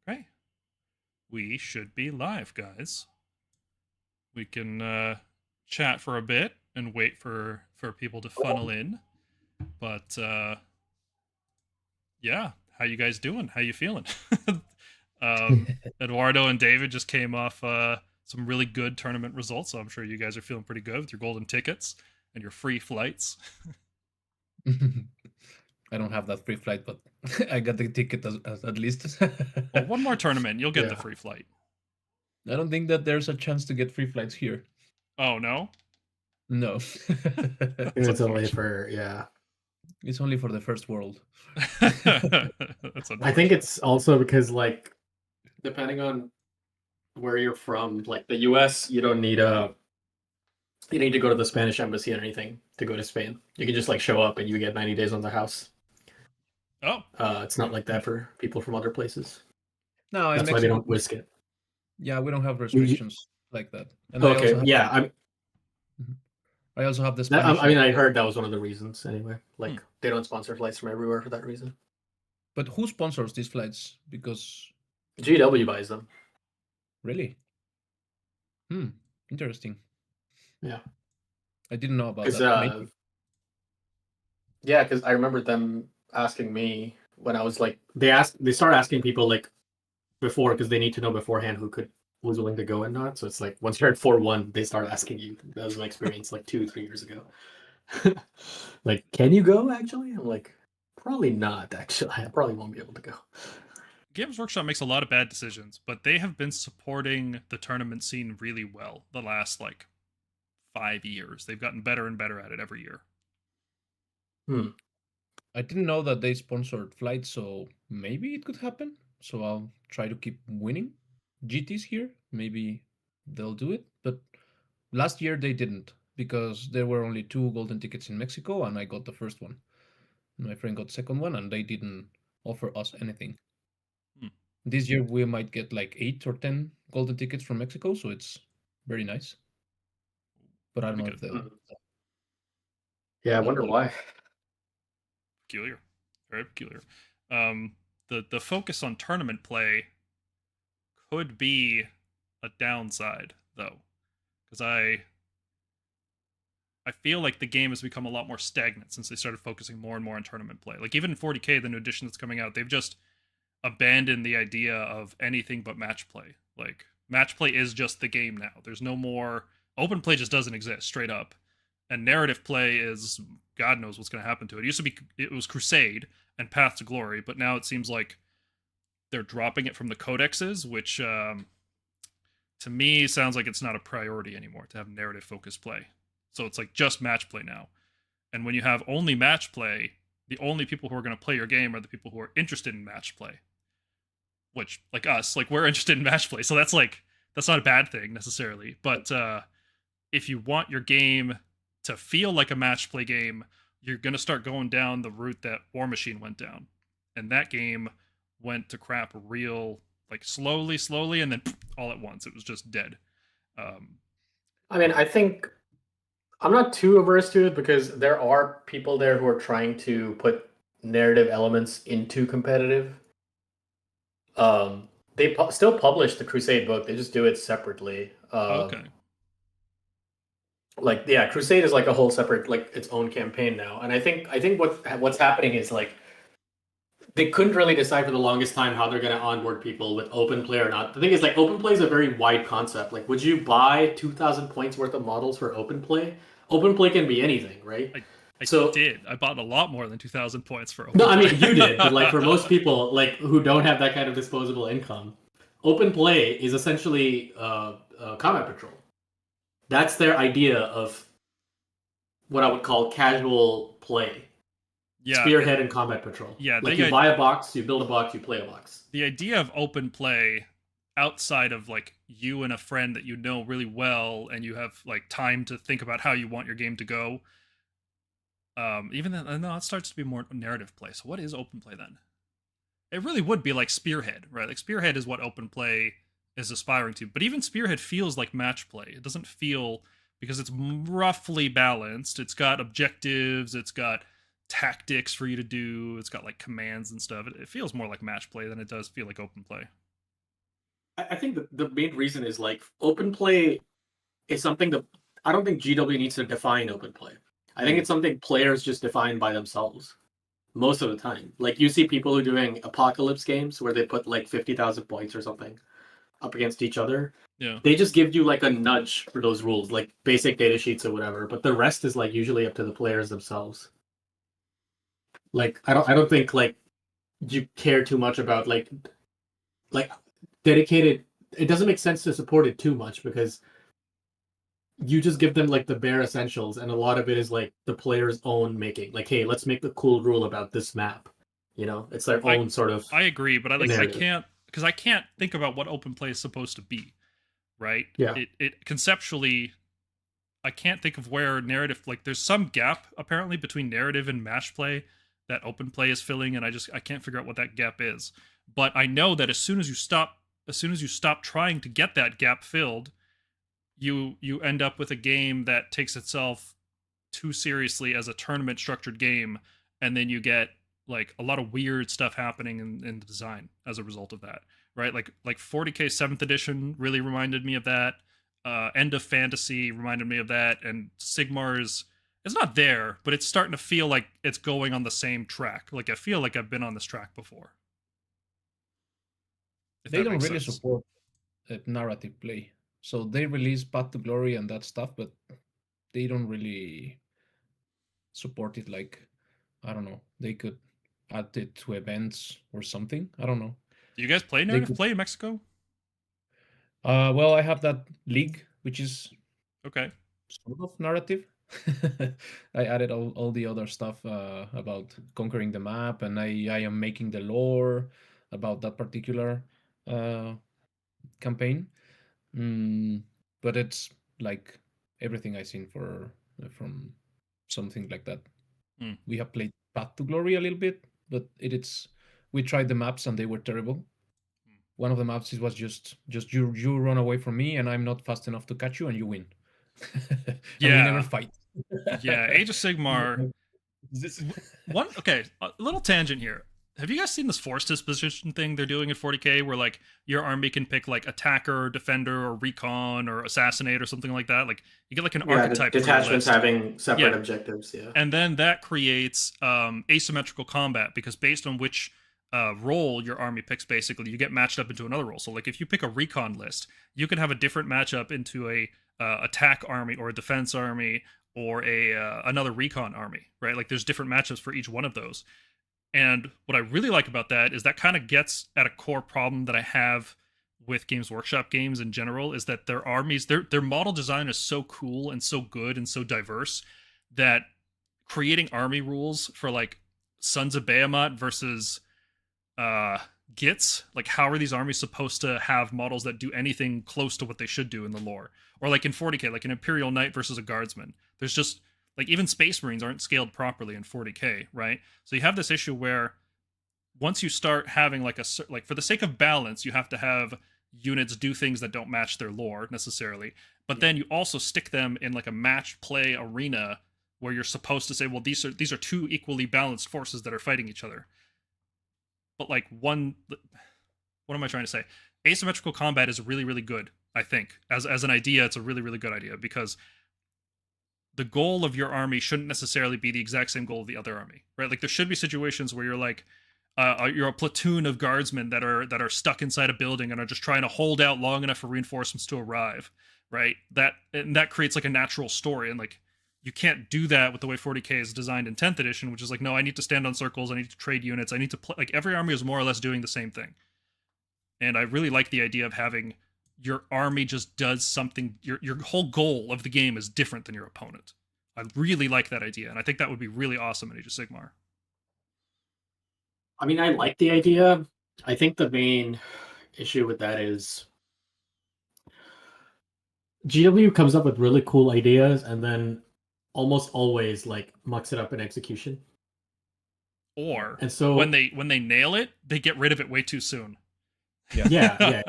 Okay. We should be live, guys. We can chat for a bit and wait for people to funnel in. But yeah, how you guys doing? How you feeling? Eduardo and David just came off some really good tournament results, so I'm sure you guys are feeling pretty good with your golden tickets and your free flights. I don't have that free flight, but I got the ticket at least. Well, one more tournament, you'll get the Yeah. free flight. I don't think that there's a chance to get free flights here. Oh no, No. It's only unfortunate. for It's only for the first world. That's I think unfortunate. it's also because like depending on where you're from, like the US, you don't need to go to the Spanish embassy or anything to go to Spain. You can just like show up and you get 90 days on the house. Oh, It's not like that for people from other places. No, in That's why they Mexico, don't risk it. yeah, we don't have restrictions like that. And Okay, yeah, I also have the Spanish. I mean, I heard that was one of the reasons anyway. Like they don't sponsor flights from everywhere for that reason. But who sponsors these flights? Because GW buys them. really, interesting. Yeah, I didn't know about that. Yeah, because I remember them asking me when I was like, they start asking people like before because they need to know beforehand who's willing to go and not. So it's like once you're at 4-1, they start asking you. That was my experience like 2-3 years ago. Like, can you go actually? I'm like, probably not actually. I probably won't be able to go. Games Workshop makes a lot of bad decisions, but they have been supporting the tournament scene really well the last like 5 years. They've gotten better and better at it every year. I didn't know that they sponsored flights, so maybe it could happen. So I'll try to keep winning GTs here. Maybe they'll do it. But last year they didn't because there were only 2 golden tickets in Mexico and I got the first one. My friend got second one and they didn't offer us anything. This year we might get like 8 or 10 golden tickets from Mexico, so it's very nice. But I don't know if they'll. Yeah, I wonder why. Peculiar, very peculiar. The focus on tournament play could be a downside though, because I feel like the game has become a lot more stagnant since they started focusing more and more on tournament play. Like even in 40K, the new edition that's coming out, they've just abandoned the idea of anything but match play. Like match play is just the game now. There's no more open play, just doesn't exist straight up. And narrative play is God knows what's going to happen to it. It was Crusade and Path to Glory, but now it seems like they're dropping it from the codexes, which to me sounds like it's not a priority anymore to have narrative focused play. So it's like just match play now. And when you have only match play, the only people who are going to play your game are the people who are interested in match play. Which, like us, like we're interested in match play. So that's not a bad thing necessarily. But if you want your game to feel like a match play game, you're going to start going down the route that War Machine went down. And that game went to crap real, like slowly, and then all at once. It was just dead. I mean, I think I'm not too averse to it because there are people there who are trying to put narrative elements into competitive. They still publish the Crusade book. They just do it separately. Okay. Like yeah, Crusade is like a whole separate, like its own campaign now. And I think what's happening is like they couldn't really decide for the longest time how they're going to onboard people with open play or not. The thing is, like, open play is a very wide concept. Like, would you buy 2,000 points worth of models for open play? Open play can be anything, right? I did. I bought a lot more than 2,000 points for open No, play. I mean, you did. But, like, for most people, like, who don't have that kind of disposable income, open play is essentially combat patrol. That's their idea of what I would call casual play. Yeah, Spearhead and Combat Patrol. Yeah, like you buy a box, you build a box, you play a box. The idea of open play outside of like you and a friend that you know really well and you have like time to think about how you want your game to go. Even then, no, it starts to be more narrative play. So what is open play then? It really would be like Spearhead, right? Like Spearhead is what open play is aspiring to. But even Spearhead feels like match play. It doesn't feel, because it's roughly balanced. It's got objectives. It's got tactics for you to do. It's got like commands and stuff. It feels more like match play than it does feel like open play. I think the main reason is like open play is something that I don't think GW needs to define open play. I think it's something players just define by themselves most of the time. Like you see people who are doing apocalypse games where they put like 50,000 points or something up against each other. Yeah. They just give you like a nudge for those rules, like basic data sheets or whatever, but the rest is like usually up to the players themselves. Like I don't think like you care too much about like dedicated. It doesn't make sense to support it too much because you just give them like the bare essentials, and a lot of it is like the player's own making. Like, hey, let's make the cool rule about this map. You know, it's their own sort of. I agree, but I narrative. can't, because I can't think about what open play is supposed to be, right? Yeah. It conceptually, I can't think of where narrative, like there's some gap apparently between narrative and match play that open play is filling, and I can't figure out what that gap is. But I know that as soon as you stop trying to get that gap filled, you end up with a game that takes itself too seriously as a tournament structured game, and then you get like a lot of weird stuff happening in the design as a result of that, right? Like 40k 7th edition really reminded me of that. End of Fantasy reminded me of that, and Sigmar's, it's not there, but it's starting to feel like it's going on the same track. Like I feel like I've been on this track before. They don't really support narrative play. So they release Path to Glory and that stuff, but they don't really support it. Like, I don't know, they could add it to events or something. I don't know. Do you guys play narrative play in Mexico? Well, I have that league, which is okay, sort of narrative. I added all the other stuff about conquering the map, and I am making the lore about that particular campaign. But it's like everything I've seen from something like that. We have played Path to Glory a little bit, but we tried the maps and they were terrible. One of the maps was just you run away from me and I'm not fast enough to catch you and you win. Yeah, we never fight. Yeah, Age of Sigmar. Okay, a little tangent here. Have you guys seen this force disposition thing they're doing at 40k where like your army can pick like attacker, defender, or recon, or assassinate, or something like that? Like you get like an archetype. Detachments having separate objectives, yeah. And then that creates asymmetrical combat because based on which role your army picks, basically you get matched up into another role. So like if you pick a recon list, you can have a different matchup into a attack army or a defense army or a another recon army, right? Like there's different matchups for each one of those. And what I really like about that is that kind of gets at a core problem that I have with Games Workshop games in general, is that their armies, their model design is so cool and so good and so diverse that creating army rules for like Sons of Behemoth versus Gits, like how are these armies supposed to have models that do anything close to what they should do in the lore? Or like in 40k, like an Imperial Knight versus a Guardsman. There's just like even Space Marines aren't scaled properly in 40k, right? So you have this issue where once you start having like for the sake of balance, you have to have units do things that don't match their lore necessarily. But then you also stick them in like a match play arena where you're supposed to say, well, these are two equally balanced forces that are fighting each other. But like what am I trying to say? Asymmetrical combat is really, really good, I think. As an idea, it's a really, really good idea because the goal of your army shouldn't necessarily be the exact same goal of the other army, right? Like there should be situations where you're like, you're a platoon of guardsmen that are stuck inside a building and are just trying to hold out long enough for reinforcements to arrive, right? That creates like a natural story, and like you can't do that with the way 40k is designed in 10th edition, which is like, no, I need to stand on circles, I need to trade units, I need to play, like every army is more or less doing the same thing. And I really like the idea of having your army just does something, your whole goal of the game is different than your opponent. I really like that idea, and I think that would be really awesome in Age of Sigmar. I mean, I like the idea. I think the main issue with that is GW comes up with really cool ideas and then almost always like mucks it up in execution. Or and so when they nail it, they get rid of it way too soon. Yeah.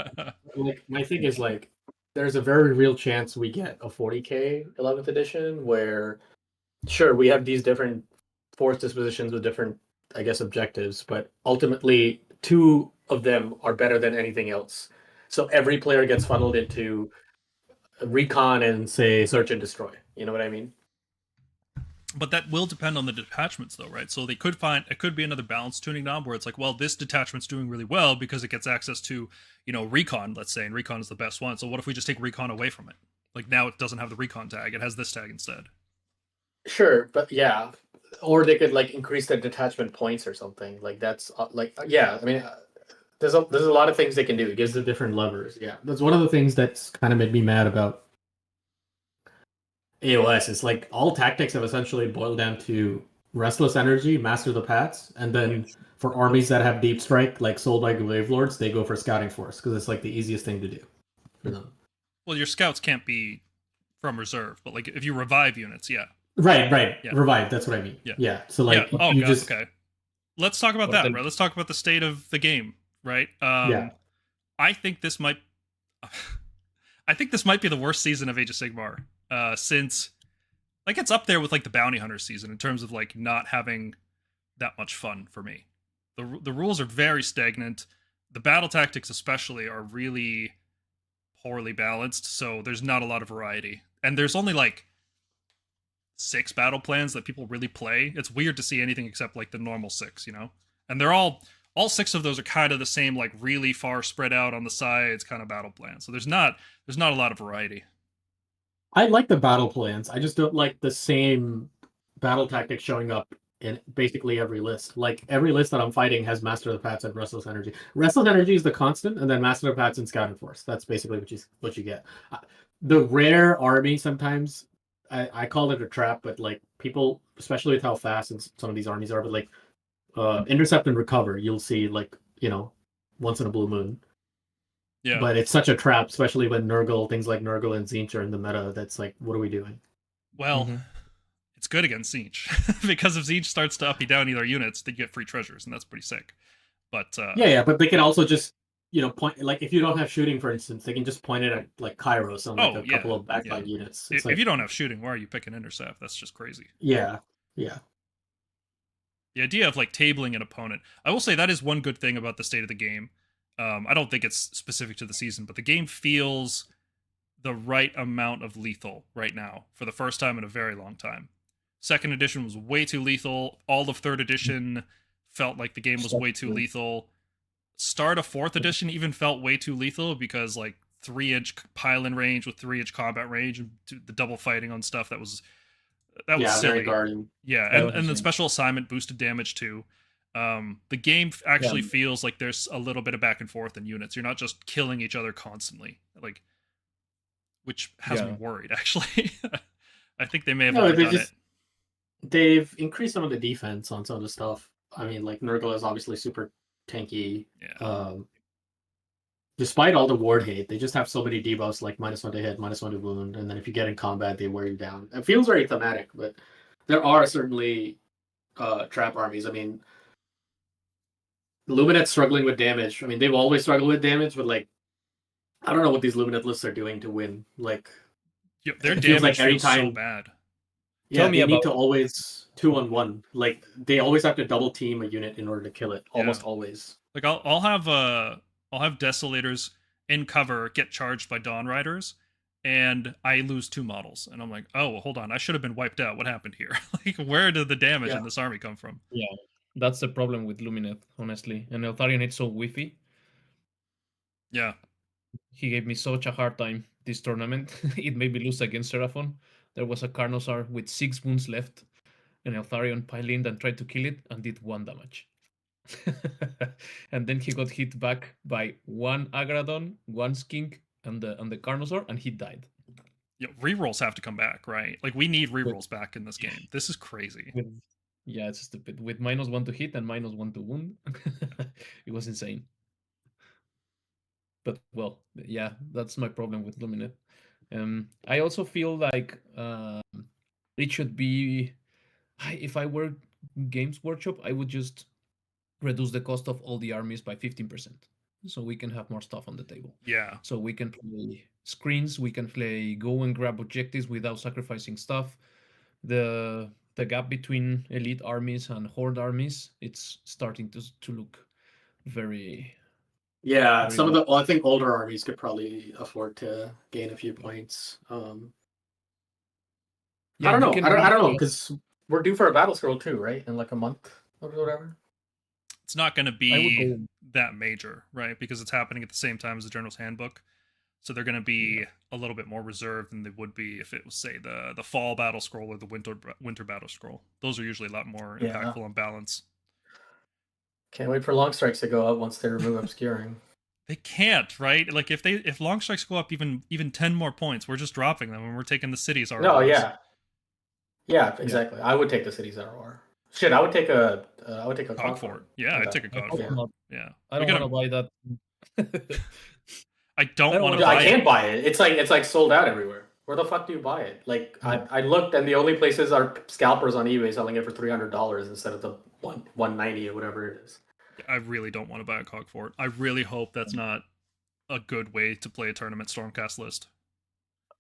Like my thing is like there's a very real chance we get a 40k 11th edition where sure we have these different force dispositions with different, I guess, objectives, but ultimately 2 of them are better than anything else. So every player gets funneled into recon and say search and destroy. You know what I mean? But that will depend on the detachments, though, right? So they could find it could be another balance tuning knob where it's like, well, this detachment's doing really well because it gets access to, recon, let's say, and recon is the best one. So what if we just take recon away from it? Like now it doesn't have the recon tag; it has this tag instead. Sure, but yeah, or they could like increase the detachment points or something. Like that's yeah. I mean, there's a lot of things they can do. It gives the different levers. Yeah, that's one of the things that's kind of made me mad about AOS. It's like all tactics have essentially boiled down to restless energy, master the paths, and then for armies that have deep strike, like Soul by Wave Lords, they go for scouting force because it's like the easiest thing to do for them. Well, your scouts can't be from reserve, but like if you revive units, yeah. Right. Yeah. Revive. That's what I mean. Yeah. So like Oh, you God, just okay. Let's talk about that, right? Let's talk about the state of the game, right? Yeah. I think this might be the worst season of Age of Sigmar since like it's up there with like the Bounty Hunter season in terms of like not having that much fun for me. The rules are very stagnant. The battle tactics especially are really poorly balanced, so there's not a lot of variety. And there's only like 6 battle plans that people really play. It's weird to see anything except like the normal 6, And they're all 6 of those are kind of the same, like really far spread out on the sides kind of battle plan. So there's not a lot of variety. I like the battle plans. I just don't like the same battle tactics showing up in basically every list. Like every list that I'm fighting has Master of the Pats and Restless Energy. Restless Energy is the constant, and then Master of the Pats and Scouting Force. That's basically what you get. The rare army sometimes I call it a trap, but like people, especially with how fast some of these armies are, but like intercept and recover, you'll see like once in a blue moon. Yeah. But it's such a trap, especially when things like Nurgle and Tzeentch are in the meta. That's like, what are we doing? Well, it's good against Tzeentch because if Tzeentch starts to uppy down either units, they get free treasures, and that's pretty sick. But but they can also just point, like if you don't have shooting, for instance, they can just point it at like Kairos on like a couple of backline units. If you don't have shooting, why are you picking intercept? That's just crazy. Yeah. The idea of like tabling an opponent, I will say that is one good thing about the state of the game. I don't think it's specific to the season, but the game feels the right amount of lethal right now for the first time in a very long time. Second edition was way too lethal. All of third edition felt like the game was way too lethal. Start of fourth edition even felt way too lethal because like 3-inch pile-in range with 3-inch combat range and the double fighting on stuff that was silly. Yeah, and the special assignment boosted damage too. The game actually feels like there's a little bit of back and forth in units. You're not just killing each other constantly, like, which has me worried actually. I think they may have overdone it. They've increased some of the defense on some of the stuff. I mean, like Nurgle is obviously super tanky. Yeah. Despite all the ward hate, they just have so many debuffs like -1 to hit, -1 to wound, and then if you get in combat, they wear you down. It feels very thematic, but there are certainly trap armies. I mean, Luminet's struggling with damage. I mean, they've always struggled with damage, but like, I don't know what these Luminet lists are doing to win. Like, their damage feels so bad. Yeah, they need to always 2-on-1. Like, they always have to double team a unit in order to kill it. Almost always. Like, I'll have Desolators in cover get charged by Dawn Riders, and I lose 2 models, and I'm like, oh, well, hold on, I should have been wiped out. What happened here? Like, where did the damage in this army come from? Yeah, that's the problem with Luminet, honestly. And Eltharion is so whiffy. Yeah. He gave me such a hard time this tournament. It made me lose against Seraphon. There was a Carnosaur with 6 wounds left, and Eltharion piled in and tried to kill it and did 1 damage. And then he got hit back by 1 Agradon, 1 Skink, and the Carnosaur, and he died. Yeah, rerolls have to come back, right? Like, we need rerolls back in this game. This is crazy. Yeah, it's stupid. With -1 to hit and -1 to wound. It was insane. But, well, yeah, that's my problem with Luminet. I also feel like it should be... If I were Games Workshop, I would just reduce the cost of all the armies by 15%. So we can have more stuff on the table. Yeah. So we can play screens, we can play go and grab objectives without sacrificing stuff. The the gap between elite armies and horde armies, it's starting to look very Yeah, very some of bad. the I think older armies could probably afford to gain a few points. I Yeah, don't you know. can I reach don't know because we're due for a battle scroll too, right? In like a month or whatever. It's not going to I would be go. that major, right? Because it's happening at the same time as the General's Handbook. So they're going to Yeah. be a little bit more reserved than they would be if it was, say, the fall battle scroll or the winter battle scroll. Those are usually a lot more Yeah. impactful on balance. Can't wait for long strikes to go up once they remove obscuring. They can't, right? Like if long strikes go up even 10 more points, we're just dropping them and we're taking the city's No, RORs. yeah, Yeah. exactly. I would take the city's ROR. Shit, I would take a Cogfort. Cogfort. Yeah, I'd Okay. take a I hope Cogfort. not. Yeah. I We don't want gotta to buy that. I I don't don't want want to to. I buy it. can't buy it. It's like sold out everywhere. Where the fuck do you buy it? Like Yeah. I looked and the only places are scalpers on eBay selling it for $300 instead of the 190 or whatever it is. I really don't want to buy a Cogfort. I really hope that's not a good way to play a tournament Stormcast list.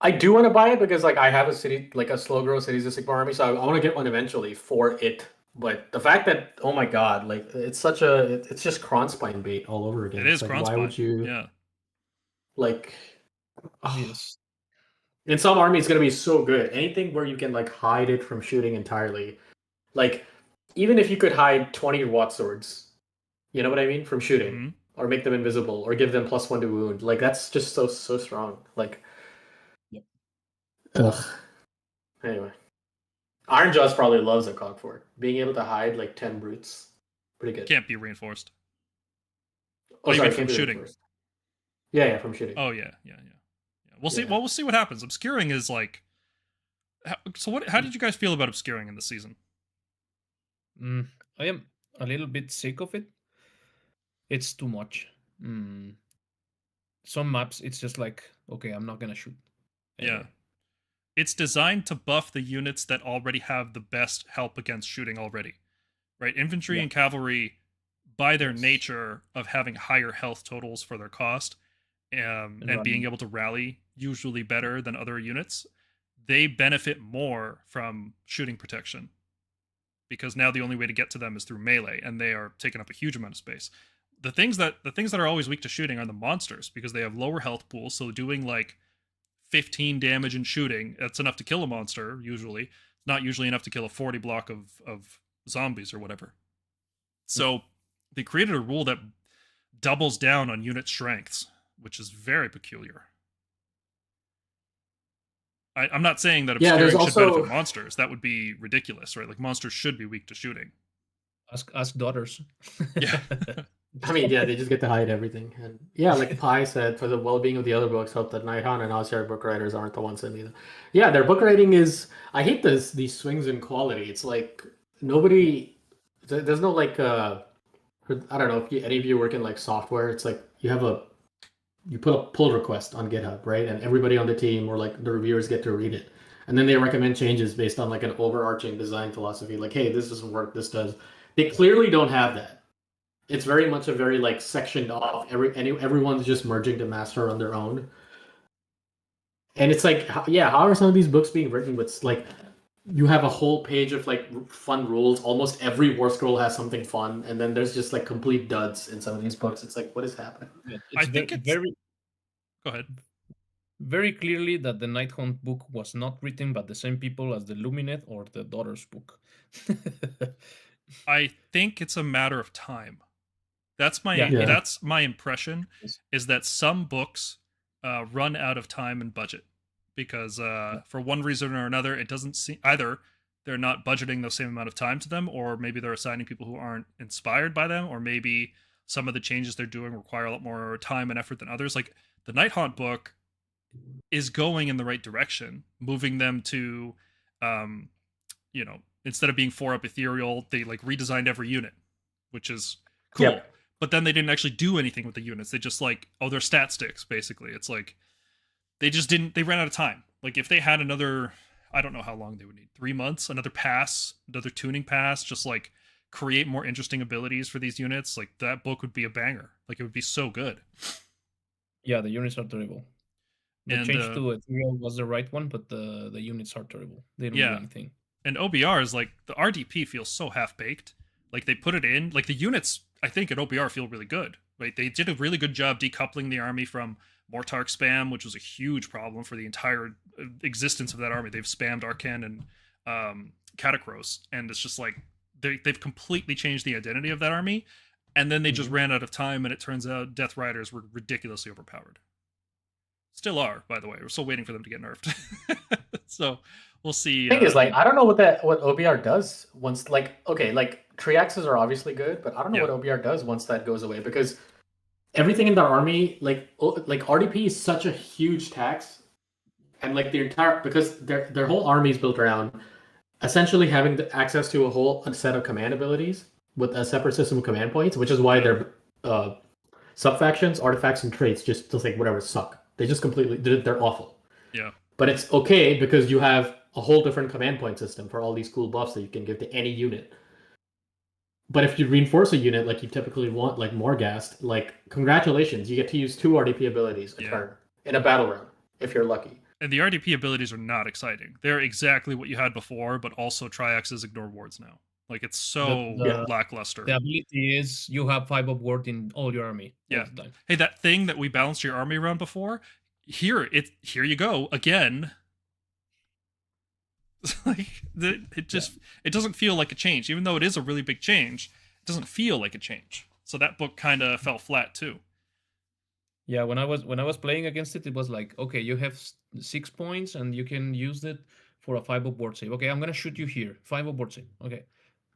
I do want to buy it because like I have a city like a slow grow Cities of Sigmar army, so I want to get one eventually for it. But the fact that oh my god, like it's such it's just Kronspine bait all over again. It It's is like why would Kronspine. you Yeah. like? Yes. In some army, it's gonna be so good. Anything where you can like hide it from shooting entirely, like even if you could hide 20 watt swords, you know what I mean, from shooting, Mm-hmm. or make them invisible, or give them +1 to wound. Like that's just so strong. Like, Yep. ugh. Anyway. Ironjaw's probably loves a Cogfort. Being able to hide like 10 brutes. Pretty good. Can't be reinforced. Oh, You sorry, mean from can't be shooting? reinforced. Yeah, from shooting. Oh yeah. We'll see. Yeah. Well, we'll see what happens. Obscuring is like. So what? How did you guys feel about obscuring in the season? I am a little bit sick of it. It's too much. Some maps, it's just like, okay, I'm not gonna shoot. Yeah. It's designed to buff the units that already have the best help against shooting already, right? Infantry Yeah. and cavalry, by their Yes. nature of having higher health totals for their cost, and being running. able to rally usually better than other units, they benefit more from shooting protection because now the only way to get to them is through melee, and they are taking up a huge amount of space. The things that are always weak to shooting are the monsters because they have lower health pools. So doing like 15 damage in shooting, that's enough to kill a monster. Usually, it's not usually enough to kill a 40 block of zombies or whatever. So they created a rule that doubles down on unit strengths, which is very peculiar. I'm not saying that Yeah, there's obscuring should benefit also monsters. That would be ridiculous, right? Like monsters should be weak to shooting. Ask daughters. Yeah. I mean, yeah, they just get to hide everything. And yeah, like Pi said, for the well-being of the other books, hope that Nihon and Ossiar book writers aren't the ones in either. Yeah, their book writing is. I hate these swings in quality. It's like nobody. There's no like. I don't know if any of you work in like software. It's like you put a pull request on GitHub, right? And everybody on the team or like the reviewers get to read it. And then they recommend changes based on like an overarching design philosophy. Like, hey, this doesn't work, this does. They clearly don't have that. It's very much a very like sectioned off. Everyone's just merging to master on their own. And it's like, yeah, how are some of these books being written with like you have a whole page of like fun rules. Almost every war scroll has something fun, and then there's just like complete duds in some of these books. It's like, what is happening? I It's think it's. very, Go ahead. very clearly that the Night Hunt book was not written by the same people as the Luminet or the Daughters book. I think it's a matter of time. That's my Yeah. that's my impression. Yes. Is that some books run out of time and budget because for one reason or another, it doesn't seem either they're not budgeting the same amount of time to them, or maybe they're assigning people who aren't inspired by them, or maybe some of the changes they're doing require a lot more time and effort than others. Like the Night Haunt book is going in the right direction, moving them to, instead of being 4-up ethereal, they like redesigned every unit, which is cool. Yep. But then they didn't actually do anything with the units. They just like, oh, they're stat sticks, basically. It's like they just didn't. They ran out of time. Like if they had another, I don't know how long they would need. 3 months, another pass, another tuning pass, just like create more interesting abilities for these units. Like that book would be a banger. Like it would be so good. Yeah, the units are terrible. The And change to ethereal was the right one, but the units are terrible. They don't do anything. And OBR is like the RDP feels so half baked. Like they put it in, like the units I think at OBR feel really good. Right, they did a really good job decoupling the army from Mortark spam, which was a huge problem for the entire existence of that army. They've spammed Arcan and Catacross, and it's just like they've completely changed the identity of that army. And then they just ran out of time, and it turns out Death Riders were ridiculously overpowered. Still are, by the way. We're still waiting for them to get nerfed. So we'll see. The thing is, like, I don't know what OBR does once, like, okay, like Triaxes are obviously good, but I don't know what OBR does once that goes away, because everything in the army, like RDP is such a huge tax, and like the entire, because their whole army is built around essentially having the access to a whole set of command abilities with a separate system of command points, which is why their sub-factions, artifacts, and traits just like whatever suck. They just completely, they're awful. Yeah. But it's okay because you have a whole different command point system for all these cool buffs that you can give to any unit. But if you reinforce a unit like you typically want, like Morghast, like congratulations, you get to use 2 RDP abilities a turn in a battle round if you're lucky. And the RDP abilities are not exciting. They're exactly what you had before, but also Triaxes ignore wards now. Like it's so lackluster. The ability is you have 5 of ward in all your army. Yeah. Hey, that thing that we balanced your army around before, here you go again. Like it doesn't feel like a change, even though it is a really big change. It doesn't feel like a change. So that book kind of fell flat too. Yeah, when I was playing against it, it was like, okay, you have 6 points and you can use it for a 5 of ward save. Okay, I'm gonna shoot you here, 5 of ward save. Okay,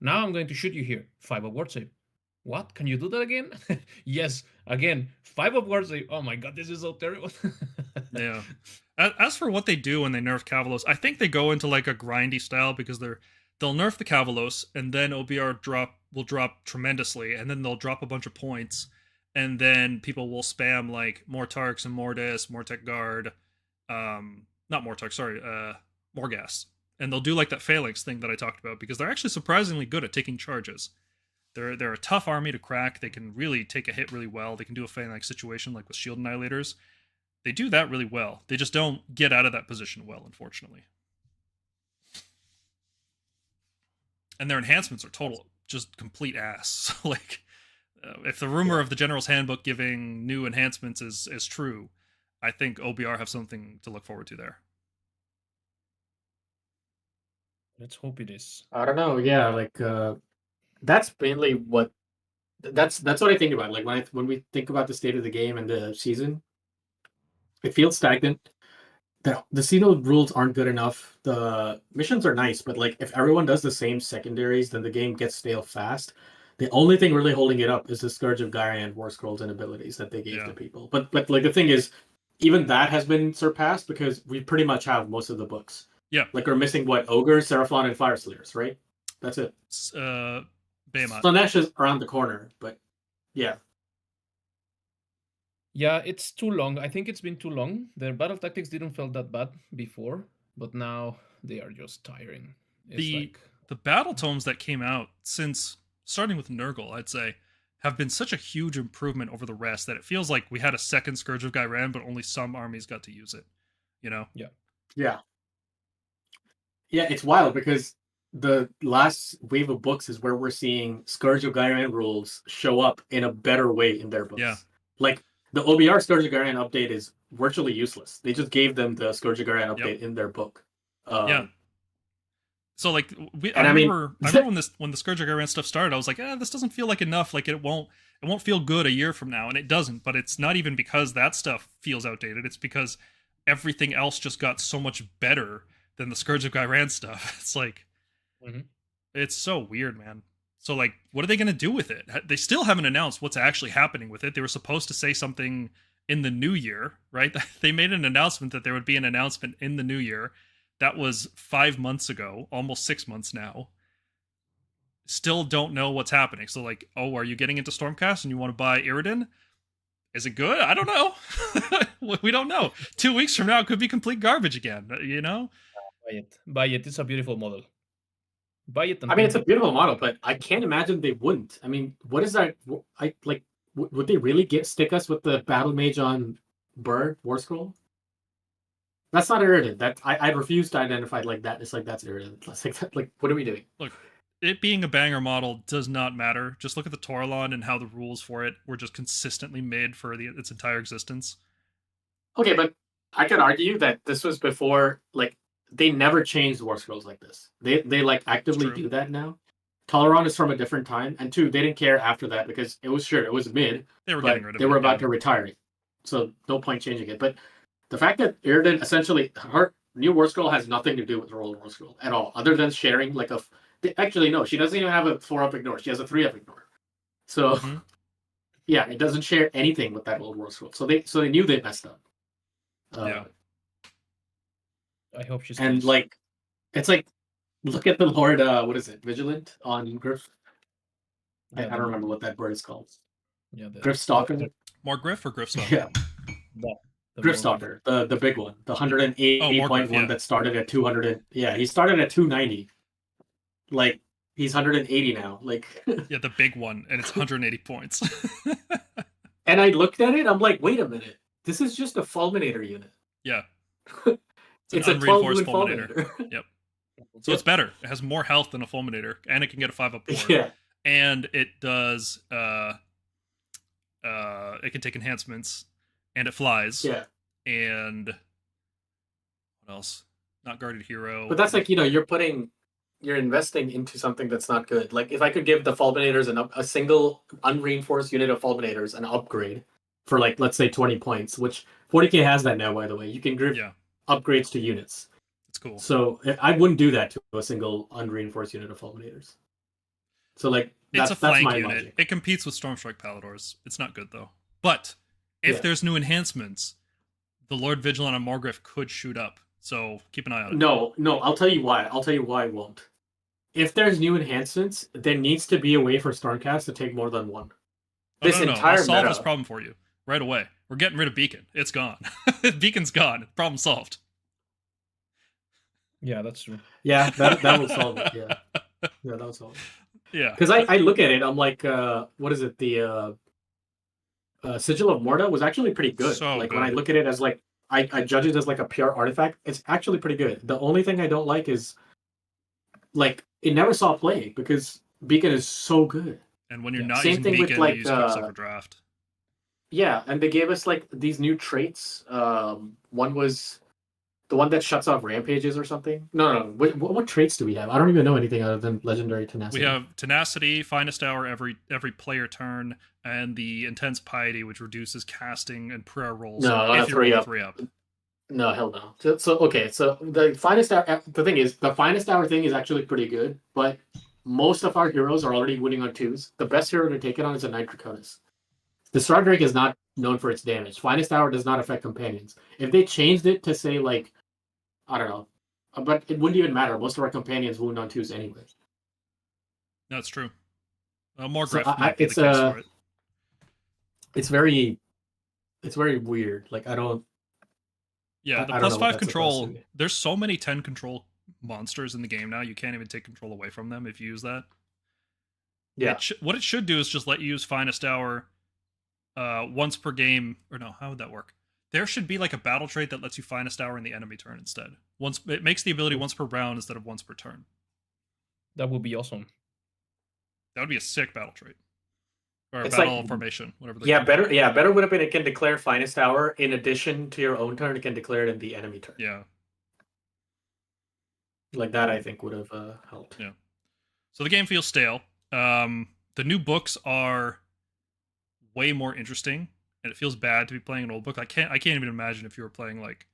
now I'm going to shoot you here, 5 of ward save. What? Can you do that again? Yes, again, 5 of ward save. Oh my god, this is so terrible. Yeah. As for what they do when they nerf Cavalos, I think they go into like a grindy style because they'll nerf the Cavalos and then OBR will drop tremendously, and then they'll drop a bunch of points, and then people will spam like Mortarks and Mortis, Mortec Guard, not Mortark, sorry, Morghast. And they'll do like that Phalanx thing that I talked about because they're actually surprisingly good at taking charges. They're a tough army to crack. They can really take a hit really well. They can do a Phalanx situation like with Shield Annihilators. They do that really well. They just don't get out of that position well, unfortunately. And their enhancements are just complete ass. Like, if the rumor of the General's Handbook giving new enhancements is true, I think OBR have something to look forward to there. Let's hope it is. I don't know. Yeah, like that's mainly what that's what I think about. Like when we think about the state of the game and the season, it feels stagnant. The seasonal rules aren't good enough. The missions are nice, but like if everyone does the same secondaries, then the game gets stale fast. The only thing really holding it up is the Scourge of Gyran War Scrolls and abilities that they gave to people. But like the thing is, even that has been surpassed because we pretty much have most of the books. Yeah. Like we're missing what? Ogres, Seraphon, and Fire Slayers, right? That's it. Behemoth. Slanesh is around the corner, but yeah. Yeah, it's too long. I think it's been too long. Their battle tactics didn't feel that bad before, but now they are just tiring. The battle tomes that came out since starting with Nurgle, I'd say, have been such a huge improvement over the rest that it feels like we had a second Scourge of Gyran, but only some armies got to use it. You know? Yeah. Yeah. Yeah, it's wild because the last wave of books is where we're seeing Scourge of Gyran rules show up in a better way in their books. Yeah. Like the OBR Scourge of Gyran update is virtually useless. They just gave them the Scourge of Gyran update in their book. Yeah. So like I remember when the Scourge of Gyran stuff started, I was like, this doesn't feel like enough. Like it won't feel good a year from now, and it doesn't. But it's not even because that stuff feels outdated. It's because everything else just got so much better than the Scourge of Gyran stuff. It's like, it's so weird, man. So like, what are they going to do with it? They still haven't announced what's actually happening with it. They were supposed to say something in the new year, right? They made an announcement that there would be an announcement in the new year. That was 5 months ago, almost 6 months now. Still don't know what's happening. So like, are you getting into Stormcast and you want to buy Irridin? Is it good? I don't know. We don't know. 2 weeks from now, it could be complete garbage again, you know? Buy it. It's a beautiful model. Buy it. I mean, it's a beautiful model, but I can't imagine they wouldn't. I mean, what is that? Would they really stick us with the Battle Mage on Bird War Scroll? That's not Irritant. That I refuse to identify it like that. It's like that's Irritant. It's like that, like what are we doing? Look, it being a banger model does not matter. Just look at the Toralon and how the rules for it were just consistently made for its entire existence. Okay, but I could argue that this was before, like, they never changed War Scrolls like this. They like actively do that now. Toleron is from a different time, and two, they didn't care after that because it was mid, They were but getting rid of they were it, about to retire it, so no point changing it. But the fact that Irritant essentially her new War Scroll has nothing to do with her old War Scroll at all, other than sharing like a. Actually, no, she doesn't even have a 4-up ignore. She has a 3-up ignore. So yeah, it doesn't share anything with that old War Scroll. So they knew they messed up. Yeah. I hope she's. And like, it's like, look at the Lord. What is it? Vigilant on Griff. I don't remember what that bird is called. Yeah, Griff Stalker. More Griff or Griff Stalker? Yeah, Griff Stalker, the big one, the 180.1 that started at 200. Yeah, he started at 290. Like he's 180 now. Like yeah, the big one, and it's 180 points. And I looked at it. I'm like, wait a minute. This is just a Fulminator unit. Yeah. It's a 12-wound Fulminator. Yep. So it's better. It has more health than a Fulminator, and it can get a 5-up board. Yeah. And it does it can take enhancements, and it flies. Yeah. And what else? Not guarded hero. But that's like, you're investing into something that's not good. Like if I could give the Fulminators a single unreinforced unit of Fulminators an upgrade for like, let's say 20 points, which 40k has that now, by the way. You can give upgrades to units. It's cool. So I wouldn't do that to a single unreinforced unit of Fulminators. So like, it's a flank unit. Logic. It competes with Stormstrike Paladors. It's not good though. But if there's new enhancements, the Lord Vigilant on Morgriff could shoot up. So keep an eye on it. No, I'll tell you why. I'll tell you why it won't. If there's new enhancements, there needs to be a way for Stormcast to take more than one. I'll solve this problem for you right away. We're getting rid of Beacon. It's gone. Beacon's gone. Problem solved. Yeah, that's true. Yeah, that will solve it. Yeah, that will solve it. Yeah. Because I look at it, I'm like, what is it? The Sigil of Morta was actually pretty good. So like good. when I look at it as like, I judge it as like a pure artifact. It's actually pretty good. The only thing I don't like is, like, it never saw play because Beacon is so good. And when you're not Same using thing Beacon, with, like, you use Quicksilver Draft. Yeah, and they gave us like these new traits. One was the one that shuts off rampages or something. No. What traits do we have? I don't even know anything other than legendary tenacity. We have tenacity, finest hour every player turn, and the intense piety, which reduces casting and prayer rolls. No, if you're roll 3-up. No, hell no. So okay, so the finest hour. The thing is, the finest hour thing is actually pretty good, but most of our heroes are already winning on 2s. The best hero to take it on is a Knight Draconis. The Star Drake is not known for its damage. Finest hour does not affect companions. If they changed it to say like, I don't know, but it wouldn't even matter. Most of our companions wound on 2s anyway. That's true. More So Griff might be the case for it. It's very weird. Like I don't. Yeah, the I don't know what +5 that's control. supposed to be. There's so many 10 control monsters in the game now. You can't even take control away from them if you use that. Yeah. What it should do is just let you use finest hour once per game. Or no, how would that work? There should be like a battle trait that lets you finest hour in the enemy turn instead. It makes the ability once per round instead of once per turn. That would be awesome. That would be a sick battle trait. Or It's battle like- formation, whatever. Better would have been it can declare finest hour in addition to your own turn. It can declare it in the enemy turn. Yeah. Like that, I think would have helped. Yeah. So the game feels stale. The new books are way more interesting, and it feels bad to be playing an old book. I can't even imagine if you were playing like,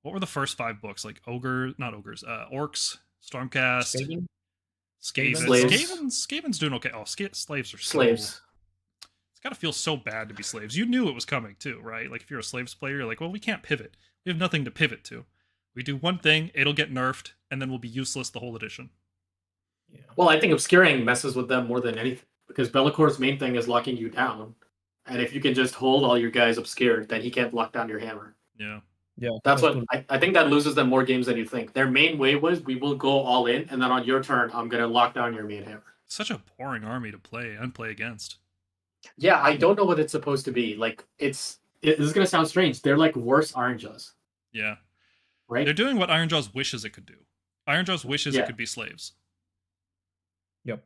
what were the first 5 books? Like Orcs, Stormcast, Skaven. Skaven's doing okay. Oh, slaves are Slaves. It's gotta feel so bad to be slaves. You knew it was coming too, right? Like if you're a slaves player, you're like, well, we can't pivot. We have nothing to pivot to. We do one thing, it'll get nerfed, and then we'll be useless the whole edition. Yeah. Well, I think obscuring messes with them more than anything because Bellacor's main thing is locking you down, and if you can just hold all your guys obscured, then he can't lock down your hammer. Yeah. Yeah. That's what I think that loses them more games than you think. Their main way was we will go all in, and then on your turn, I'm gonna lock down your main hammer. Such a boring army to play and play against. Yeah, I don't know what it's supposed to be. Like this is gonna sound strange. They're like worse Oranges. Yeah. right? They're doing what Ironjawz wishes it could do. Ironjawz wishes it Yeah. could be slaves. Yep.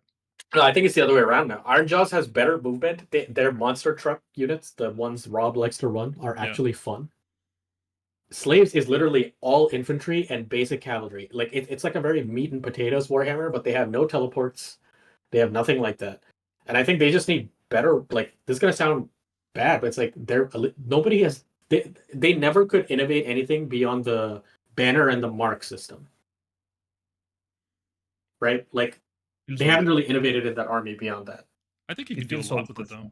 No, I think it's the other way around now. Ironjawz has better movement. Their monster truck units, the ones Rob likes to run, are actually fun. Slaves is literally all infantry and basic cavalry. Like it's like a very meat and potatoes Warhammer, but they have no teleports. They have nothing like that. And I think they just need better. Like this is gonna sound bad, but it's like nobody has. They never could innovate anything beyond the banner and the mark system, right? Like they haven't really innovated in that army beyond that. I think you could do a lot with it though.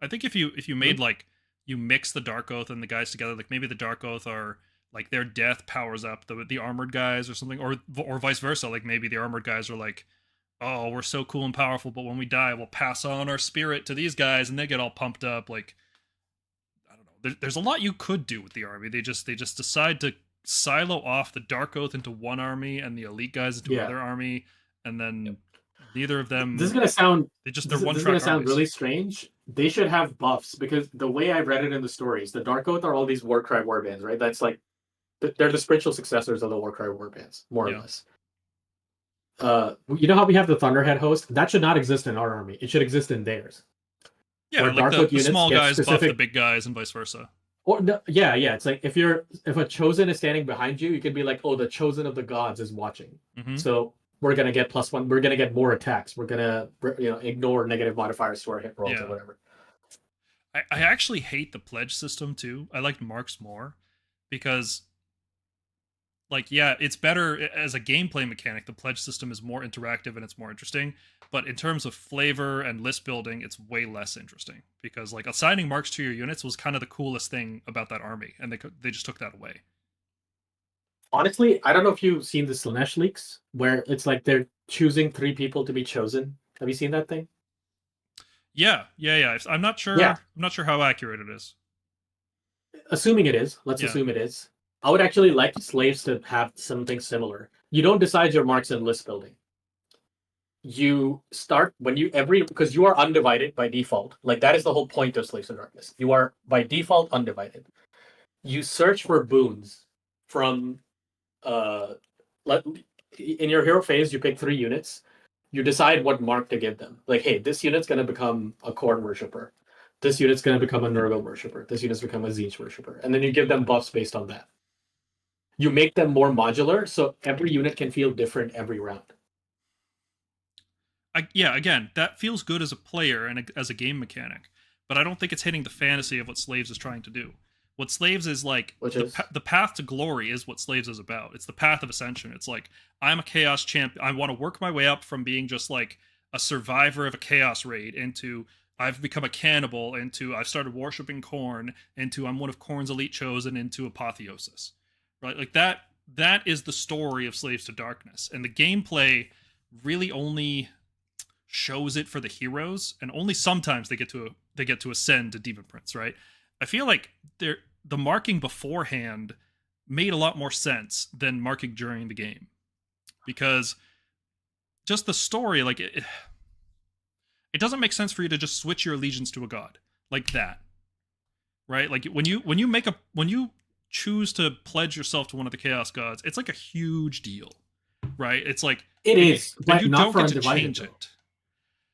I think if you made like you mix the Dark Oath and the guys together, like maybe the Dark Oath are like their death powers up the armored guys or something, or vice versa. Like maybe the armored guys are like, oh, we're so cool and powerful, but when we die, we'll pass on our spirit to these guys, and they get all pumped up. Like I don't know. There's a lot you could do with the army. They just decide to silo off the Dark Oath into one army and the elite guys into another army, and then neither of them. This is gonna sound. They're this is gonna sound really strange. They should have buffs because the way I read it in the stories, the Dark Oath are all these Warcry warbands, right? That's like they're the spiritual successors of the Warcry warbands, more or less. You know how we have the Thunderhead host? That should not exist in our army. It should exist in theirs. Yeah, where like the small guys specific... buff the big guys and vice versa. Or no, yeah. It's like if a chosen is standing behind you, you could be like, oh, the chosen of the gods is watching. Mm-hmm. So we're gonna get +1. We're gonna get more attacks. We're gonna ignore negative modifiers to our hit rolls or whatever. I actually hate the pledge system too. I liked Marks more because, like, yeah, it's better as a gameplay mechanic. The pledge system is more interactive and it's more interesting. But in terms of flavor and list building, it's way less interesting because, like, assigning marks to your units was kind of the coolest thing about that army, and they just took that away. Honestly, I don't know if you've seen the Slanesh leaks where it's like they're choosing 3 people to be chosen. Have you seen that thing? Yeah. I'm not sure. Yeah. I'm not sure how accurate it is. Assuming it is, let's assume it is. I would actually like slaves to have something similar. You don't decide your marks in list building. You start because you are undivided by default. Like that is the whole point of Slaves of Darkness. You are by default undivided. You search for boons from in your hero phase. You pick 3 units. You decide what mark to give them. Like, hey, this unit's going to become a Khorne worshiper. This unit's going to become a Nurgle worshiper. This unit's become a Tzeentch worshiper. And then you give them buffs based on that. You make them more modular, so every unit can feel different every round. Again, that feels good as a player and as a game mechanic, but I don't think it's hitting the fantasy of what Slaves is trying to do. What Slaves is like, the path to glory is what Slaves is about. It's the path of ascension. It's like, I'm a Chaos champion. I want to work my way up from being just like a survivor of a Chaos raid into I've become a cannibal, into I've started worshipping Khorne, into I'm one of Khorne's elite chosen, into apotheosis. Right? Like that is the story of Slaves to Darkness. And the gameplay really only shows it for the heroes, and only sometimes they get to ascend to Demon Prince, right? I feel like the marking beforehand made a lot more sense than marking during the game, because just the story, like it doesn't make sense for you to just switch your allegiance to a god like that, right? Like when you choose to pledge yourself to one of the Chaos gods, it's like a huge deal, right? It's like it is, but you not don't for get to undivided, change though. it.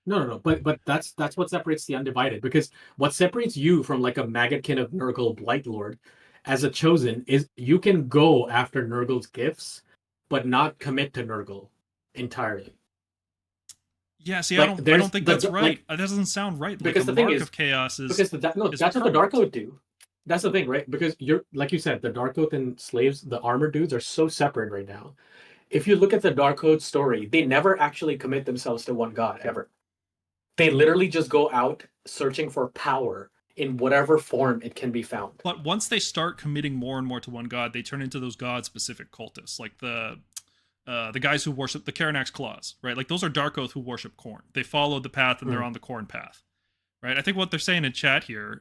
No. But that's what separates the undivided. Because what separates you from like a Maggotkin of Nurgle Blightlord as a chosen is you can go after Nurgle's gifts, but not commit to Nurgle entirely. Yeah, see, I don't think that's right. That doesn't sound right. Because the thing mark is, of chaos is because that's what the Dark Oath do. That's the thing, right? Because you're like you said, the Dark Oath and Slaves, the armor dudes are so separate right now. If you look at the Dark Oath story, they never actually commit themselves to one god ever. They literally just go out searching for power in whatever form it can be found. But once they start committing more and more to one god, they turn into those god-specific cultists, like the guys who worship the Karanax Claws, right? Like those are Dark Oath who worship Khorne. They follow the path and they're on the Khorne path, right? I think what they're saying in chat here,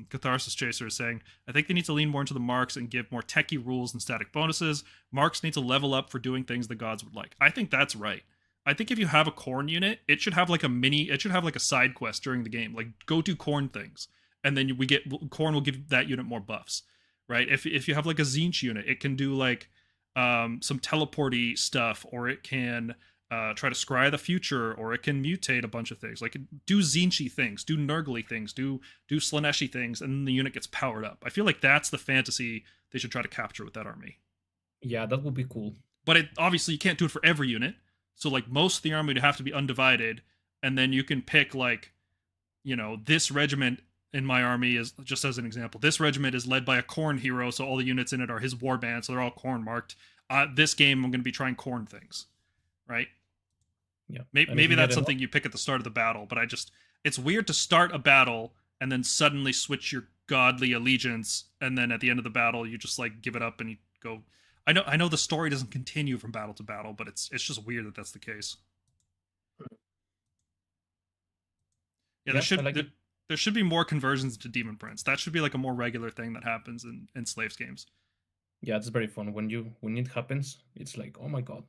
Catharsis Chaser is saying, I think they need to lean more into the marks and give more techie rules and static bonuses. Marks need to level up for doing things the gods would like. I think that's right. I think if you have a Khorne unit, it should have like a side quest during the game, like go do Khorne things, and then Khorne will give that unit more buffs, right? If you have like a Tzeentch unit, it can do like some teleporty stuff, or it can try to scry the future, or it can mutate a bunch of things. Like do Zinchi things, do Nurgly things, do Slaneshi things, and then the unit gets powered up. I feel like that's the fantasy they should try to capture with that army. Yeah, that would be cool. But it obviously you can't do it for every unit. So like most of the army would have to be undivided, and then you can pick like, this regiment in my army is, just as an example, this regiment is led by a Khorne hero, so all the units in it are his warband, so they're all Khorne marked. This game I'm going to be trying Khorne things, right? Yeah. Maybe that's something you pick at the start of the battle, but it's weird to start a battle and then suddenly switch your godly allegiance, and then at the end of the battle you just like give it up and you go. I know the story doesn't continue from battle to battle, but it's just weird that that's the case. Yeah, there should be more conversions to Demon Prince. That should be like a more regular thing that happens in Slaves games. Yeah, it's very fun when it happens. It's like, oh my god.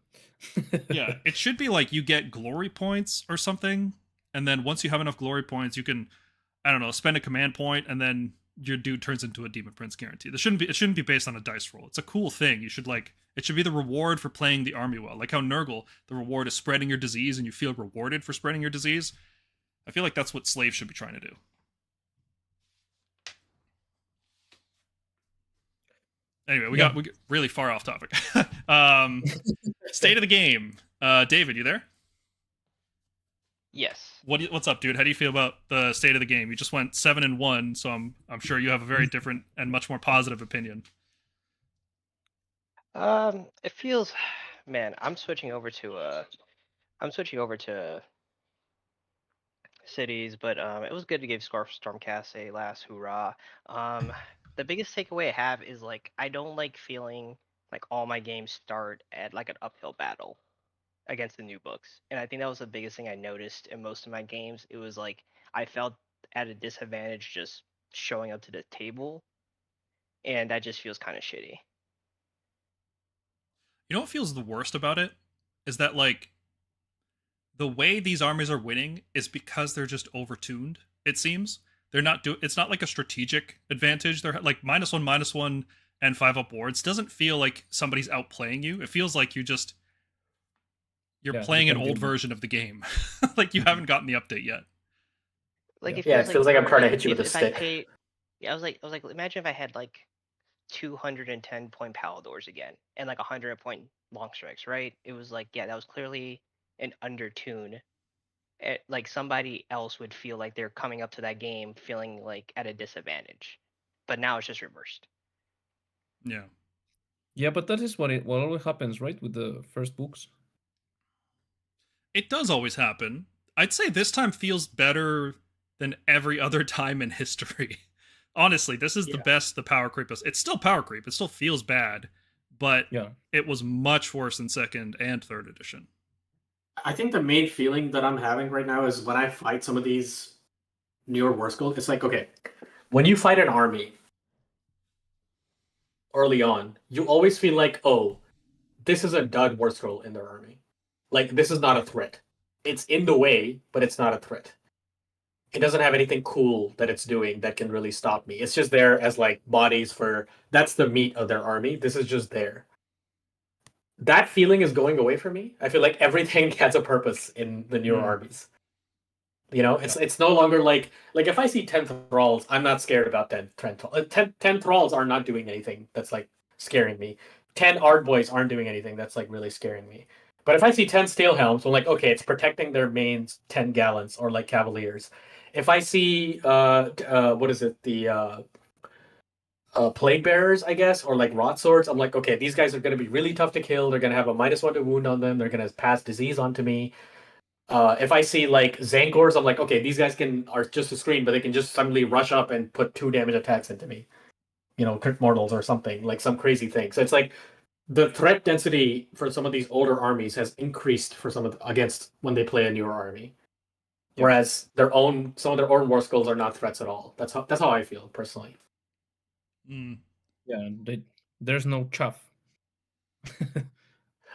Yeah, it should be like you get glory points or something, and then once you have enough glory points, you can, I don't know, spend a command point, and then your dude turns into a Demon Prince guarantee. It shouldn't be based on a dice roll. It's a cool thing. It should be the reward for playing the army well. Like how Nurgle, the reward is spreading your disease, and you feel rewarded for spreading your disease. I feel like that's what Slaves should be trying to do. Anyway, we got really far off topic. State of the game. David, you there? Yes. What's up, dude? How do you feel about the state of the game? You just went 7-1, so I'm sure you have a very different and much more positive opinion. It feels, man, I'm switching over to cities, but it was good to give Stormcast a last hoorah. The biggest takeaway I have is like I don't like feeling like all my games start at like an uphill battle against the new books, and I think that was the biggest thing I noticed in most of my games. It was like I felt at a disadvantage just showing up to the table, and that just feels kind of shitty. You know what feels the worst about it is that like the way these armies are winning is because they're just overtuned. It seems they're not it's not like a strategic advantage. They're like -1/-1 and 5-up wards. Doesn't feel like somebody's outplaying you. It feels like you're playing an old version of the game. Like you haven't gotten the update yet. Like it feels like I'm trying to hit you with a stick. I was like, imagine if I had like 210 point Paladors again and like 100 point long strikes, right? It was like, yeah, that was clearly an undertune. Like somebody else would feel like they're coming up to that game feeling like at a disadvantage, but now it's just reversed. Yeah. Yeah, but that is what always happens, right? With the first books. It does always happen. I'd say this time feels better than every other time in history. Honestly, this is the best the power creep is. It's still power creep. It still feels bad, but it was much worse in 2nd and 3rd edition. I think the main feeling that I'm having right now is when I fight some of these newer war schools, it's like, okay, when you fight an army early on, you always feel like, oh, this is a dud war scroll in their army. Like, this is not a threat. It's in the way, but it's not a threat. It doesn't have anything cool that it's doing that can really stop me. It's just there as like bodies for, that's the meat of their army. This is just there. That feeling is going away from me. I feel like everything has a purpose in the newer armies. You know, it's no longer like if I see 10 thralls, I'm not scared about 10 thralls are not doing anything that's like scaring me. 10 ard boys aren't doing anything that's like really scaring me. But if I see 10 steel helms, I'm like, okay, it's protecting their mains 10 gallants or like cavaliers. If I see what is it, the plague bearers, I guess, or like rot swords, I'm like, okay, these guys are going to be really tough to kill. They're going to have a -1 to wound on them. They're going to pass disease onto me. If I see like Zangors, I'm like, okay, these guys are just a screen, but they can just suddenly rush up and put 2 damage attacks into me. You know, crit mortals or something, like some crazy thing. So it's like the threat density for some of these older armies has increased for against when they play a newer army. Whereas some of their own war skills are not threats at all. That's how I feel personally. Yeah, there's no chaff.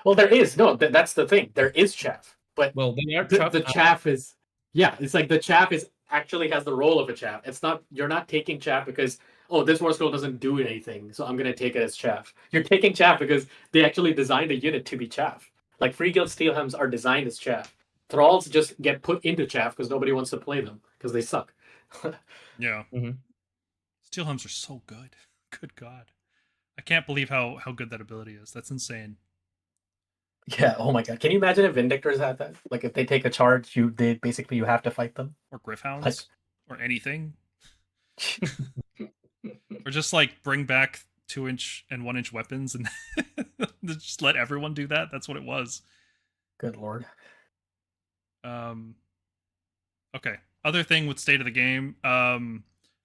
Well, there is. No, that's the thing. There is chaff. But well, they are the chaff is... Yeah, it's like the chaff is actually has the role of a chaff. It's not you're not taking chaff because this war scroll doesn't do anything, so I'm gonna take it as chaff. You're taking chaff because they actually designed a unit to be chaff. Like free guild steel helms are designed as chaff. Thralls just get put into chaff because nobody wants to play them because they suck. Yeah. Mhm. Steel helms are so good. Good God. I can't believe how good that ability is. That's insane. Yeah. Oh my god. Can you imagine if Vindictors had that? Like if they take a charge, you have to fight them. Or Griffhounds. Like- Or anything. Or just like bring back 2-inch and 1-inch weapons and just let everyone do that. That's what it was. Good lord. Okay. Other thing with state of the game.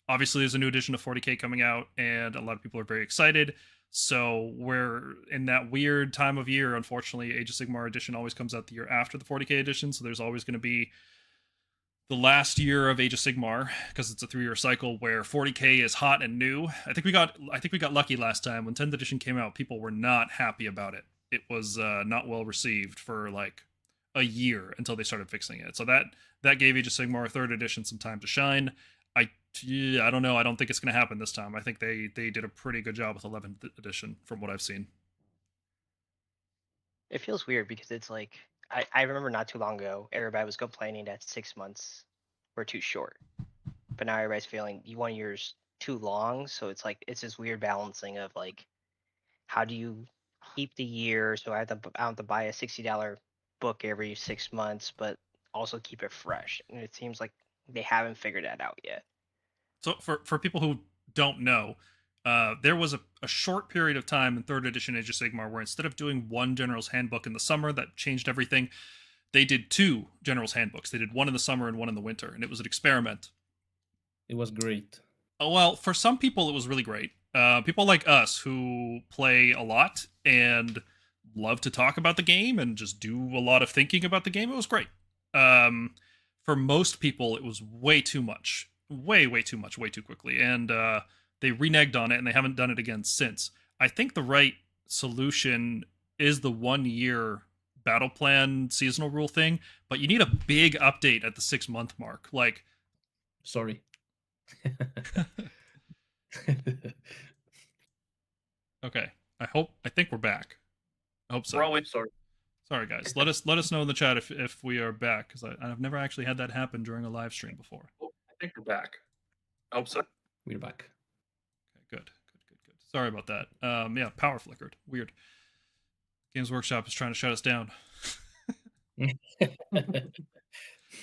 Obviously, there's a new edition of 40k coming out, and a lot of people are very excited. So we're in that weird time of year. Unfortunately, Age of Sigmar edition always comes out the year after the 40k edition, so there's always going to be the last year of Age of Sigmar because it's a 3-year cycle where 40k is hot and new. I think we got lucky last time when 10th edition came out. People were not happy about it. It was not well received for like a year until they started fixing it. So that gave Age of Sigmar 3rd edition some time to shine. I don't know. I don't think it's going to happen this time. I think they did a pretty good job with 11th edition from what I've seen. It feels weird because it's like I remember not too long ago, everybody was complaining that 6 months were too short, but now everybody's feeling 1 year's too long. So it's like it's this weird balancing of like, how do you keep the year? So I have to buy a $60 book every 6 months, but also keep it fresh. And it seems like they haven't figured that out yet. So for people who don't know, there was a short period of time in 3rd edition Age of Sigmar where instead of doing one General's Handbook in the summer that changed everything, they did 2 General's Handbooks. They did one in the summer and one in the winter, and it was an experiment. It was great. Oh, well, for some people, it was really great. People like us who play a lot and love to talk about the game and just do a lot of thinking about the game, it was great. For most people, it was way too much. Way too much, way too quickly. And they reneged on it, and they haven't done it again since. I think the right solution is the 1-year battle plan seasonal rule thing, but you need a big update at the 6-month mark. Like, Sorry. okay, I think we're back. I hope so. We're always sorry. Sorry, guys. Let us know in the chat if we are back, because I've never actually had that happen during a live stream before. I think we're back. I hope so. We're back. Okay, good. Sorry about that. Yeah, power flickered. Weird. Games Workshop is trying to shut us down. They're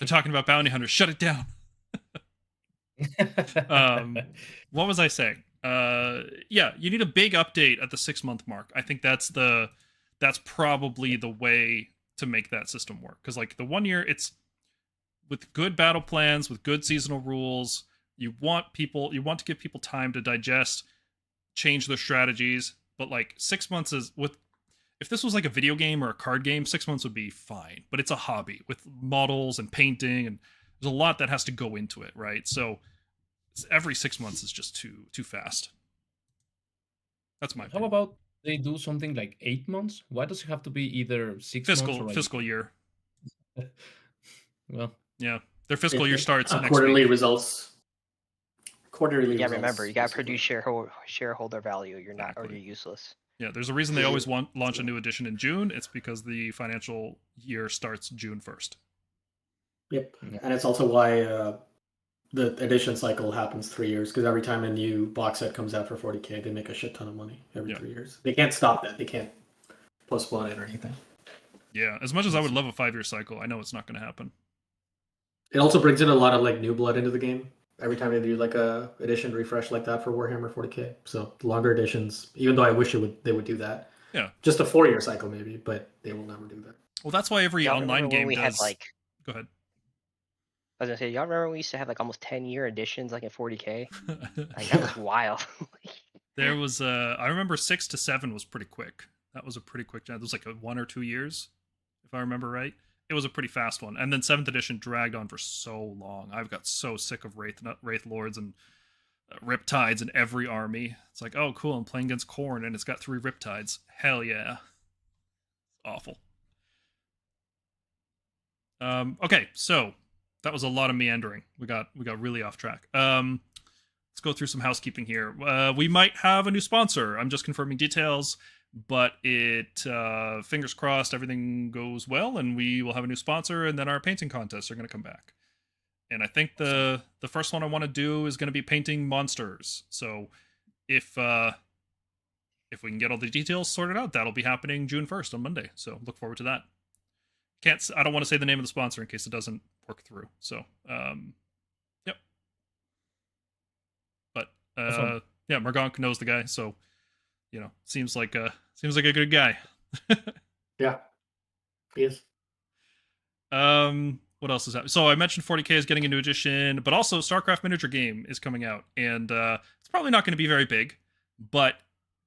talking about bounty hunters. Shut it down. What was I saying? Yeah, you need a big update at the 6-month mark. I think that's probably the way to make that system work. Because like the 1 year, it's with good battle plans, with good seasonal rules. You want to give people time to digest, change their strategies. But like 6 months if this was like a video game or a card game, 6 months would be fine. But it's a hobby with models and painting, and there's a lot that has to go into it, right? So every 6 months is just too fast. That's my opinion. How about they do something like 8 months? Why does it have to be either 6 months or like... fiscal year? Well, yeah, their fiscal year starts next quarterly week. results. Quarterly. Yeah, results, remember you gotta basically. produce shareholder value. You're not, or Exactly. you're useless. Yeah, there's a reason they always launch a new edition in June. It's because the financial year starts June 1st. Yep, and it's also why the edition cycle happens 3 years, because every time a new box set comes out for 40k, they make a shit ton of money every 3 years. They can't stop that. They can't postpone it or anything. Yeah, as much as I would love a 5-year cycle, I know it's not going to happen. It also brings in a lot of like new blood into the game every time they do like a edition refresh like that for Warhammer 40k. So longer editions, even though I wish they would do that. Yeah, just a 4-year cycle maybe, but they will never do that. Well, that's why every online game we does. Had, like, go ahead. I was gonna say, y'all remember when we used to have like almost 10-year editions like in 40k? Like that was wild. There was I remember 6 to 7 was pretty quick. That was a pretty quick jump. It was like 1 or 2 years, if I remember right. It was a pretty fast one. And then 7th edition dragged on for so long. I've got so sick of Wraith Lords and Riptides in every army. It's like, oh, cool, I'm playing against Khorne and it's got 3 Riptides. Hell yeah. Awful. Okay, so that was a lot of meandering. We got really off track. Let's go through some housekeeping here. We might have a new sponsor. I'm just confirming details, but fingers crossed, everything goes well, and we will have a new sponsor, and then our painting contests are going to come back. And I think the first one I want to do is going to be painting monsters. So if we can get all the details sorted out, that'll be happening June 1st on Monday. So look forward to that. I don't want to say the name of the sponsor in case it doesn't work through. So, yep. But Awesome. yeah, Margonk knows the guy, so seems like a good guy. Yeah, he is. What else is happening? So I mentioned 40K is getting a new edition, but also StarCraft miniature game is coming out, and it's probably not going to be very big, but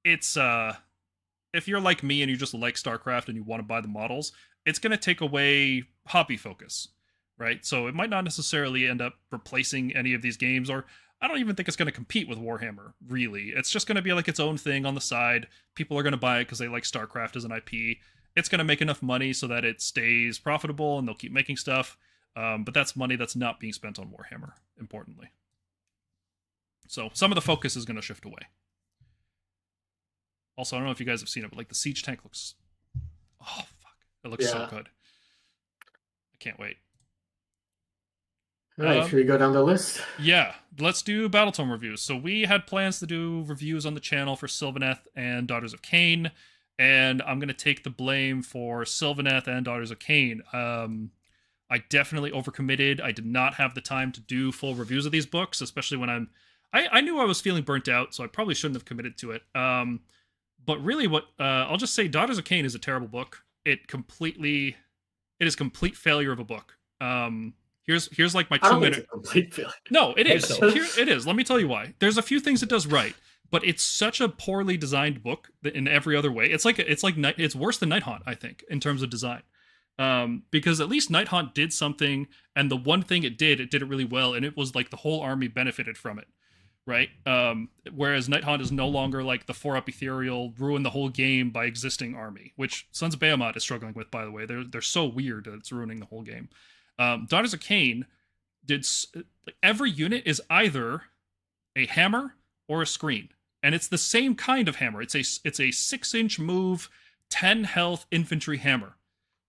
it's if you're like me and you just like StarCraft and you want to buy the models, it's going to take away hobby focus, right? So it might not necessarily end up replacing any of these games, or I don't even think it's going to compete with Warhammer, really. It's just going to be like its own thing on the side. People are going to buy it because they like StarCraft as an IP. It's going to make enough money so that it stays profitable and they'll keep making stuff. But that's money that's not being spent on Warhammer, importantly. So some of the focus is going to shift away. Also, I don't know if you guys have seen it, but like the siege tank looks... Oh, fuck. It looks so good. I can't wait. All right, should we go down the list? Yeah, let's do Battletome reviews. So we had plans to do reviews on the channel for Sylvaneth and Daughters of Cain, and I'm going to take the blame for Sylvaneth and Daughters of Cain. I definitely overcommitted. I did not have the time to do full reviews of these books, especially when I knew I was feeling burnt out, so I probably shouldn't have committed to it. But really I'll just say Daughters of Cain is a terrible book. It is complete failure of a book. Here's like my 2 minute complete failure. No, it is. It is. Let me tell you why. There's a few things it does right, but it's such a poorly designed book that in every other way. It's worse than Nighthaunt, I think, in terms of design. Because at least Nighthaunt did something, and the one thing it did it really well, and it was like the whole army benefited from it, right? Whereas Nighthaunt is no longer like the 4-up ethereal ruin the whole game by existing army, which Sons of Behemoth is struggling with, by the way. They're so weird that it's ruining the whole game. Daughters of Cain every unit is either a hammer or a screen, and it's the same kind of hammer. It's a 6-inch move, 10 health infantry hammer,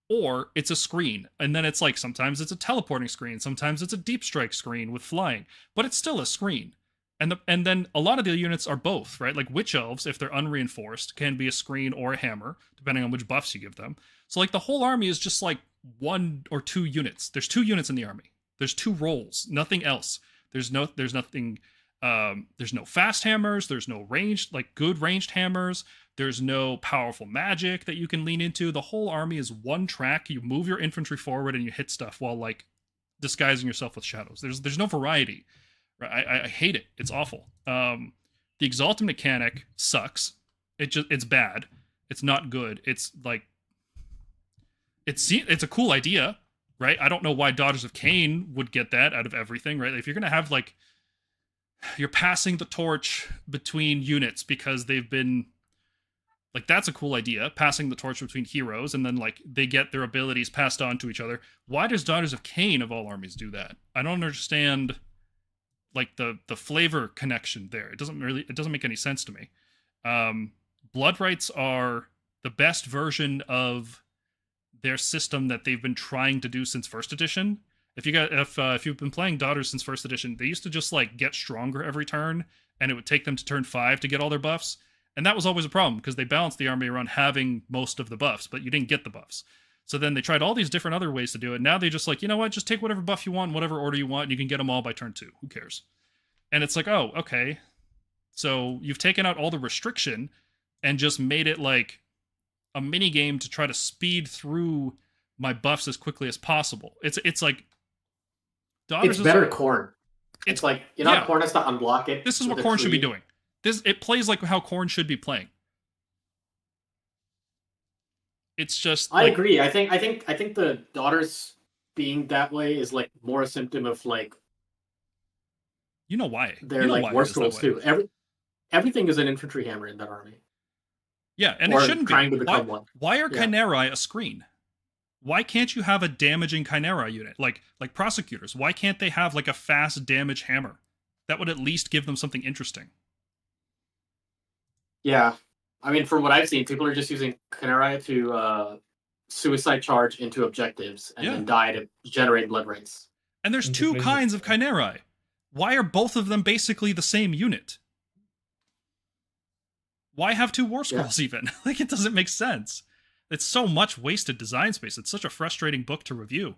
or it's a screen, and then it's like sometimes it's a teleporting screen, sometimes it's a deep strike screen with flying, but it's still a screen. And then a lot of the units are both, right? Like witch elves, if they're unreinforced, can be a screen or a hammer, depending on which buffs you give them. So like the whole army is just like 1 or 2 units. There's 2 units in the army. There's 2 roles, nothing else. There's nothing. There's no fast hammers. There's no good ranged hammers. There's no powerful magic that you can lean into. The whole army is one track. You move your infantry forward and you hit stuff while like disguising yourself with shadows. There's no variety. I hate it. It's awful. The Exalted mechanic sucks. It's bad. It's not good. It's like it's a cool idea, right? I don't know why Daughters of Cain would get that out of everything, right? If you're gonna have like you're passing the torch between units because they've been like that's a cool idea, passing the torch between heroes, and then like they get their abilities passed on to each other. Why does Daughters of Cain of all armies do that? I don't understand. Like the flavor connection there. It doesn't make any sense to me. Blood rights are the best version of their system that they've been trying to do since first edition. If you've been playing Daughters since first edition, they used to just like get stronger every turn, and it would take them to turn 5 to get all their buffs. And that was always a problem because they balanced the army around having most of the buffs, but you didn't get the buffs. So then they tried all these different other ways to do it. Now they just like, you know what, just take whatever buff you want, whatever order you want, and you can get them all by turn 2. Who cares? And it's like, oh, okay. So you've taken out all the restriction and just made it like a mini game to try to speed through my buffs as quickly as possible. It's like Daughters. It's better Khorne. It's like Khorne has to unblock it. This is what Khorne should be doing. It plays like how Khorne should be playing. It's just I agree. I think the Daughters being that way is like more a symptom of like you know why. They're like war scrolls too. Everything is an infantry hammer in that army. Yeah, and it shouldn't trying be. To become one. Why are Chimerae a screen? Why can't you have a damaging Chimera unit? Like prosecutors, why can't they have like a fast damage hammer? That would at least give them something interesting. Yeah. I mean, from what I've seen, people are just using Chimera to suicide charge into objectives and then die to generate blood rates. And there's two kinds of Chimerae. Why are both of them basically the same unit? Why have two War Scrolls even? Like, it doesn't make sense. It's so much wasted design space. It's such a frustrating book to review.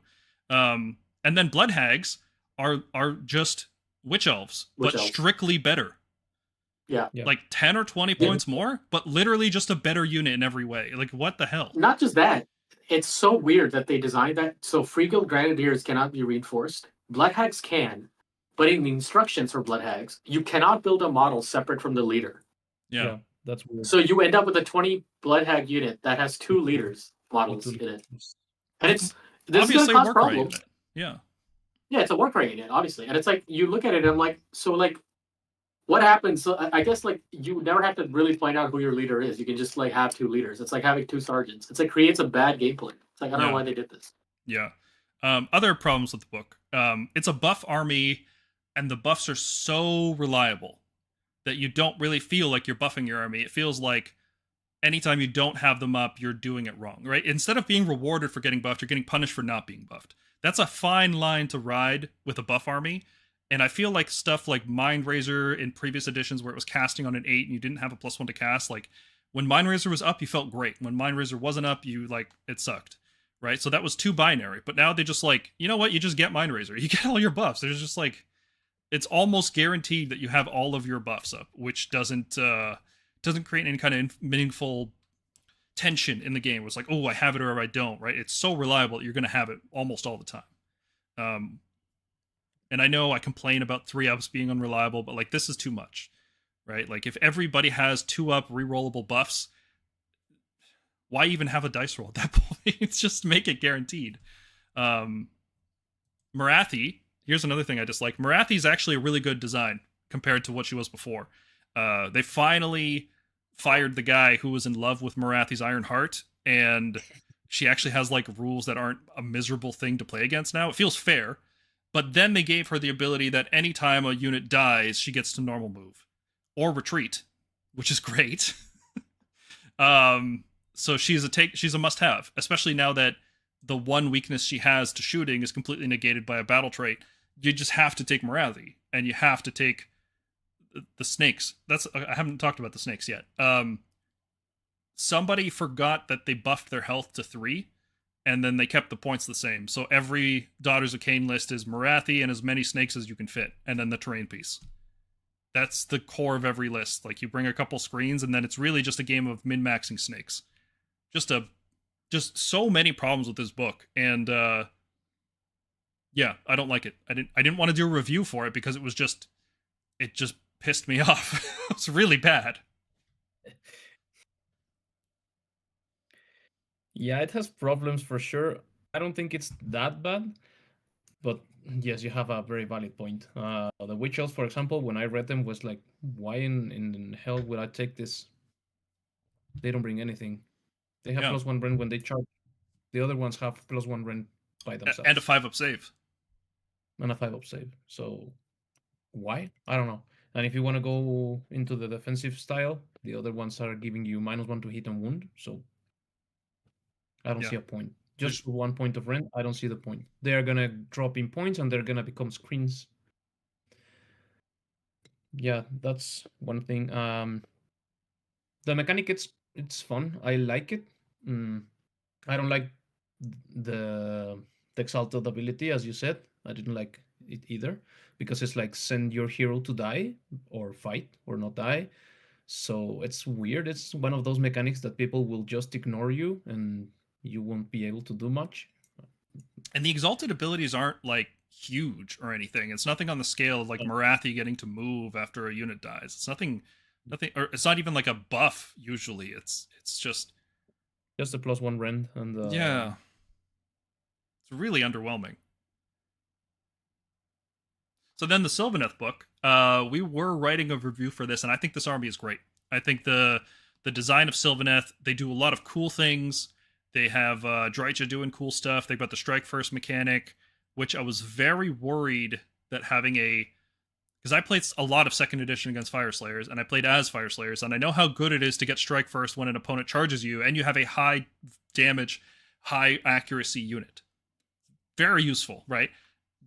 And then Blood Hags are just Witch Elves, but strictly better. Yeah. Like 10 or 20 points more, but literally just a better unit in every way. Like, what the hell? Not just that. It's so weird that they designed that. So Free Guild Grenadiers cannot be reinforced. Blood Hags can. But in the instructions for Blood Hags, you cannot build a model separate from the leader. Yeah. That's weird. So you end up with a 20 Blood Hag unit that has 2 leaders models in it. And this obviously is going to cause problems. Unit. Yeah. Yeah, it's a work rate unit, obviously. And it's like, you look at it and I'm like, so like, what happens? So I guess like you never have to really find out who your leader is. You can just like have 2 leaders. It's like having 2 sergeants. It's like creates a bad gameplay. It's like, I don't know why they did this. Yeah. Other problems with the book. It's a buff army, and the buffs are so reliable that you don't really feel like you're buffing your army. It feels like anytime you don't have them up, you're doing it wrong, right? Instead of being rewarded for getting buffed, you're getting punished for not being buffed. That's a fine line to ride with a buff army. And I feel like stuff like Mind Razor in previous editions where it was casting on an 8 and you didn't have a +1 to cast, like when Mind Razor was up, you felt great. When Mind Razor wasn't up, you like, it sucked, right? So that was too binary. But now they just like, you know what? You just get Mind Razor. You get all your buffs. There's just like, it's almost guaranteed that you have all of your buffs up, which doesn't create any kind of meaningful tension in the game. It's like, oh, I have it or I don't, right? It's so reliable that you're going to have it almost all the time. And I know I complain about 3-ups being unreliable, but like this is too much, right? Like if everybody has 2-up rerollable buffs, why even have a dice roll at that point? It's just make it guaranteed. Marathi, here's another thing I dislike. Marathi is actually a really good design compared to what she was before. They finally fired the guy who was in love with Marathi's Iron Heart, and she actually has like rules that aren't a miserable thing to play against now. It feels fair. But then they gave her the ability that anytime a unit dies, she gets to normal move or retreat, which is great. So she's a must-have, especially now that the one weakness she has to shooting is completely negated by a battle trait. You just have to take Marathi, and you have to take the snakes. I haven't talked about the snakes yet. Somebody forgot that they buffed their health to 3. And then they kept the points the same. So every Daughters of Cain list is Marathi and as many snakes as you can fit. And then the terrain piece. That's the core of every list. Like you bring a couple screens and then it's really just a game of min-maxing snakes. Just so many problems with this book. And yeah, I don't like it. I didn't want to do a review for it because it just pissed me off. It's really bad. Yeah, it has problems for sure. I don't think it's that bad, but yes, you have a very valid point. The Witch Elves, for example, when I read them, was like, why in hell would I take this? They don't bring anything. They have +1 rend when they charge. The other ones have +1 rend by themselves. And a 5-up save. And a 5-up save. So why? I don't know. And if you want to go into the defensive style, the other ones are giving you -1 to hit and wound. So I don't see a point. Just 1 point of rent, I don't see the point. They are gonna drop in points and they're gonna become screens. Yeah, that's one thing. The mechanic, it's fun. I like it. I don't like the exalted ability, as you said. I didn't like it either because it's like send your hero to die or fight or not die. So it's weird. It's one of those mechanics that people will just ignore you and you won't be able to do much. And the exalted abilities aren't like huge or anything. It's nothing on the scale of like Marathi getting to move after a unit dies. It's nothing, or it's not even like a buff usually. It's just a +1 rend and yeah, it's really underwhelming. So then the Sylvaneth book, we were writing a review for this, and I think this army is great. I think the design of Sylvaneth, they do a lot of cool things. They have Drycha doing cool stuff. They've got the strike first mechanic, which I was very worried that having a because I played a lot of second edition against Fire Slayers, and I played as Fire Slayers, and I know how good it is to get strike first when an opponent charges you, and you have a high damage, high accuracy unit. Very useful, right?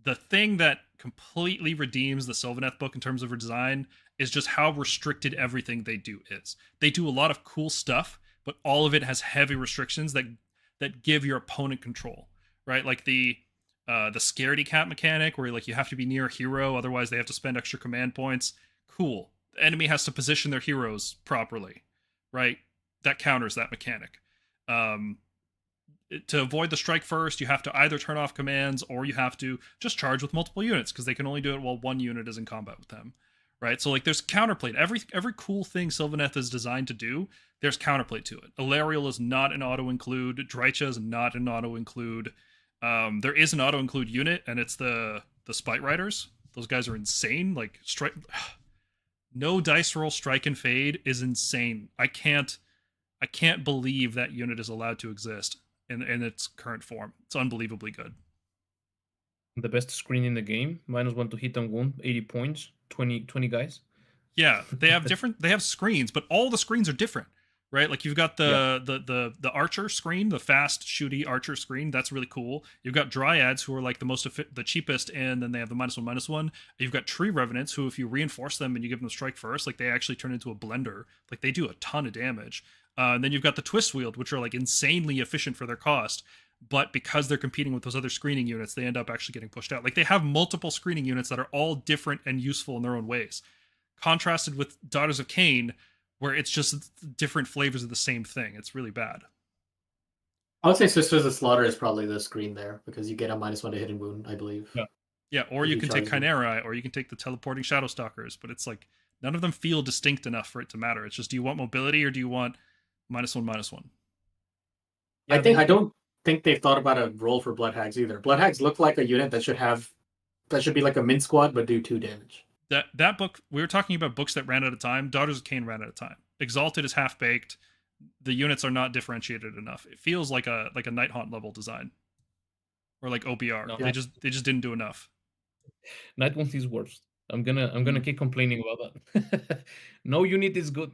The thing that completely redeems the Sylvaneth book in terms of design is just how restricted everything they do is. They do a lot of cool stuff, but all of it has heavy restrictions that give your opponent control, right? Like the scaredy cat mechanic where like you have to be near a hero, otherwise they have to spend extra command points. Cool. The enemy has to position their heroes properly, right? That counters that mechanic. To avoid the strike first, you have to either turn off commands or you have to just charge with multiple units because they can only do it while one unit is in combat with them, right? So like there's counterplay. Every cool thing Sylvaneth is designed to do, there's counterplay to it. Alariel is not an auto include. Drycha is not an auto include. There is an auto include unit, and it's the Spite Riders. Those guys are insane. Like strike, no dice roll, strike and fade is insane. I can't believe that unit is allowed to exist in its current form. It's unbelievably good. The best screen in the game, -1 to hit and wound, 80 points, 20 guys. Yeah, they have screens, but all the screens are different, right? Like you've got the archer screen, the fast shooty archer screen. That's really cool. You've got dryads who are like the cheapest, and then they have the -1/-1. You've got tree revenants who, if you reinforce them and you give them strike first, like they actually turn into a blender. Like they do a ton of damage. And then you've got the twist wield, which are like insanely efficient for their cost. But because they're competing with those other screening units, they end up actually getting pushed out. Like they have multiple screening units that are all different and useful in their own ways. Contrasted with Daughters of Cain, where it's just different flavors of the same thing. It's really bad. I would say Sisters of Slaughter is probably the screen there because you get a -1 to hit and wound, I believe. Yeah, or you can take Chimera, or you can take the teleporting Shadow Stalkers, but it's like none of them feel distinct enough for it to matter. It's just, do you want mobility or do you want -1/-1? I don't think they've thought about a role for Blood Hags either. Blood Hags look like a unit that should be like a min squad but do 2 damage. That book, we were talking about books that ran out of time. Daughters of Cain ran out of time. Exalted is half baked. The units are not differentiated enough. It feels like a Night Haunt level design, or like OBR. No. They just didn't do enough. Night Haunt is worst. I'm gonna keep complaining about that. No unit is good.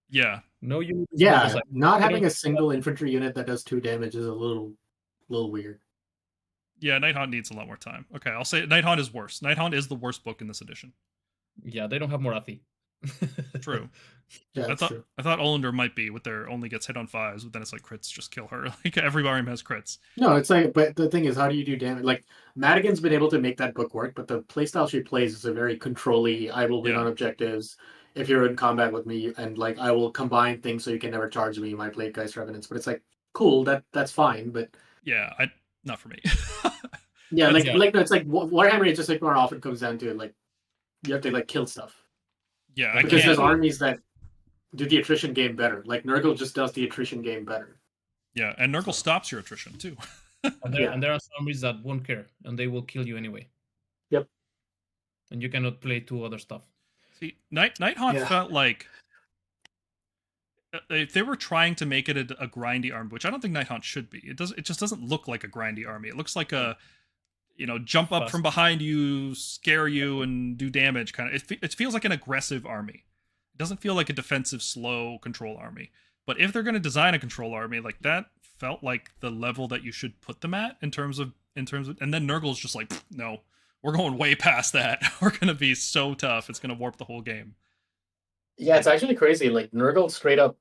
Yeah. No unit. Yeah, not having a single infantry unit that does 2 damage is a little weird. Yeah, Night Haunt needs a lot more time. Okay, I'll say Night Haunt is worse. Night Haunt is the worst book in this edition. Yeah, they don't have Morathi. True. Yeah, true. I thought Olander might be with their only gets hit on 5s, but then it's like crits just kill her. Like every arm has crits. No, it's like, but the thing is, how do you do damage? Like Madigan's been able to make that book work, but the playstyle she plays is a very control-y. I will win on objectives if you're in combat with me, and like I will combine things so you can never charge me. My plate Geist Revenants, but it's like cool. That's fine, but yeah, not for me. Yeah, no, it's like Warhammer. It just like more often comes down to like you have to like kill stuff. Yeah, because there's armies that do the attrition game better. Like Nurgle just does the attrition game better. Yeah, and Nurgle stops your attrition too. And there are some armies that won't care, and they will kill you anyway. Yep. And you cannot play 2 other stuff. See, Night Haunt felt like if they were trying to make it a grindy army, which I don't think Night Haunt should be. It just doesn't look like a grindy army. It looks like a jump up from behind you, scare you, and do damage kind of. It feels like an aggressive army. It doesn't feel like a defensive, slow control army. But if they're going to design a control army, like that felt like the level that you should put them at in terms of, and then Nurgle's just like, no, we're going way past that. We're going to be so tough. It's going to warp the whole game. Yeah, it's actually crazy. Like Nurgle straight up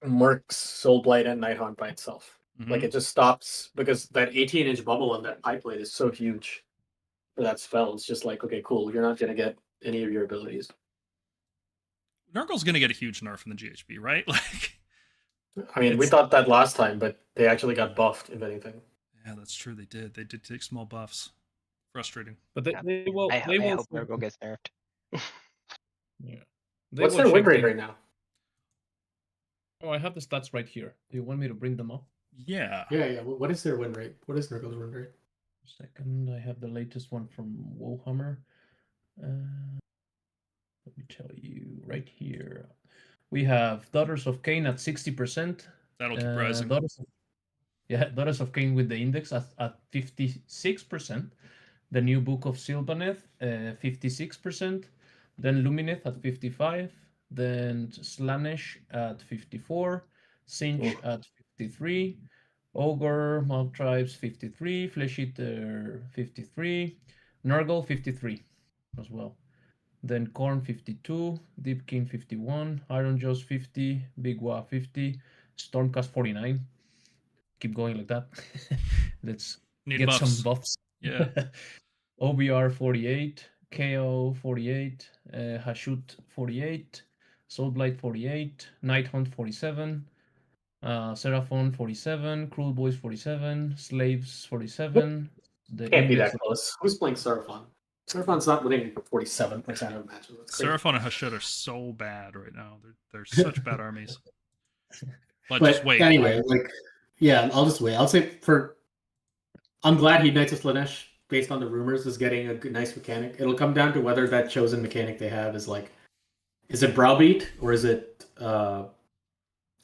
murks Soulblight and Night Haunt by itself. Mm-hmm. Like it just stops because that 18-inch bubble on that pipe blade is so huge for that spell. It's just like, okay, cool. You're not going to get any of your abilities. Nurgle's going to get a huge nerf in the GHB, right? Like, I mean, we thought that last time, but they actually got buffed, if anything. Yeah, that's true. They did. They did take small buffs. Frustrating. But they will. I hope Nurgle gets nerfed. Yeah. What's their win rate right now? Oh, I have the stats right here. Do you want me to bring them up? Yeah. Yeah. What is their win rate? What is Nurgle's win rate? Second, I have the latest one from Wohammer. Let me tell you right here. We have Daughters of Cain at 60%, That'll keep rising. Daughters of Cain with the index at 56%. The new book of Sylvaneth, 56%. Then Lumineth at 55. Then Slanesh at 54. Sinch at 53. Ogre, Mob Tribes 53. Flesh Eater 53. Nurgle 53 as well. Then Korn 52. Deep King 51. Iron Jaws 50. Big Wa 50. Stormcast 49. Keep going like that. Let's Need get buffs. some buffs. Yeah. OBR 48, KO 48, Hashut 48, Soulblight 48, Nighthunt 47, Seraphon 47, Cruel Boys 47, Slaves 47. The Can't be index that close. Who's playing Seraphon? Seraphon's not winning 47% of matches. That's crazy. Seraphon and Hashut are so bad right now. They're such bad armies. But But just wait. anyway, I'll just wait. I'll say I'm glad he Knights of Slanesh, based on the rumors, is getting a good, nice mechanic. It'll come down to whether that chosen mechanic they have is it browbeat or is it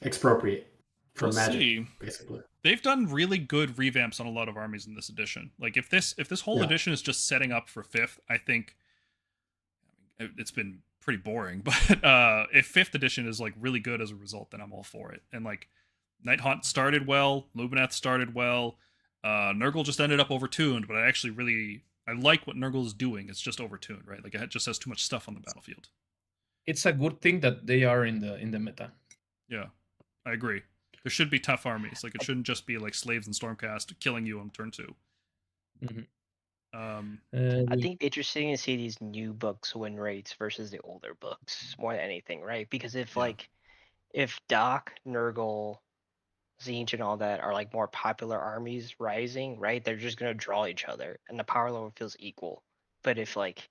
expropriate from We'll Magic, see. basically. They've done really good revamps on a lot of armies in this edition. Like if this whole edition is just setting up for 5th, I think it's been pretty boring. But if 5th edition is like really good as a result, then I'm all for it. And like Nighthaunt started well, Lumineth started well. Nurgle just ended up overtuned, but I like what Nurgle is doing. It's just overtuned, right? Like it just has too much stuff on the battlefield. It's a good thing that they are in the meta. Yeah, I agree. There should be tough armies. Like it shouldn't just be like Slaves and Stormcast killing you on turn 2. Mm-hmm. I think interesting to see these new books win rates versus the older books more than anything, right? Because if Doc, Nurgle, Zinch and all that are like more popular armies rising, right? They're just gonna draw each other and the power level feels equal. But if like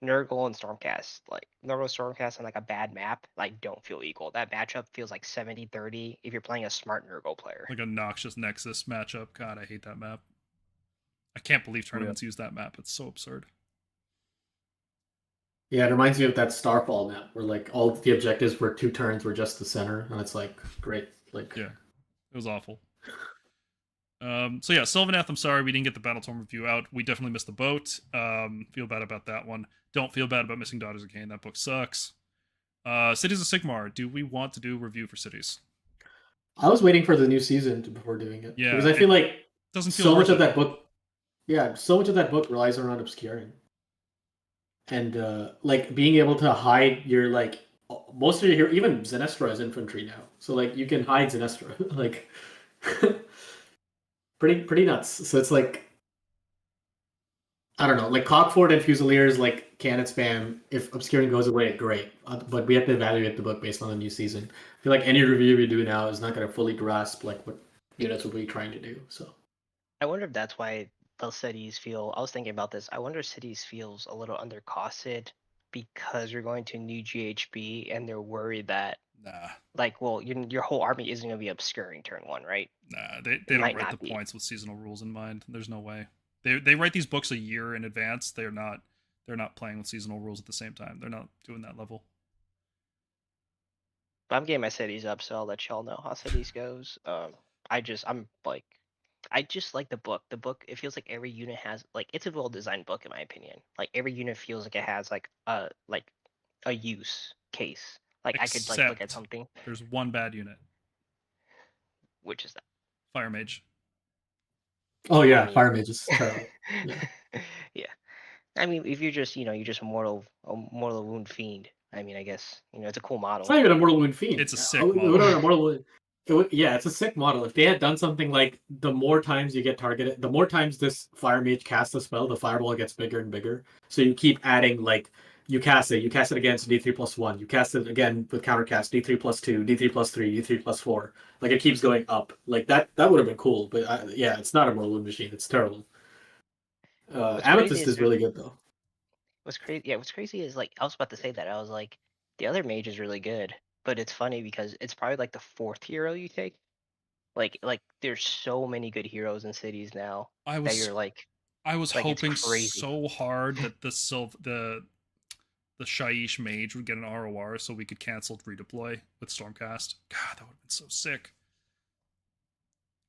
Nurgle and Stormcast and like a bad map, like don't feel equal. That matchup feels like 70-30 if you're playing a smart Nurgle player. Like a Noxious Nexus matchup. God, I hate that map. I can't believe tournaments use that map. It's so absurd. Yeah, it reminds me of that Starfall map where like all the objectives for 2 turns were just the center, and it's like great. Like yeah, it was awful. So yeah, Sylvaneth, I'm sorry we didn't get the Battletome review out. We definitely missed the boat. Feel bad about that one. Don't feel bad about missing Daughters of Cain. That book sucks. Cities of Sigmar. Do we want to do a review for Cities? I was waiting for the new season before doing it. Yeah, because I feel like doesn't feel so much worth of it. that book. Yeah, so much of that book relies around obscuring, and like being able to hide your like most of your even Zenestra is infantry now, so like you can hide Zenestra like pretty nuts. So it's like I don't know, like Cockford and Fusiliers like cannon spam. If obscuring goes away, great. But we have to evaluate the book based on the new season. I feel like any review we do now is not going to fully grasp like what units will be trying to do. So I wonder if that's why the cities feel. I was thinking about this. I wonder if cities feels a little undercosted because you're going to new GHB and they're worried that like, well, your whole army isn't going to be obscuring turn 1, right? Nah, they don't write the points with seasonal rules in mind. There's no way. They write these books a year in advance. They're not playing with seasonal rules at the same time. They're not doing that level. But I'm getting my cities up, so I'll let y'all know how cities goes. I just like the book. The book, it feels like every unit has like it's a well designed book in my opinion. Like every unit feels like it has like a use case. Like Except I could like look at something. There's one bad unit. Which is that? Fire Mage. Oh yeah, Fire Mage is terrible. Yeah. I mean, if you're just you're just a mortal wound fiend. I mean, I guess it's a cool model. It's not even a Mortal Wound Fiend. It's a sick model. Yeah, it's a sick model. If they had done something like the more times you get targeted, the more times this Fire Mage casts a spell, the fireball gets bigger and bigger. So you keep adding like you cast it again, so D3+1. You cast it again with countercast, D3+2, D3+3, D3+4. Like it keeps going up. Like that would have been cool, but yeah, it's not a Mortal Wound machine. It's terrible. Amethyst is really good though. What's crazy is like I was about to say that. I was like, the other mage is really good, but it's funny because it's probably like the 4th hero you take. Like there's so many good heroes in cities now I was hoping so hard that the Shaiish mage would get an ROR so we could cancel redeploy with Stormcast. God, that would have been so sick.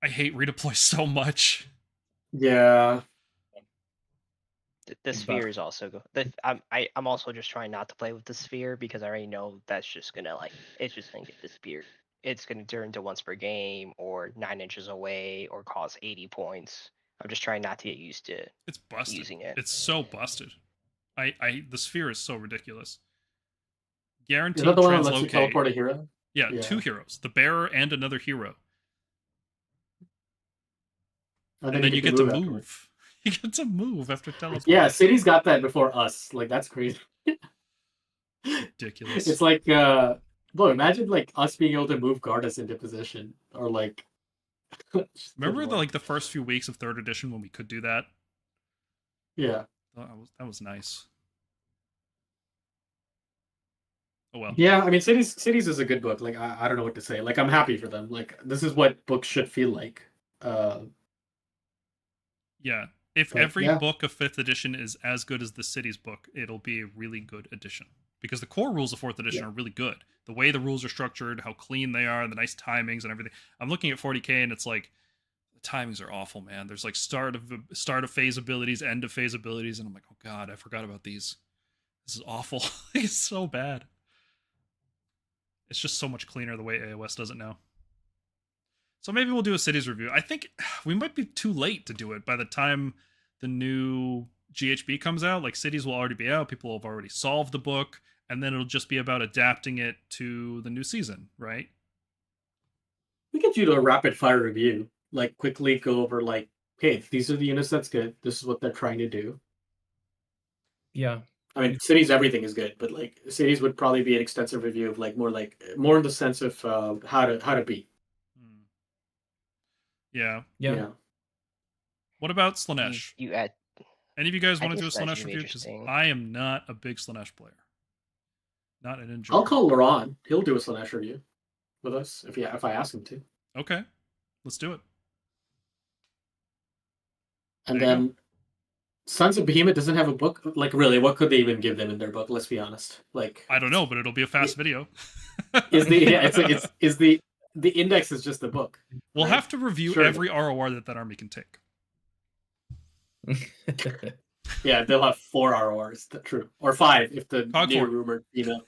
I hate redeploy so much. Yeah. The It's sphere bad. is also good. I'm also just trying not to play with the sphere because I already know that's just gonna it's just gonna get disappeared. It's gonna turn to once per game or 9 inches away or cost 80 points. I'm just trying not to get used to It's busted. using it. It's so busted. The sphere is so ridiculous. Is Guaranteed that the one that lets you translocate. teleport a hero? Yeah, Yeah. 2 heroes, the bearer and another hero, And and then you get to afterwards. move. You get to move after teleport. Yeah, City's got that before us. Like that's crazy. Ridiculous. It's like bro, imagine like us being able to move Gardas into position. Or like Remember the first few weeks of 3rd edition when we could do that? Yeah. That was nice. Oh well. Yeah, I mean Cities is a good book. Like I don't know what to say. Like I'm happy for them. Like this is what books should feel like. Yeah. If But, every yeah. book of 5th edition is as good as the Cities book, it'll be a really good edition. Because the core rules of 4th edition Yeah. are really good. The way the rules are structured, how clean they are, the nice timings and everything. I'm looking at 40k and it's like the timings are awful, man. There's like start of phase abilities, end of phase abilities, and I'm like, oh god, I forgot about these. This is awful. It's so bad. It's just so much cleaner the way AOS does it now. So maybe we'll do a Cities review. I think we might be too late to do it by the time the new GHB comes out. Like Cities will already be out. People have already solved the book. And then it'll just be about adapting it to the new season, right? We could do a rapid fire review. Like quickly go over like, hey, these are the units that's good. This is what they're trying to do. Yeah. I mean, Cities everything is good, but like Cities would probably be an extensive review of like more in the sense of how to beat. Yeah. Yeah. What about Slanesh? You add. Any of you guys want to do a guess that'd Slanesh be review? Because interesting. I am not a big Slanesh player. Not an enjoyer. I'll call Laurent. He'll do a Slanesh review with us if I ask him to. Okay, let's do it. And There you then Sons of Behemoth doesn't have a book. Like really, what could they even give them in their book? Let's be honest. Like I don't know, but it'll be a fast video. is the yeah, it's like is the index is just the book. We'll right? have to review Sure. every ROR that army can take. Yeah, they'll have 4 RORs. True, or 5 if the Cog new four. rumored female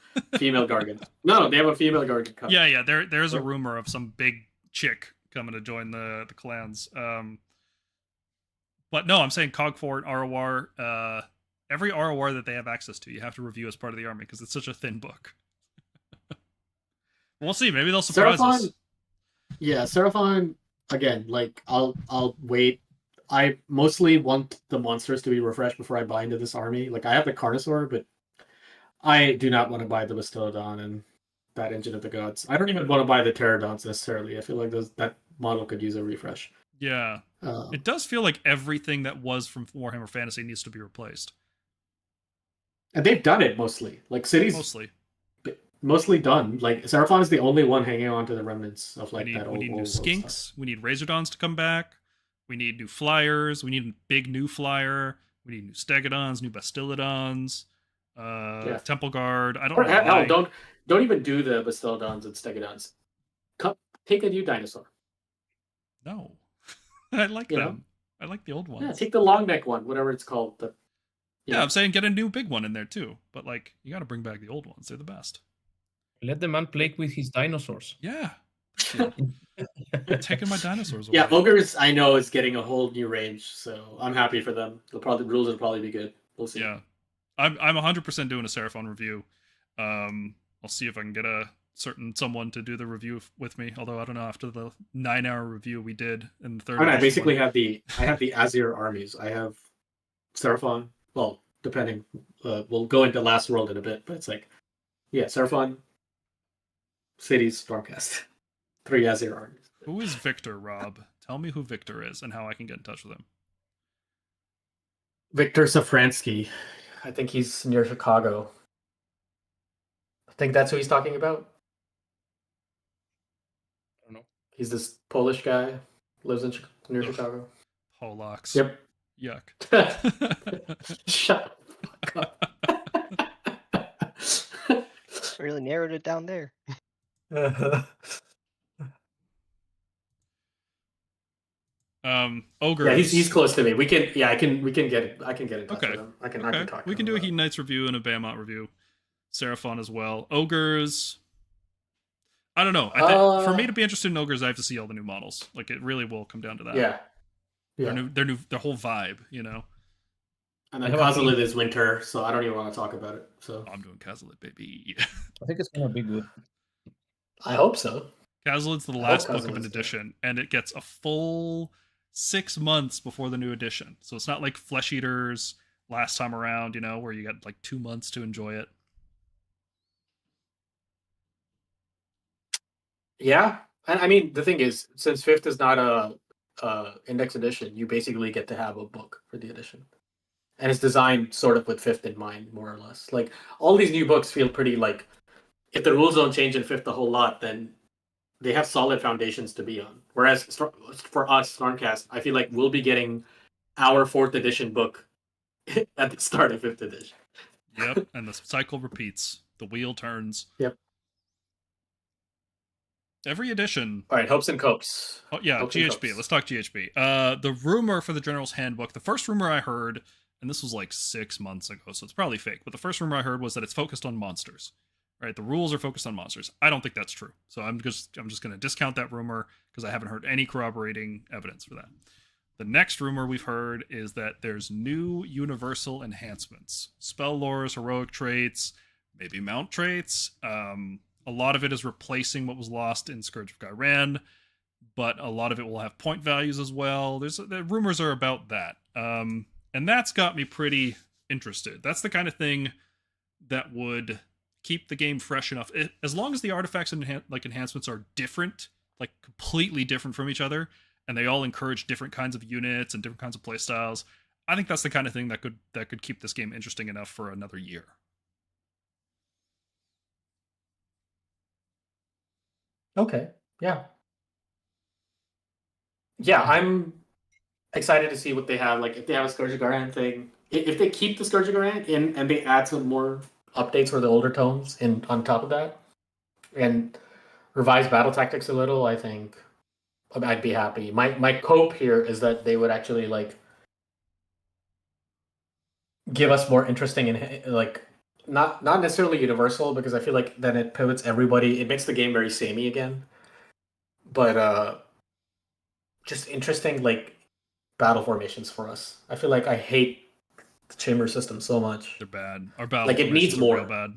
Gargan. No, they have a female Gargan. Cup. Yeah. There's a Yep. rumor of some big chick coming to join the clans. But no, I'm saying Cog 4 ROR. Every ROR that they have access to, you have to review as part of the army because it's such a thin book. We'll see. Maybe they'll surprise us. Yeah, Seraphon again. Like I'll wait. I mostly want the monsters to be refreshed before I buy into this army. Like I have the Carnosaur, but I do not want to buy the Bastillodon and that Engine of the Gods. I don't even want to buy the Pterodons necessarily. I feel like that model could use a refresh. Yeah. It does feel like everything that was from Warhammer Fantasy needs to be replaced. And they've done it mostly. Like Cities mostly done. Like Seraphon is the only one hanging on to the remnants of like that old. We need new old Skinks. stuff. We need Razordons to come back. We need new flyers. We need a big new flyer. We need new Stegodons, new Bastillodons, Temple Guard. I don't know. Hell, don't even do the Bastillodons and Stegodons. Take a new dinosaur. No. I like You them. know? I like the old ones. Yeah, take the long neck one, whatever it's called. I'm saying get a new big one in there too. But like, you got to bring back the old ones. They're the best. Let the man play with his dinosaurs. Yeah. I'm taking my dinosaurs away. Yeah, Ogres I know is getting a whole new range, so I'm happy for them. Rules will probably be good. We'll see. Yeah. I'm 100% doing a Seraphon review. I'll see if I can get a certain someone to do the review with me. Although I don't know, after the 9-hour review we did in the third. I basically have the Azir armies. I have Seraphon. Well, depending, we'll go into Last World in a bit, but it's like, yeah, Seraphon, Cities, Stormcast, 3 Azir armies. Who is Victor, Rob? Tell me who Victor is and how I can get in touch with him. Victor Safransky. I think he's near Chicago. I think that's who he's talking about. I don't know. He's this Polish guy, lives in near Ugh. Chicago. Polacks. Yep. Yuck. Shut up. Really narrowed it down there. Ogres. Yeah, he's close to me. We can I can get in touch Okay. with him. I can Okay. talk to We him can do a about it. Heat Knights review and a Bamont review. Seraphon as well. Ogres. I don't know. I think for me to be interested in ogres, I have to see all the new models. Like it really will come down to that. Yeah. Their Yeah. their whole vibe. You know. And I then have a feeling- Kazalit is winter, so I don't even want to talk about it. So I'm doing Kazalit, baby. I think it's gonna be good. I hope so. Kazalit's the I hope last book of an Kazalit's good. edition, and it gets a full 6 months before the new edition. So it's not like Flesh Eaters last time around, you know, where you got like 2 months to enjoy it. Yeah, and I mean the thing is, since fifth is not a index edition, you basically get to have a book for the edition, and it's designed sort of with fifth in mind, more or less. Like all these new books feel pretty like if the rules don't change in fifth a whole lot, then they have solid foundations to be on. Whereas for us, Stormcast, I feel like we'll be getting our fourth edition book at the start of fifth edition. Yep, and the cycle repeats. The wheel turns. Yep. Every edition. All right, hopes and copes. Oh yeah, Hopes and GHB. copes. Let's talk GHB. The rumor for the General's Handbook. The first rumor I heard, and this was like 6 months ago, so it's probably fake. But the first rumor I heard was that it's focused on monsters. Right, the rules are focused on monsters. I don't think that's true. So I'm just going to discount that rumor because I haven't heard any corroborating evidence for that. The next rumor we've heard is that there's new universal enhancements, spell lores, heroic traits, maybe mount traits. A lot of it is replacing what was lost in Scourge of Gyran, but a lot of it will have point values as well. The rumors are about that, and that's got me pretty interested. That's the kind of thing that would keep the game fresh enough. As long as the artifacts and enhancements are different, like completely different from each other, and they all encourage different kinds of units and different kinds of playstyles, I think that's the kind of thing that could keep this game interesting enough for another year. Okay. Yeah. Yeah, I'm excited to see what they have. Like if they have a Scourge of Garan thing, if they keep the Scourge of Garan in and they add some more updates for the older tomes in on top of that, and revise battle tactics a little, I think I'd be happy. My cope here is that they would actually like give us more interesting and like not necessarily universal because I feel like then it pivots everybody. It makes the game very samey again. But just interesting like battle formations for us. I feel like I hate the chamber system so much. They're bad. Our battle Like, it needs formations are more. real bad.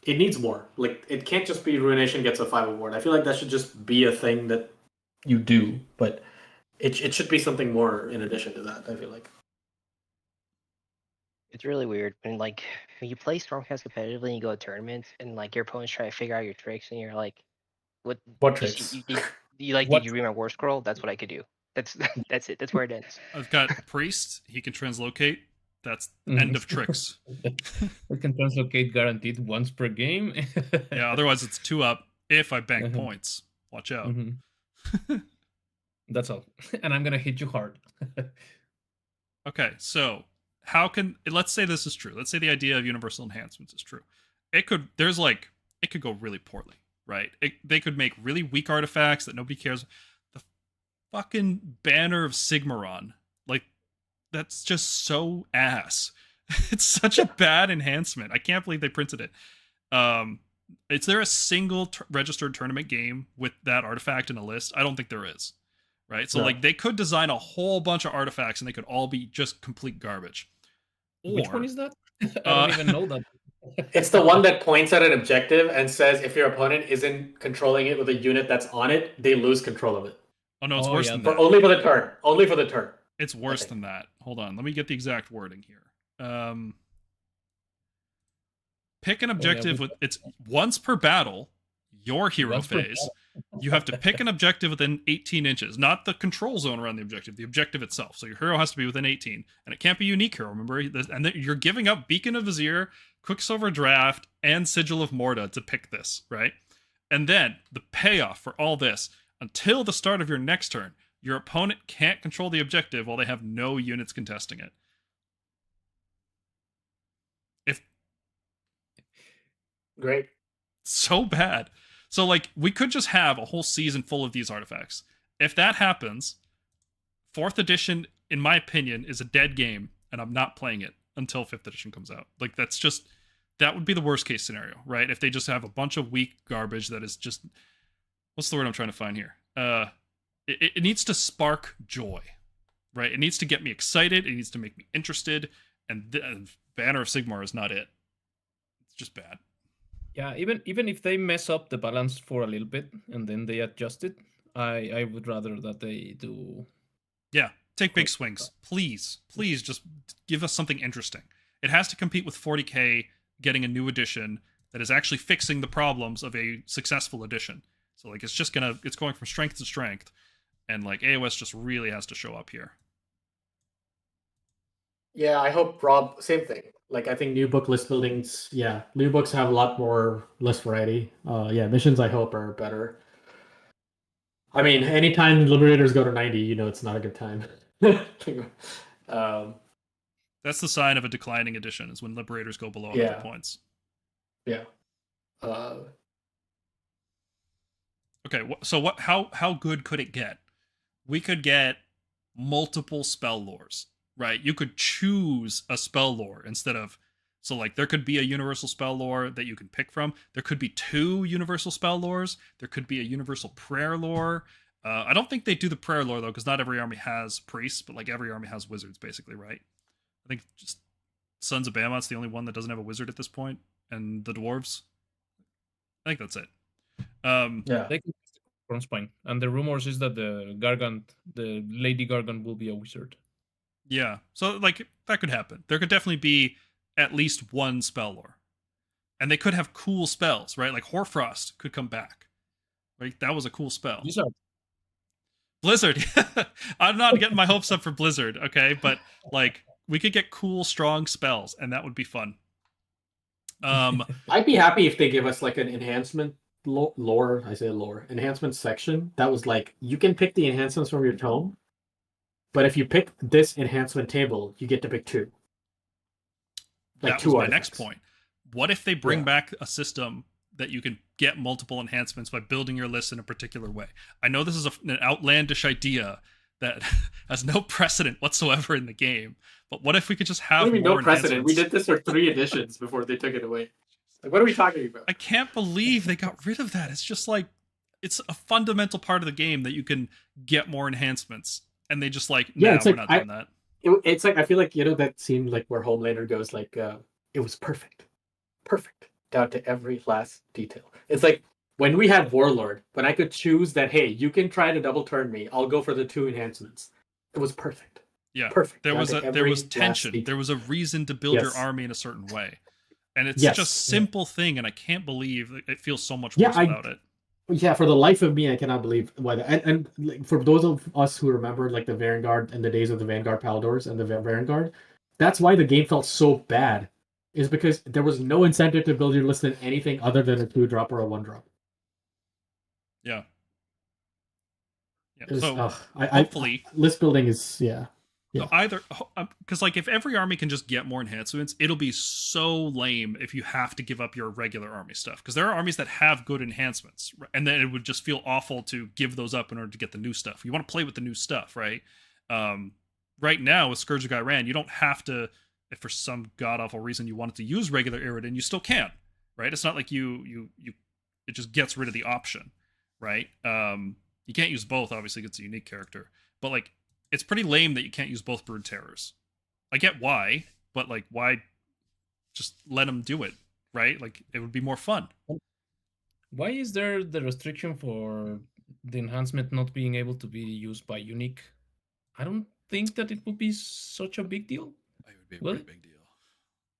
It needs more. Like it can't just be Ruination gets a 5 award. I feel like that should just be a thing that you do, but it should be something more in addition to that, I feel like. It's really weird when like when you play Stormcast competitively and you go to tournaments and like your opponents try to figure out your tricks and you're like, what Tricks? What- did you read my war scroll? That's what I could do. That's that's it. That's where it ends. I've got Priest. He can translocate. That's end of tricks. We can translocate guaranteed once per game. Yeah, otherwise it's 2 up if I bank Uh-huh. points. Watch out. Mhm. That's all. And I'm gonna hit you hard. Okay, so let's say this is true. Let's say the idea of universal enhancements is true. It could go really poorly, right? They could make really weak artifacts that nobody cares. The fucking Banner of Sigmaron, like that's just so ass. It's such a bad enhancement. I can't believe they printed it. Is there a single registered tournament game with that artifact in a list? I don't think there is. Right? So No. like they could design a whole bunch of artifacts and they could all be just complete garbage. Which Or- one is that? I don't even know that. It's the one that points at an objective and says if your opponent isn't controlling it with a unit that's on it, they lose control of it. Oh no, it's Oh, worse yeah, than For that. only for the turn. Only for the turn. It's worse Okay. than that. Hold on, let me get the exact wording here. Pick an objective with it's once per battle, your hero Once per phase. You have to pick an objective within 18 inches, not the control zone around the objective itself. So your hero has to be within 18, and it can't be unique hero. Remember, and then you're giving up Beacon of Vizier, Quicksilver Draft, and Sigil of Morda to pick this, right? And then the payoff for all this, until the start of your next turn, your opponent can't control the objective while they have no units contesting it. Great. So bad. So like we could just have a whole season full of these artifacts. If that happens, 4th edition, in my opinion, is a dead game, and I'm not playing it until 5th edition comes out. Like, that would be the worst case scenario, right? If they just have a bunch of weak garbage that is just, what's the word I'm trying to find here? It needs to spark joy, right? It needs to get me excited. It needs to make me interested. And Banner of Sigmar is not it. It's just bad. Yeah, even if they mess up the balance for a little bit and then they adjust it, I would rather that they do. Yeah, take big swings. Please just give us something interesting. It has to compete with 40k getting a new edition that is actually fixing the problems of a successful edition. So like it's going from strength to strength, and like AOS just really has to show up here. Yeah, I hope Rob, same thing. Like I think new book list buildings, yeah, new books have a lot more list variety. Yeah, missions I hope are better. I mean, anytime Liberators go to 90, it's not a good time. That's the sign of a declining edition, is when Liberators go below 100 points. Yeah. Okay, so how good could it get? We could get multiple spell lores, right? You could choose a spell lore instead of, so like there could be a universal spell lore that you can pick from. There could be 2 universal spell lores. There could be a universal prayer lore. I don't think they do the prayer lore though, because not every army has priests, but like every army has wizards basically, right? I think just Sons of Bahamut's the only one that doesn't have a wizard at this point, and the dwarves. I think that's it. Yeah. They can use the Cornspine, and the rumors is that the Lady Gargant will be a wizard. Yeah, so like that could happen. There could definitely be at least one spell lore, and they could have cool spells, right? Like Hoarfrost could come back, right? That was a cool spell. Blizzard. I'm not getting my hopes up for Blizzard, okay? But like we could get cool, strong spells, and that would be fun. I'd be happy if they give us like an enhancement lore. I say lore enhancement section that was like you can pick the enhancements from your tome, but if you pick this enhancement table, you get to pick 2. Like that was my next point. What if they bring back a system that you can get multiple enhancements by building your list in a particular way? I know this is an outlandish idea that has no precedent whatsoever in the game, but what if we could just have more no precedent? We did this for 3 editions before they took it away. Like, what are we talking about? I can't believe they got rid of that. It's just like, it's a fundamental part of the game that you can get more enhancements, and they just like, we're not doing that. It's like, I feel like, that scene like where Homelander goes like, it was perfect down to every last detail. It's like when we had Warlord, when I could choose that, hey, you can try to double turn me, I'll go for the 2 enhancements. It was perfect. Yeah, perfect. There was tension. There was a reason to build your army in a certain way, and it's such a simple thing, and I can't believe it feels so much worse without it. Yeah, for the life of me, I cannot believe why that. And like, for those of us who remember like the Vanguard and the days of the Vanguard Paladors and the Vanguard, that's why the game felt so bad, is because there was no incentive to build your list in anything other than a 2-drop or a 1-drop. Yeah. Was, so hopefully, list building is So either, because like if every army can just get more enhancements, it'll be so lame if you have to give up your regular army stuff. Because there are armies that have good enhancements, and then it would just feel awful to give those up in order to get the new stuff. You want to play with the new stuff, right? Right now with Scourge of Gairan, you don't have to. If for some god awful reason you wanted to use regular Irridan, you still can, right? It's not like it just gets rid of the option, right? You can't use both, obviously, it's a unique character, but like it's pretty lame that you can't use both Brood Terrors. I get why, but like why just let them do it, right? Like it would be more fun. Why is there the restriction for the enhancement not being able to be used by unique? I don't think that it would be such a big deal. It would be a pretty big deal.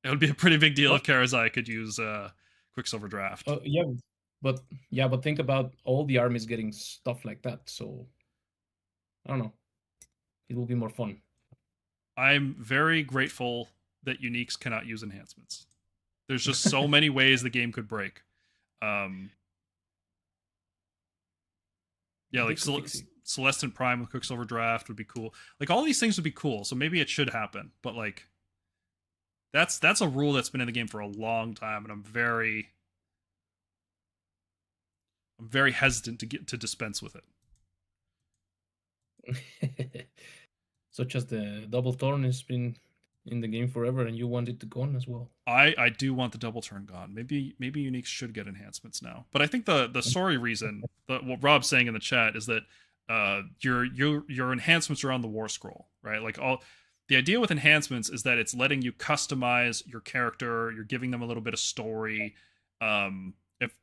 It would be a pretty big deal if Karazai could use Quicksilver Draft. But think about all the armies getting stuff like that. So I don't know. It will be more fun. I'm very grateful that uniques cannot use enhancements. There's just so many ways the game could break. Like Celestin Prime with Quicksilver Draft would be cool. Like all these things would be cool. So maybe it should happen. But like that's a rule that's been in the game for a long time, and I'm very hesitant to dispense with it. such as the double thorn has been in the game forever, and you want it to gone as well. I do want the double turn gone. Maybe uniques should get enhancements now. But I think the story reason, what Rob's saying in the chat is that your enhancements are on the war scroll, right? Like the idea with enhancements is that it's letting you customize your character. You're giving them a little bit of story. If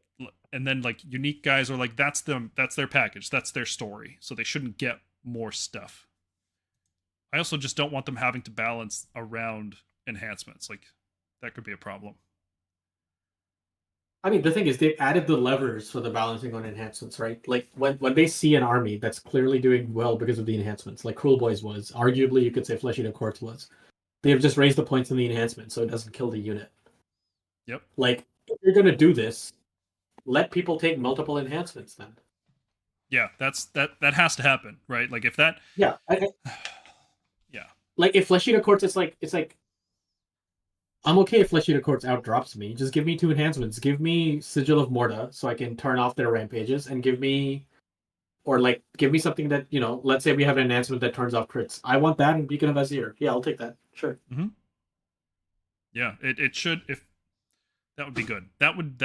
and then like unique guys are like that's their package, that's their story, so they shouldn't get more stuff. I also just don't want them having to balance around enhancements. Like that could be a problem. I mean, the thing is, they've added the levers for the balancing on enhancements, right? Like when they see an army that's clearly doing well because of the enhancements, like Cruel Boys was, arguably you could say Flesh Eater Courts was. They've just raised the points in the enhancement so it doesn't kill the unit. Yep. Like if you're gonna do this, let people take multiple enhancements then. Yeah, that has to happen, right? Like if that. Yeah. Yeah. Like if Flesh Eater Courts, it's like I'm okay if Flesh Eater Courts outdrops me. Just give me 2 enhancements. Give me Sigil of Morta so I can turn off their rampages, and give me something that, let's say we have an enhancement that turns off crits. I want that and Beacon of Azir. Yeah, I'll take that. Sure. Mm-hmm. Yeah, it should. If that would be good. That would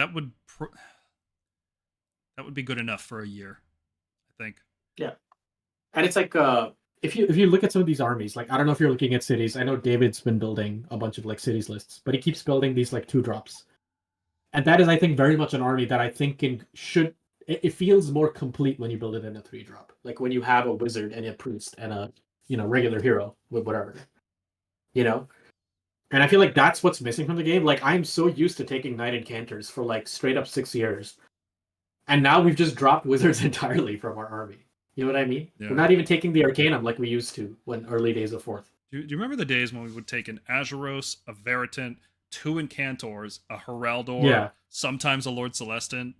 be good enough for a year, I think. Yeah, and it's like if you look at some of these armies, like I don't know if you're looking at cities. I know David's been building a bunch of like cities lists, but he keeps building these like 2-drops, and that is, I think, very much an army that I think it feels more complete when you build it in a 3-drop. Like when you have a wizard and a priest and a regular hero with whatever, And I feel like that's what's missing from the game. Like I'm so used to taking Knight Encanters for like straight up 6 years, and now we've just dropped wizards entirely from our army. You know what I mean? Yeah. We're not even taking the Arcanum like we used to when early days of 4th. Do you remember the days when we would take an Azuros, a Veritant, 2 Encantors, a Heraldor, Yeah. sometimes a Lord Celestin?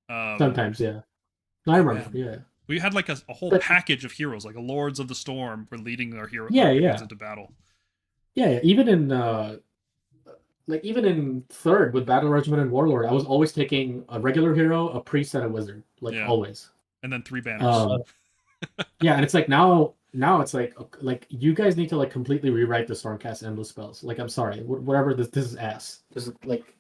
Sometimes, yeah. I remember, yeah. We had like a whole package of heroes, like a Lords of the Storm were leading our heroes into battle. Yeah, even in even in 3rd with Battle Regiment and Warlord, I was always taking a regular hero, a priest, and a wizard, always. And then 3 banners. Yeah, and it's like now it's like you guys need to like completely rewrite the Stormcast endless spells. Like I'm sorry, whatever this is ass. Just like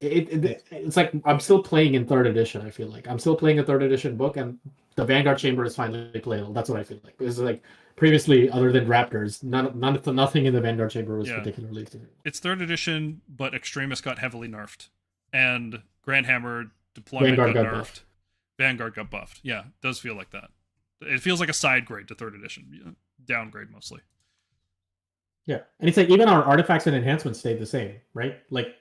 it's like I'm still playing in 3rd edition. I feel like I'm still playing a 3rd edition book, and the Vanguard Chamber is finally playable. That's what I feel like. This is like previously, other than Raptors, nothing in the Vanguard Chamber was particularly. It's 3rd edition, but Extremis got heavily nerfed, and Grandhammer deployment got nerfed. Vanguard got buffed. Yeah, it does feel like that. It feels like a side grade to 3rd edition, downgrade mostly. Yeah, and it's like even our artifacts and enhancements stayed the same, right? Like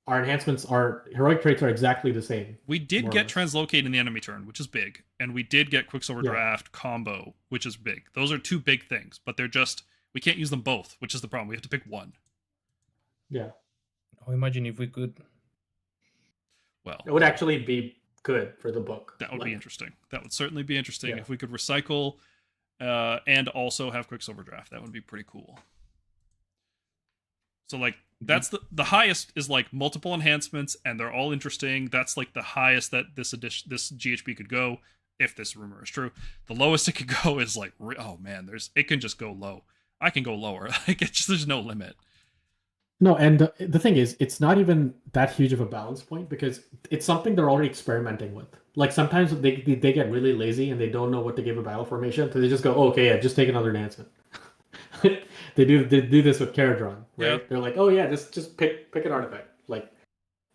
our enhancements, our heroic traits are exactly the same. We did get Translocate in the enemy turn, which is big, and we did get Quicksilver Draft combo, which is big. Those are 2 big things, but they're just we can't use them both, which is the problem. We have to pick one. Yeah. Oh, imagine if we could. Well, it would actually be good for the book. That would be interesting. That would certainly be interesting if we could recycle and also have Quicksilver Draft. That would be pretty cool. So like that's the highest is like multiple enhancements, and they're all interesting. That's like the highest that this GHB could go, if this rumor is true. The lowest it could go is like, oh man, it can just go low. I can go lower. Like there's no limit. No, and the thing is, it's not even that huge of a balance point because it's something they're already experimenting with. Like sometimes they get really lazy and they don't know what to give a battle formation, so they just go, oh, okay, yeah, just take another enhancement. They do this with Caradron, right? Yeah. They're like, oh yeah, just pick an artifact. Like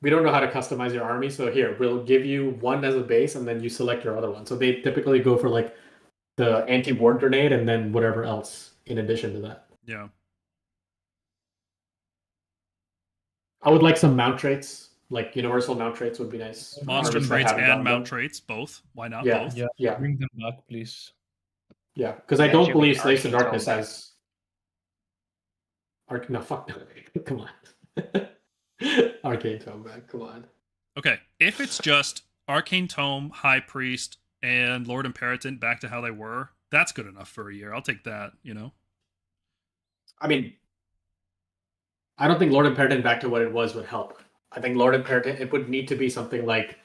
we don't know how to customize your army, so here we'll give you one as a base, and then you select your other one. So they typically go for like the anti-ward grenade and then whatever else in addition to that. Yeah. I would like some mount traits, like universal mount traits would be nice. Monster traits and mount traits, both. Why not both? Yeah. Bring them back, please. Yeah, because I don't believe Slaves of Darkness has. No, fuck no. Come on. Arcane Tome back, come on. Okay, if it's just Arcane Tome, High Priest, and Lord Imperator back to how they were, that's good enough for a year. I'll take that, I mean, I don't think Lord Imperator back to what it was would help. I think Lord Imperator, it would need to be something like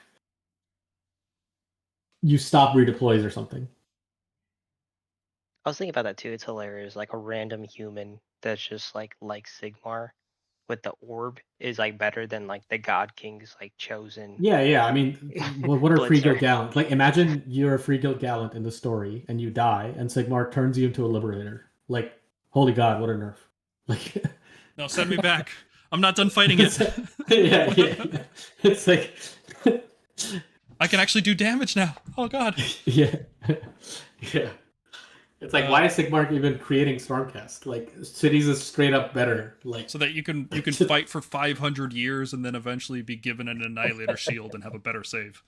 you stop redeploys or something. I was thinking about that too. It's hilarious. Like a random human that's just like Sigmar with the orb is like better than like the God King's like chosen Yeah. I mean, what are free Blitzer. guild gallant? Like, imagine you're a free guild gallant in the story and you die, and Sigmar turns you into a liberator. Like, holy god, what a nerf! Like, No, send me back. I'm not done fighting it. yeah. It's like, I can actually do damage now. Oh god. yeah. It's like, why is Sigmar even creating Stormcast? Like, cities is straight up better. Like, So that you can fight for 500 years and then eventually be given an Annihilator shield and have a better save.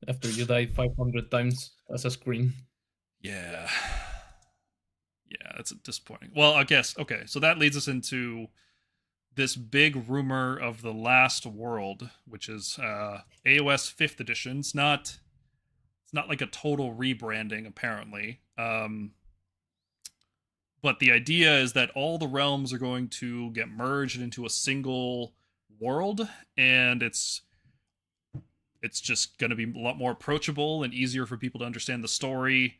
After you die 500 times as a screen. Yeah. Yeah, that's disappointing. Well, I guess, okay, so that leads us into this big rumor of the Last World, which is AOS 5th edition. It's not like a total rebranding, apparently. But the idea is that all the realms are going to get merged into a single world, and it's just going to be a lot more approachable and easier for people to understand the story.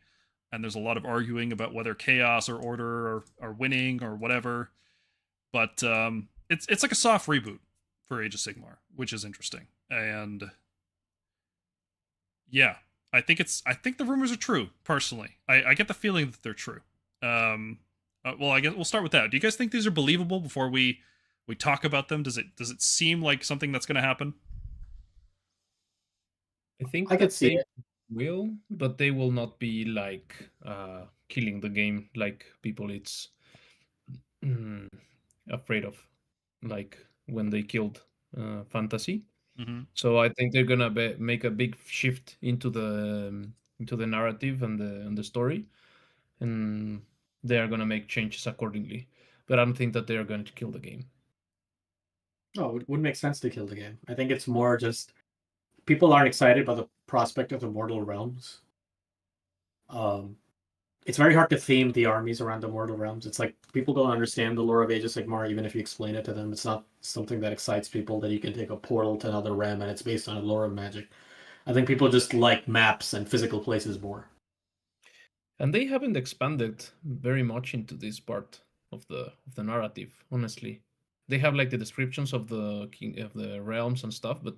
And there's a lot of arguing about whether chaos or order are winning or whatever. But it's like a soft reboot for Age of Sigmar, which is interesting. And yeah, I think the rumors are true. Personally, I get the feeling that they're true. Well, I guess we'll start with that. Do you guys think these are believable before we talk about them? Does it seem like something that's going to happen? I think I could see they it. will, but they will not be like killing the game like people it's afraid of, like when they killed Fantasy. Mm-hmm. So I think they're gonna make a big shift into the narrative and the story, and they are gonna make changes accordingly. But I don't think that they are going to kill the game. No, it wouldn't make sense to kill the game. I think it's more just people aren't excited by the prospect of the Mortal Realms. It's very hard to theme the armies around the Mortal Realms. It's like people don't understand the lore of Age of Sigmar, even if you explain it to them. It's not something that excites people that you can take a portal to another realm and it's based on a lore of magic. I think people just like maps and physical places more. And they haven't expanded very much into this part of the narrative, honestly. They have like the descriptions of the realms and stuff, but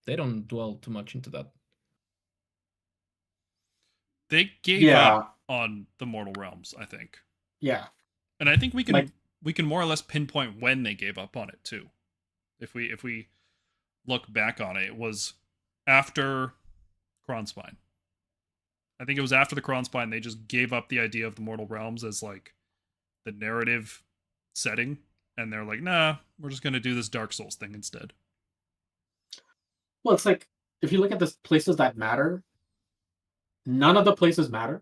they don't dwell too much into that. They gave up on the Mortal Realms, I think. Yeah. And I think we can more or less pinpoint when they gave up on it too. If we look back on it, it was after Kronspine. I think it was after the Kronspine they just gave up the idea of the Mortal Realms as like the narrative setting, and they're like, nah, we're just gonna do this Dark Souls thing instead. Well, it's like if you look at the places that matter, none of the places matter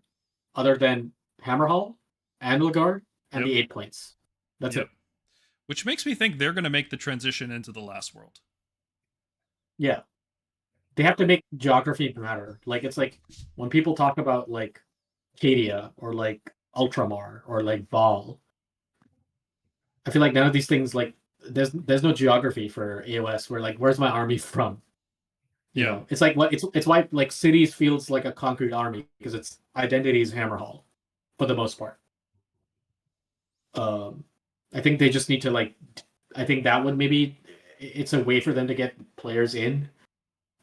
other than Hammerhall, Anvilgard, and the 8 Plains. That's it. Which makes me think they're going to make the transition into the Last World. Yeah. They have to make geography matter. Like, it's like when people talk about like Cadia or like Ultramar or like Baal, I feel like none of these things, like there's no geography for AOS where like, where's my army from? You know, it's like it's why like cities feels like a concrete army because its identity is Hammerhall for the most part. I think they just need to like. I think that would maybe it's a way for them to get players in.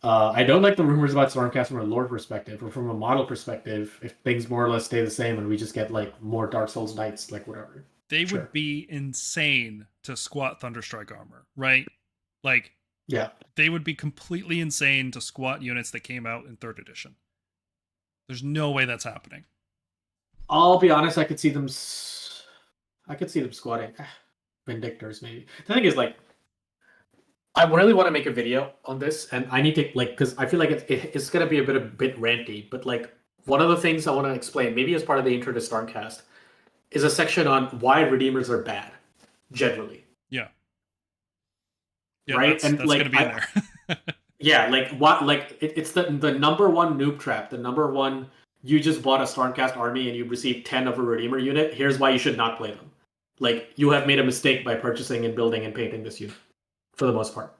I don't like the rumors about Stormcast from a lore perspective or from a model perspective. If things more or less stay the same and we just get like more Dark Souls Knights, like whatever. They would be insane to squat Thunderstrike armor, right? Like, yeah, they would be completely insane to squat units that came out in 3rd edition. There's no way that's happening. I'll be honest. I could see them squatting Vindictors. Maybe the thing is like, I really want to make a video on this, and I need to like because I feel like it's gonna be a bit ranty. But like one of the things I want to explain, maybe as part of the intro to Stormcast, is a section on why Redeemers are bad, generally. Yeah, right, that's like, gonna be in there. Yeah, like what? Like it's the number one noob trap. The number one. You just bought a Stormcast army and you received 10 of a Redeemer unit. Here's why you should not play them. Like, you have made a mistake by purchasing and building and painting this unit, for the most part.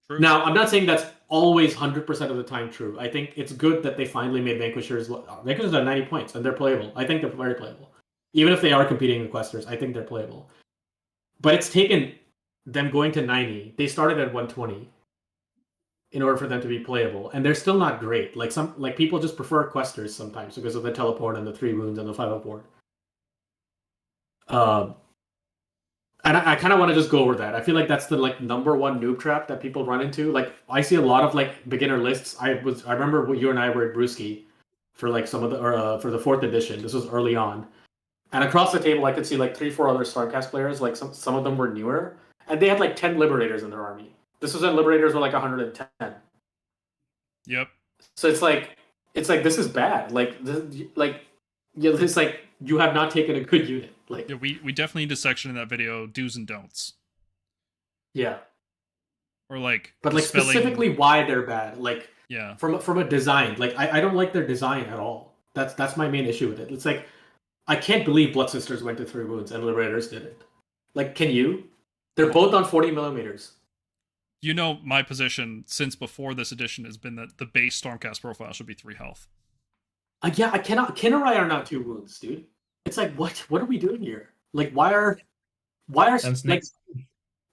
True. Now, I'm not saying that's always 100% of the time true. I think it's good that they finally made Vanquishers. Vanquishers are 90 points, and they're playable. I think they're very playable. Even if they are competing in Questers, I think they're playable. But it's taken them going to 90. They started at 120 in order for them to be playable, and they're still not great. Like people just prefer Questers sometimes because of the teleport and the 3 wounds and the 5 board. And I kind of want to just go over that. I feel like that's the like number one noob trap that people run into. Like I see a lot of like beginner lists. I remember you and I were at Brewski for like some of the for the 4th edition. This was early on, and across the table I could see like 3-4 other Stormcast players. Like some of them were newer, and they had like 10 Liberators in their army. This was when Liberators were like 110. Yep. So it's like this is bad. It's like you have not taken a good unit. Like Yeah, we definitely need a section in that video, do's and don'ts. Yeah. Or like But like dispelling... specifically why they're bad. Like yeah. From a design. Like I don't like their design at all. That's my main issue with it. It's like I can't believe Blood Sisters went to 3 wounds and Liberators didn't. Like, can you? They're both on 40 millimeters. You know, my position since before this edition has been that the base Stormcast profile should be 3 health. Yeah, I cannot. Kinnerai are not 2 wounds, dude. It's like what are we doing here? Like why are like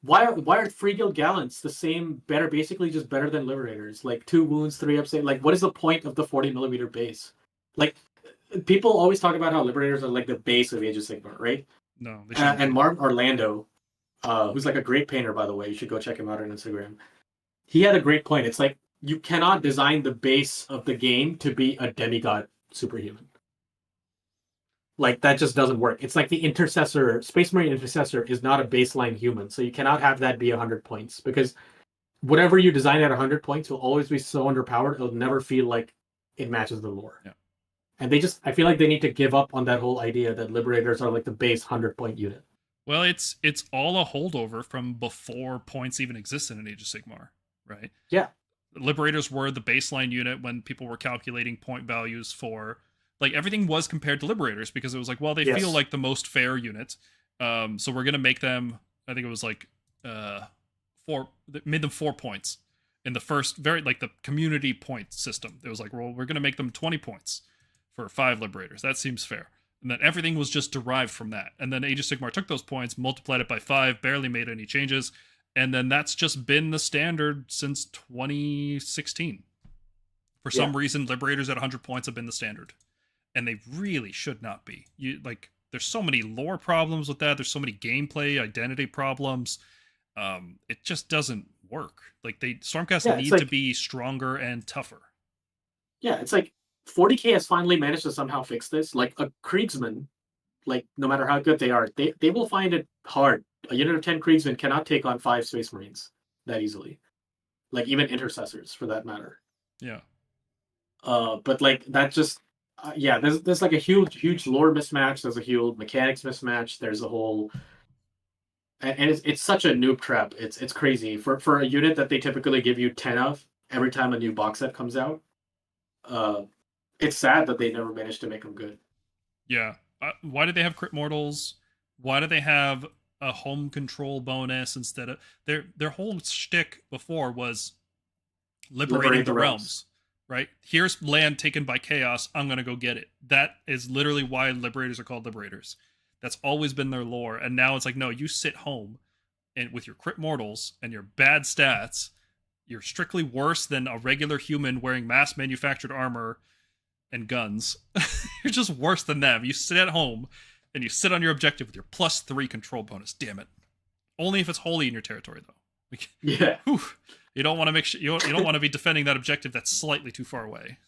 why are Free Guild Gallants the same basically just better than Liberators? Like 2 wounds, 3 upside. Like what is the point of the 40 millimeter base? Like people always talk about how Liberators are like the base of Age of Sigmar, right? No, they and Mark Orlando, who's like a great painter, by the way, you should go check him out on Instagram. He had a great point. It's like you cannot design the base of the game to be a demigod superhuman. Like that just doesn't work. It's like the Intercessor, Space Marine Intercessor is not a baseline human, so you cannot have that be 100 points because whatever you design at 100 points will always be so underpowered. It'll never feel like it matches the lore. Yeah. And I feel like they need to give up on that whole idea that Liberators are like the base 100-point unit. Well, it's all a holdover from before points even existed in Age of Sigmar, right? Yeah. Liberators were the baseline unit when people were calculating point values for... Like, everything was compared to Liberators because it was like, well, they feel like the most fair unit. So we're going to make them... I think it was like... made them 4 points in the first... the community point system. It was like, well, we're going to make them 20 points for 5 Liberators. That seems fair. And then everything was just derived from that. And then Age of Sigmar took those points, multiplied it by 5, barely made any changes, and then that's just been the standard since 2016. For some reason, Liberators at 100 points have been the standard. And they really should not be. There's so many lore problems with that. There's so many gameplay, identity problems. It just doesn't work. Like, Stormcast need to be stronger and tougher. Yeah, it's like 40k has finally managed to somehow fix this. Like a Kriegsman, like no matter how good they are, they will find it hard. A unit of 10 Kriegsmen cannot take on 5 Space Marines that easily. Like even Intercessors for that matter. Yeah. But like that just there's like a huge lore mismatch. There's a huge mechanics mismatch. There's a whole and it's such a noob trap. It's crazy for a unit that they typically give you 10 of every time a new box set comes out. It's sad that they never managed to make them good. Yeah. Why did they have crit mortals? Why do they have a home control bonus instead of their whole shtick before was liberating the realms, right? Here's land taken by chaos. I'm gonna go get it. That is literally why Liberators are called Liberators. That's always been their lore. And now it's like, no, you sit home and with your crit mortals and your bad stats, you're strictly worse than a regular human wearing mass manufactured armor and guns. You're just worse than them. You sit at home and you sit on your objective with your +3 control bonus. Damn it! Only if it's wholly in your territory, though. Like, yeah. Whew, you don't want to make sure you don't want to be defending that objective that's slightly too far away.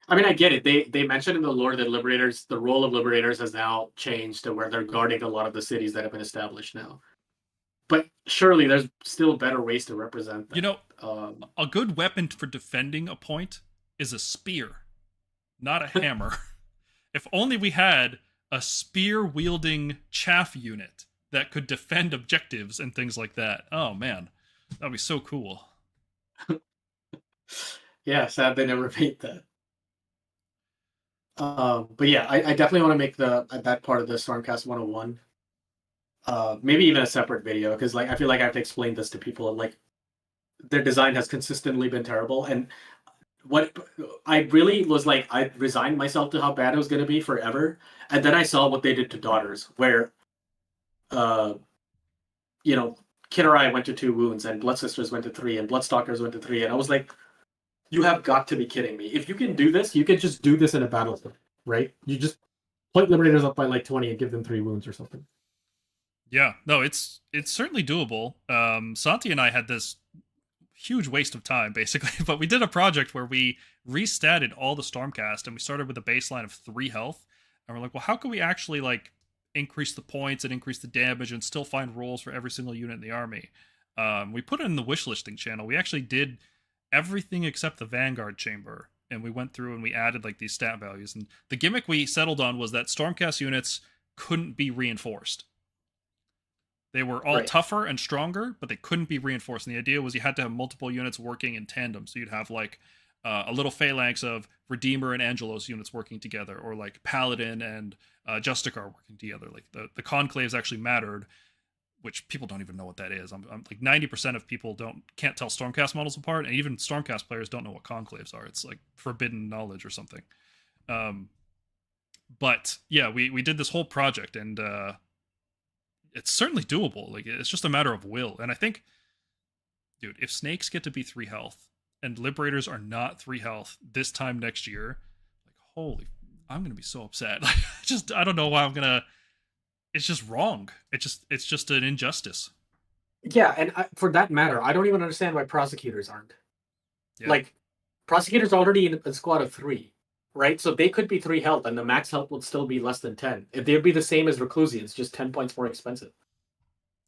I mean, I get it. They mentioned in the lore that the role of Liberators has now changed to where they're guarding a lot of the cities that have been established now. But surely there's still better ways to represent that. You know, a good weapon for defending a point is a spear, not a hammer. If only we had a spear-wielding chaff unit that could defend objectives and things like that. Oh, man. That'd be so cool. Yeah, sad they never made that. But yeah, I definitely want to make that part of the Stormcast 101. maybe even a separate video, because like I feel like I have to explain this to people, and like their design has consistently been terrible. And what I really was like, I resigned myself to how bad it was going to be forever, and then I saw what they did to Daughters, where uh you know, Kinerai went to 2 wounds, and Blood Sisters went to 3, and Bloodstalkers went to 3, and I was like, you have got to be kidding me. If you can do this, you can just do this in a battlefield, right? You just point Liberators up by like 20 and give them 3 wounds or something. Yeah, no, it's certainly doable. Santi and I had this huge waste of time, basically, but we did a project where we restatted all the Stormcast, and we started with a baseline of 3 health, and we're like, well, how can we actually like increase the points and increase the damage and still find roles for every single unit in the army? We put it in the wishlisting channel. We actually did everything except the Vanguard chamber, and we went through and we added like these stat values. And the gimmick we settled on was that Stormcast units couldn't be reinforced. They were all tougher and stronger, but they couldn't be reinforced. And the idea was you had to have multiple units working in tandem. So you'd have like a little phalanx of Redeemer and Angelos units working together, or like Paladin and Justicar working together. Like the conclaves actually mattered, which people don't even know what that is. I'm like 90% of people can't tell Stormcast models apart, and even Stormcast players don't know what conclaves are. It's like forbidden knowledge or something. But yeah, we did this whole project, and it's certainly doable. Like, it's just a matter of will. And I think, dude, if snakes get to be 3 health and liberators are not 3 health this time next year, like, holy, I'm gonna be so upset. I don't know why I'm gonna. It's just wrong. It's just an injustice. Yeah, and for that matter, I don't even understand why prosecutors aren't. Yeah. Like, prosecutors already in a squad of 3, right? So they could be 3 health, and the max health would still be less than 10. They'd be the same as Reclusians, just 10 points more expensive.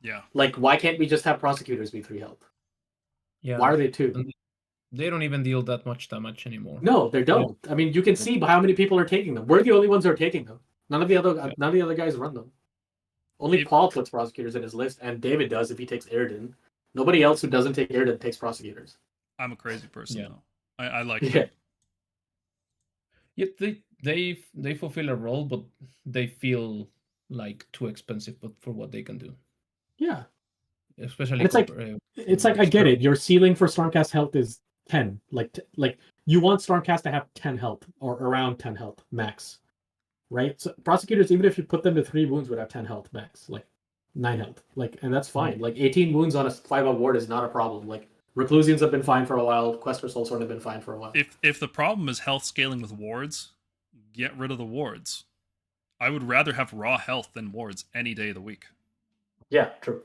Yeah. Like, why can't we just have prosecutors be 3 health? Yeah. Why are they 2? They don't even deal that much damage anymore. No, they don't. I mean, you can see how many people are taking them. We're the only ones who are taking them. None of the other guys run them. Only Paul puts prosecutors in his list, and David does if he takes Airden. Nobody else who doesn't take Airden takes prosecutors. I'm a crazy person, though. I like it. Yeah, they fulfill a role, but they feel like too expensive for what they can do. Yeah. Especially it's like I get it. Your ceiling for Stormcast health is 10. Like you want Stormcast to have 10 health or around 10 health max. Right? So prosecutors, even if you put them to 3 wounds, would have 10 health max, like 9 health. Like, and that's fine. Like 18 wounds on a 5-up ward is not a problem. Like, Reclusians have been fine for a while, Quest for Soulsworn have been fine for a while. If the problem is health scaling with wards, get rid of the wards. I would rather have raw health than wards any day of the week. Yeah, true.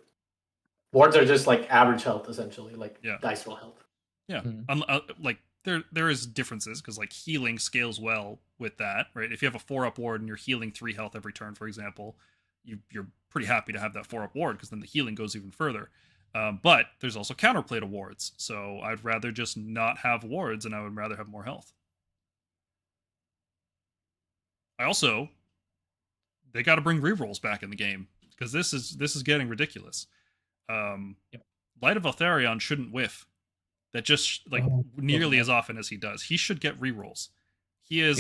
Wards are just like average health, essentially, like dice roll health. Yeah. Like there is differences, because like healing scales well with that, right? If you have a 4-up ward and you're healing 3 health every turn, for example, you're pretty happy to have that 4-up ward, because then the healing goes even further. But there's also counterplay to wards, so I'd rather just not have wards, and I would rather have more health. They got to bring rerolls back in the game, because this is getting ridiculous. Light of Eltharion shouldn't whiff. That just nearly as often as he does. He should get rerolls. He is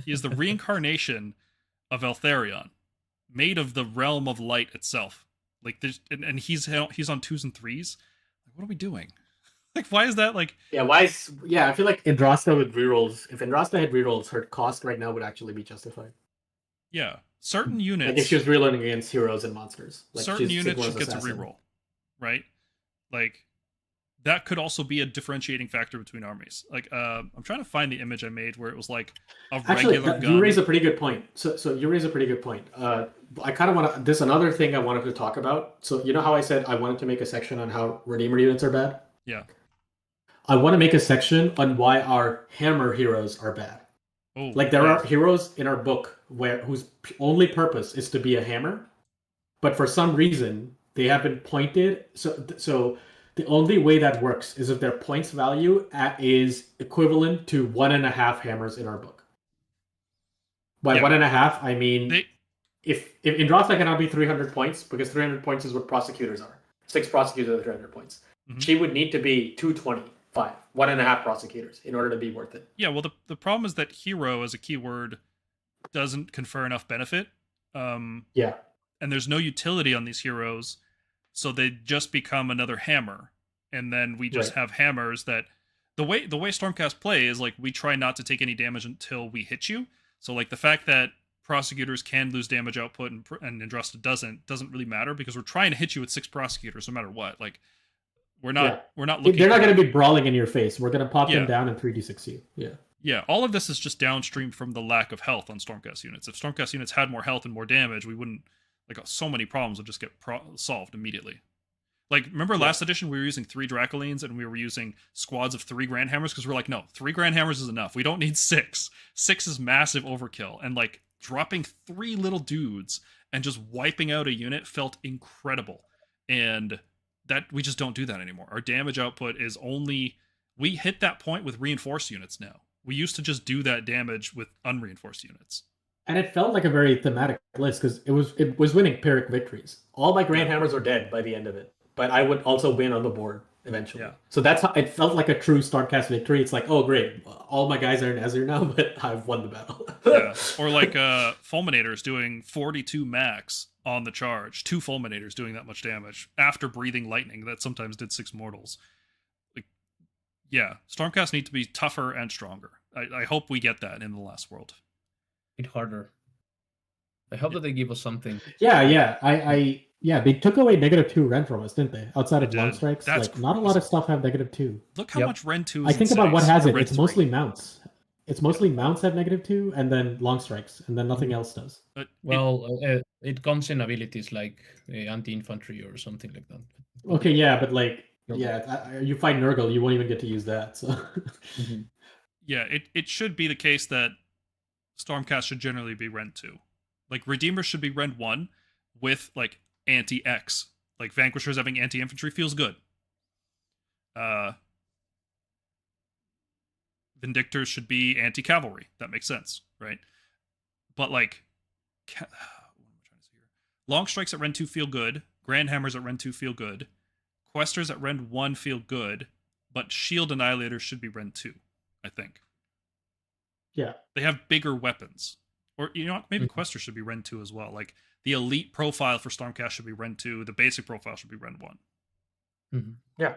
he is the reincarnation of Eltharion, made of the realm of light itself. Like, and he's on 2s and 3s. Like, what are we doing? Like, why is that like? Yeah, I feel like Andrasta with rerolls. If Andrasta had rerolls, her cost right now would actually be justified. Yeah, certain units. Like if she was rerolling against heroes and monsters. Like certain units should get to reroll, right? Like, that could also be a differentiating factor between armies. Like, I'm trying to find the image I made where it was like a regular gun. You raise a pretty good point. So you raise a pretty good point. I kind of want to. This another thing I wanted to talk about. So you know how I said I wanted to make a section on how Redeemer units are bad? Yeah. I want to make a section on why our hammer heroes are bad. Oh, like there are heroes in our book whose only purpose is to be a hammer, but for some reason they have been pointed. So the only way that works is if their points value is equivalent to 1.5 hammers in our book. By 1.5, I mean if Andrasta cannot be 300 points, because 300 points is what prosecutors are. 6 prosecutors are 300 points. Mm-hmm. She would need to be 225, 1.5 prosecutors in order to be worth it. Yeah, well, the problem is that hero as a keyword doesn't confer enough benefit. Yeah. and there's no utility on these heroes, so they just become another hammer. And then we just have hammers that the way Stormcast play is like we try not to take any damage until we hit you. So like the fact that prosecutors can lose damage output and Andrasta doesn't really matter because we're trying to hit you with 6 prosecutors no matter what. Like we're not looking. They're not going to be brawling in your face. We're going to pop them down and 3d6 you. Yeah. Yeah, all of this is just downstream from the lack of health on Stormcast units. If Stormcast units had more health and more damage, we wouldn't, like, so many problems would just get solved immediately. Like, remember last edition we were using 3 Dracolines and we were using squads of 3 Grand Hammers because we're like, no, 3 Grand Hammers is enough. We don't need 6. 6 is massive overkill. And, like, dropping 3 little dudes and just wiping out a unit felt incredible. And that we just don't do that anymore. Our damage output is only... We hit that point with reinforced units now. We used to just do that damage with unreinforced units. And it felt like a very thematic list because it was winning Pyrrhic victories. All my Grand Hammers are dead by the end of it, but I would also win on the board eventually. Yeah. So that's how it felt like a true Stormcast victory. It's like, oh great, all my guys are in Azure now, but I've won the battle. Yeah. Or like Fulminators doing 42 max on the charge. 2 Fulminators doing that much damage after breathing lightning that sometimes did 6 mortals. Yeah, Stormcast need to be tougher and stronger. I hope we get that in the last world. It's harder. I hope that they give us something. Yeah. They took away -2 Ren from us, didn't they? Outside of long strikes, That's like not a lot of stuff have -2. Look how much Ren 2 is. I think about what has it. It's mostly mounts. It's mostly mounts have -2, and then long strikes, and then nothing else does. It comes in abilities like anti-infantry or something like that. Okay, yeah, but like. Yeah, you fight Nurgle, you won't even get to use that. So, yeah, it should be the case that Stormcast should generally be Ren 2. Like Redeemers should be Ren 1 with like anti-X. Like Vanquishers having anti-infantry feels good. Vindictors should be anti-cavalry. That makes sense, right? But like, what am I trying to say here? Long strikes at Ren 2 feel good. Grand Hammers at Ren 2 feel good. Questers at Ren 1 feel good, but Shield Annihilators should be Ren 2, I think. Yeah. They have bigger weapons. Or, you know what, maybe Questers should be Ren 2 as well. Like, the elite profile for Stormcast should be Ren 2, the basic profile should be Ren 1. Yeah.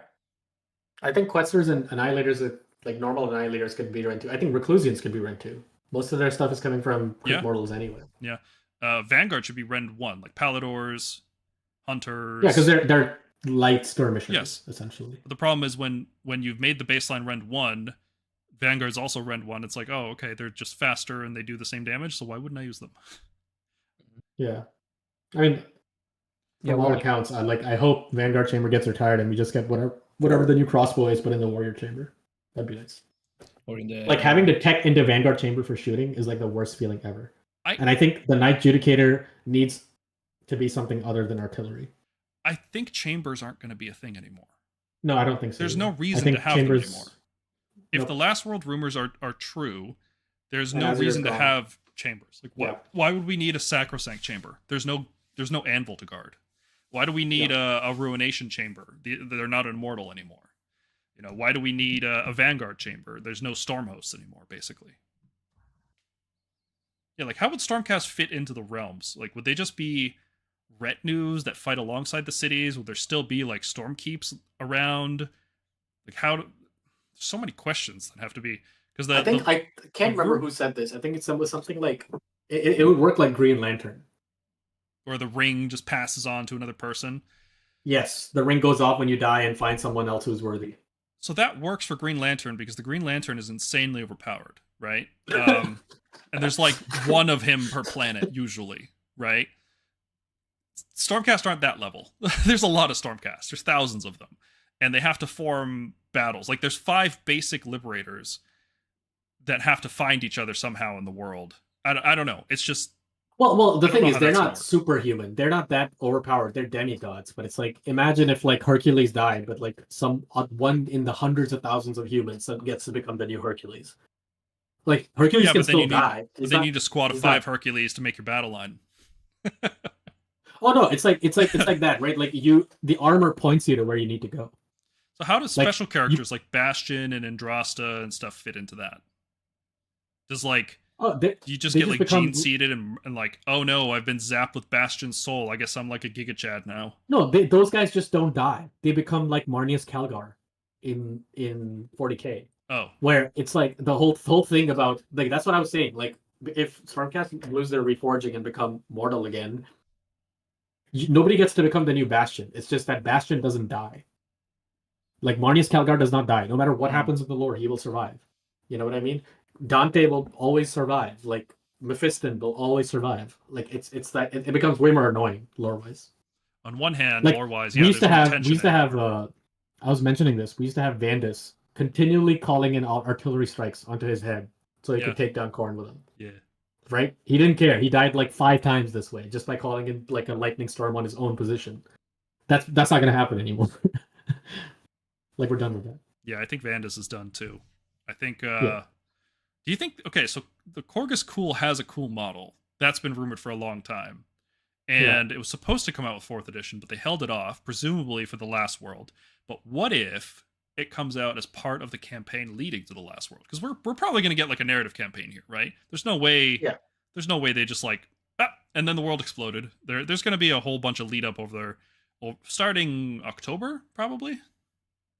I think Questers and Annihilators, like normal Annihilators, could be Ren 2. I think Reclusians could be Ren 2. Most of their stuff is coming from Crit Mortals anyway. Yeah. Vanguard should be Ren 1, like Paladors, Hunters. Yeah, because they're light skirmishers, essentially. But the problem is when you've made the baseline Ren 1, Vanguard's also Ren 1, it's like, oh, okay, they're just faster and they do the same damage, so why wouldn't I use them? Yeah. I mean, from all accounts, I hope Vanguard Chamber gets retired and we just get whatever the new crossbow is put in the Warrior Chamber. That'd be nice. Or in the... Like having to tech into Vanguard Chamber for shooting is like the worst feeling ever. And I think the Knight Judicator needs to be something other than artillery. I think chambers aren't going to be a thing anymore. No, I don't think so. There's no reason to have them anymore. If the Last World rumors are true, there's no reason to have chambers. Like, why would we need a Sacrosanct chamber? There's no anvil to guard. Why do we need a Ruination chamber? They're not immortal anymore. You know, why do we need a Vanguard chamber? There's no Storm hosts anymore, basically. Yeah, like how would Stormcast fit into the realms? Like, would they just be retinues that fight alongside the cities? Will there still be like Stormkeeps around? Like so many questions that have to be because I can't remember who said this. I think it was something like it would work like Green Lantern, or the ring just passes on to another person. Yes, the ring goes off when you die and find someone else who's worthy. So that works for Green Lantern because the Green Lantern is insanely overpowered, right? And there's like one of him per planet usually, right? Stormcast aren't that level. There's a lot of Stormcast. There's thousands of them. And they have to form battles. Like, there's 5 basic Liberators that have to find each other somehow in the world. I don't know. It's just... Well, the thing is, they're not superhuman. They're not that overpowered. They're demigods. But it's like, imagine if, like, Hercules died, but, like, one in the hundreds of thousands of humans that gets to become the new Hercules. Like, Hercules can still die. But they need a squad of 5 Hercules to make your battle line. Oh no, it's like that, right? Like the armor points you to where you need to go. So how does special characters like Bastion and Andrasta and stuff fit into that? Does like Oh, they You just they get just like become gene seeded and like, oh no, I've been zapped with Bastion's soul. I guess I'm like a Giga Chad now. no. Those guys just don't die. They become like Marnius Calgar in 40k, Oh, where it's like the whole thing about like that's what I was saying. Like if Stormcast lose their reforging and become mortal again, nobody gets to become the new Bastion. It's just that Bastion doesn't die. Like Marnius Calgar does not die. No matter what happens with the lore, he will survive. You know what I mean? Dante will always survive. Like Mephiston will always survive. Like it's that it becomes way more annoying lore wise. on one hand, Like lore wise, we yeah, used there's to no have tension in it. I was mentioning this. We used to have Vandus continually calling in artillery strikes onto his head so he Yeah. could take down Khorne with him. Yeah. Right? He didn't care. He died like 5 times this way just by calling in like a lightning storm on his own position. That's not gonna happen anymore. Like we're done with that. Yeah, I think Vandus is done too. I think Yeah. do you think okay, so the Korgus Cool has a cool model. That's been rumored for a long time. And it was supposed to come out with 4th edition, but they held it off, presumably for the Last World. But what if it comes out as part of the campaign leading to the Last World? Because we're probably going to get like a narrative campaign here, right? There's no way. Yeah. There's no way they just like and then the world exploded. There's going to be a whole bunch of lead up over there, starting October probably,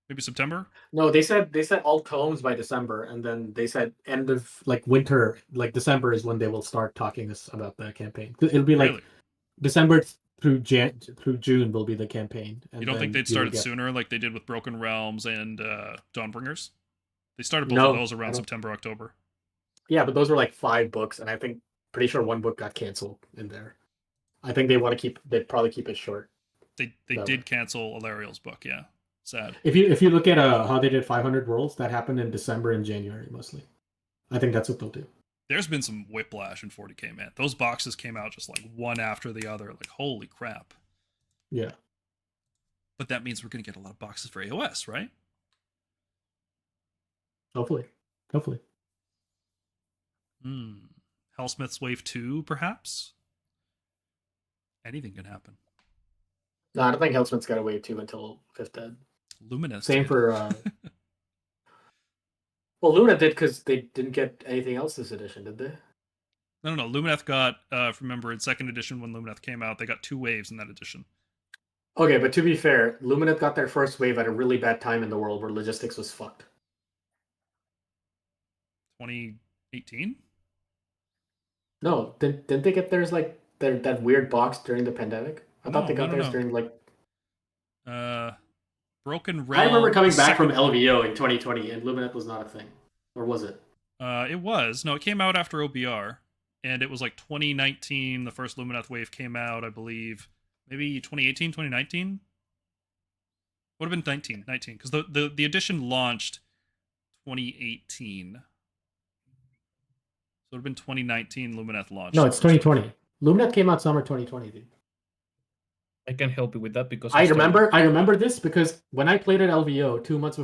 maybe September. No, they said all tomes by December, and then they said end of like winter, like December is when they will start talking us about the campaign. It'll be like Really? December through June will be the campaign. And You don't think then they'd you will start it get... sooner, like they did with Broken Realms and Dawnbringers? They started both No, of those I around don't- September, October. Yeah, but those were like 5 books, and I think pretty sure one book got canceled in there. I think they'd probably keep it short. They That did way. cancel Alariel's book, yeah. Sad. If you look at how they did 500 Worlds, that happened in December and January mostly. I think that's what they'll do. There's been some whiplash in 40k, man. Those boxes came out just like one after the other. Like, holy crap. Yeah. But that means we're going to get a lot of boxes for AOS, right? Hopefully. Hellsmith's Wave 2, perhaps? Anything can happen. No, I don't think Hellsmith's got a wave 2 until 5th Ed. Luminous. Same did. for well, Luna did because they didn't get anything else this edition, did they? No. Lumineth got, remember, in 2nd edition when Lumineth came out, they got 2 waves in that edition. Okay, but to be fair, Lumineth got their first wave at a really bad time in the world where logistics was fucked. 2018? No, didn't they get theirs like that weird box during the pandemic? I thought they got theirs during like... Broken Realm. I remember coming back from LVO in 2020 and Lumineth was not a thing. Or was it? It was. No, it came out after OBR. And it was like 2019, the first Lumineth wave came out, I believe. Maybe 2018, 2019? Would have been 19, because the edition launched 2018. So it would have been 2019 Lumineth launch. No, it's 2020. Lumineth came out summer 2020, dude. I can help you with that because I remember this because when I played at LVO a month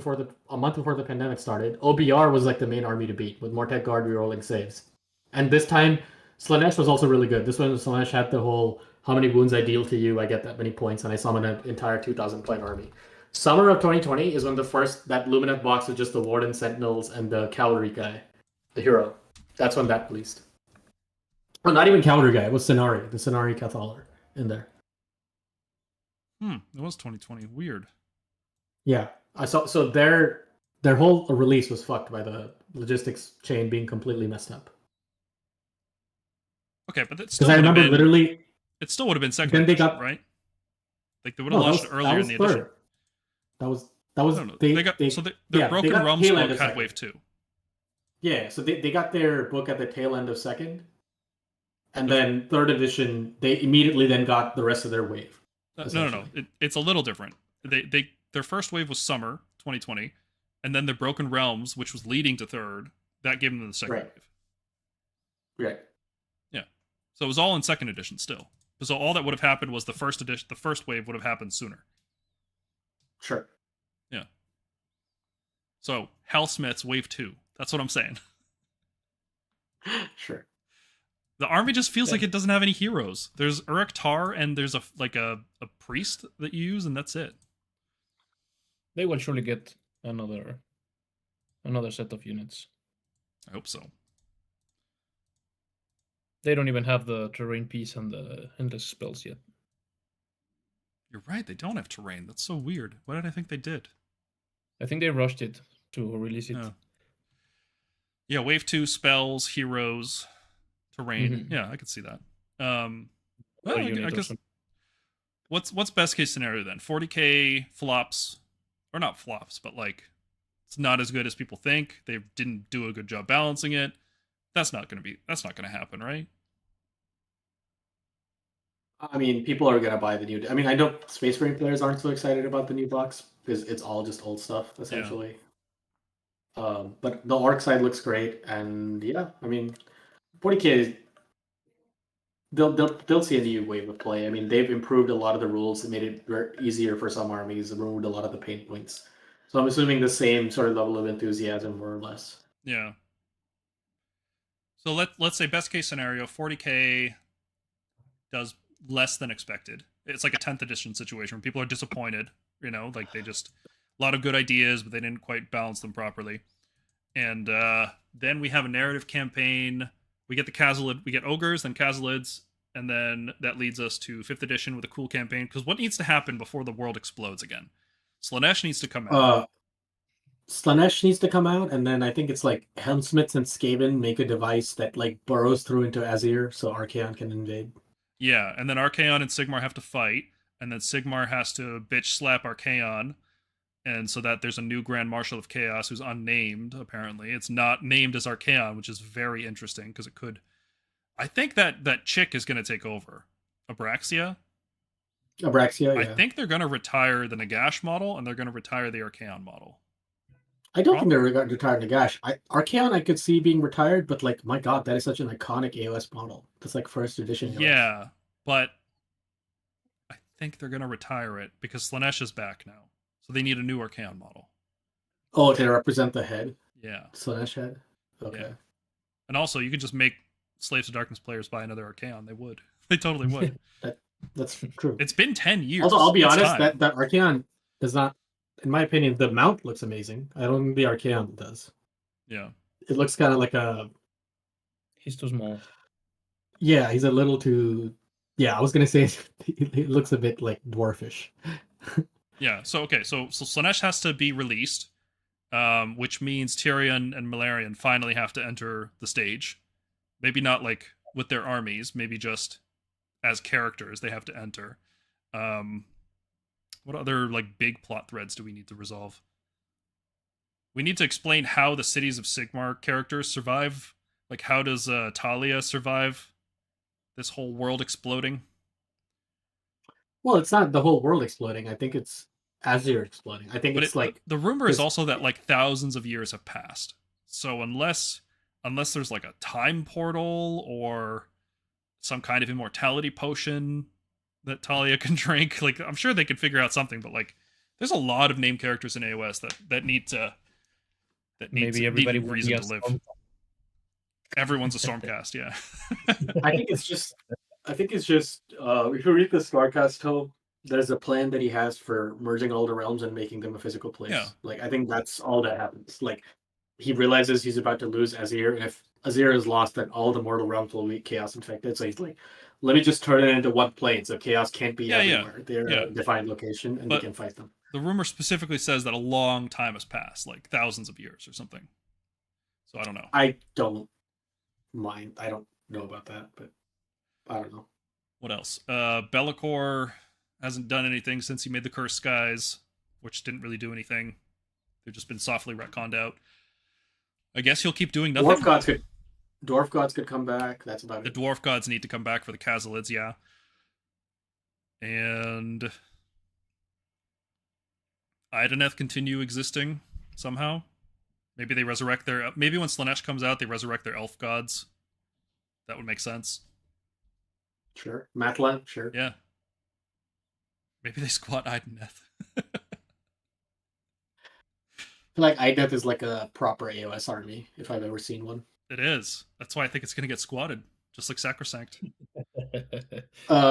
before the pandemic started, OBR was like the main army to beat with Mortek Guard rerolling saves. And this time Slanesh was also really good. This one Slanesh had the whole how many wounds I deal to you, I get that many points, and I summon an entire 2,000 point army. Summer of 2020 is when that Lumineth box was just the Warden Sentinels and the Cavalry guy, the hero. That's when that released. Oh, not even Cavalry guy, it was Cenari, the Cenari Cathalar in there. It was 2020. Weird. Yeah, I saw. So their whole release was fucked by the logistics chain being completely messed up. Okay, but that's still Because I remember literally. It still would have been 2nd Then they edition, got right? Like they would have launched it earlier in the edition. That was. No. They got their Broken Realms book had wave 2. Yeah, so they got their book at the tail end of 2nd, and then 3rd edition they immediately then got the rest of their wave. No. It's a little different. Their first wave was summer 2020, and then their Broken Realms, which was leading to 3rd, that gave them the 2nd wave. Right. Yeah. So it was all in 2nd edition still. So all that would have happened was the first wave would have happened sooner. Sure. Yeah. So Hellsmith's wave 2. That's what I'm saying. Sure. The army just feels like it doesn't have any heroes. There's Uruk Tar and there's a priest that you use, and that's it. They will surely get another set of units. I hope so. They don't even have the terrain piece and the endless spells yet. You're right, they don't have terrain. That's so weird. What did I think they did? I think they rushed it to release it. Oh. Yeah, wave 2 spells, heroes, terrain. Mhm. Yeah, I could see that. Or Well, I unit or guess something. what's best case scenario then? 40k flops, or not flops, but like it's not as good as people think. They didn't do a good job balancing it. That's not gonna happen, right? I mean, people are gonna buy the new. I mean, I know Space Marine players aren't so excited about the new box because it's all just old stuff essentially. But the orc side looks great, and yeah, I mean, 40k they'll see a new wave of play. I mean, they've improved a lot of the rules. It made it easier for some armies, removed a lot of the pain points. So I'm assuming the same sort of level of enthusiasm, more or less. Yeah. So let's say best case scenario, 40k does less than expected. It's like a 10th edition situation where people are disappointed, like they just a lot of good ideas, but they didn't quite balance them properly. And then we have a narrative campaign. We get the Khazalid, we get ogres, then Khazalids, and then that leads us to 5th edition with a cool campaign. Because what needs to happen before the world explodes again? Slaanesh needs to come out. Slanesh needs to come out, and then I think it's like Helmsmiths and Skaven make a device that like burrows through into Azir, so Archaon can invade. Yeah, and then Archaon and Sigmar have to fight, and then Sigmar has to bitch slap Archaon, and so that there's a new Grand Marshal of Chaos who's unnamed, apparently. It's not named as Archaon, which is very interesting, because it could... I think that chick is going to take over. Abraxia? Abraxia, yeah. I think they're going to retire the Nagash model, and they're going to retire the Archaon model. I don't think they're retired Nagash. Archaon I could see being retired, but like, my god, that is such an iconic AOS model. That's like first edition AOS. Yeah, but I think they're going to retire it, because Slaanesh is back now. So they need a new Archaon model. Oh, to represent the head? Yeah. Slaanesh head? Okay. Yeah. And also, you could just make Slaves to Darkness players buy another Archaon. They would. They totally would. That's true. It's been 10 years. Also, I'll be It's honest, time. that Archaon does not, in my opinion, the mount looks amazing. I don't think the Archaon does. Yeah. It looks kind of like a... He's too small. Yeah, he's a little too... Yeah, I was going to say it looks a bit like dwarfish. Yeah, so Slaanesh has to be released, which means Tyrion and Malarian finally have to enter the stage. Maybe not like with their armies, maybe just as characters they have to enter. What other like big plot threads do we need to resolve? We need to explain how the Cities of Sigmar characters survive. Like, how does Talia survive this whole world exploding? Well, it's not the whole world exploding. I think it's Azir exploding. I think it's like... The rumor is also that like thousands of years have passed. So unless there's like a time portal or some kind of immortality potion that Talia can drink, like I'm sure they could figure out something, but like there's a lot of named characters in AOS that need reason to live. Everyone's a Stormcast, yeah. I think it's just if you read the Scarcast tome, there's a plan that he has for merging all the realms and making them a physical place. Yeah. Like, I think that's all that happens. Like, he realizes he's about to lose Azir, and if Azir is lost, then all the mortal realms will be chaos infected. So he's like, let me just turn it into one plane, so chaos can't be everywhere. Yeah. They're a defined location, and we can fight them. The rumor specifically says that a long time has passed, like thousands of years or something. So I don't know. I don't mind. I don't know about that, but I don't know. What else? Be'lakor hasn't done anything since he made the Cursed Skies, which didn't really do anything. They've just been softly retconned out. I guess he'll keep doing nothing. Dwarf gods could come back. That's about it. The dwarf gods need to come back for the Khazalids, yeah. And Ideneth continue existing somehow. Maybe they resurrect their... Maybe when Slaanesh comes out, they resurrect their elf gods. That would make sense. Sure. Matlan, sure. Yeah. Maybe they squat Ideneth. I feel like Ideneth is like a proper AOS army, if I've ever seen one. It is. That's why I think it's going to get squatted, just like Sacrosanct.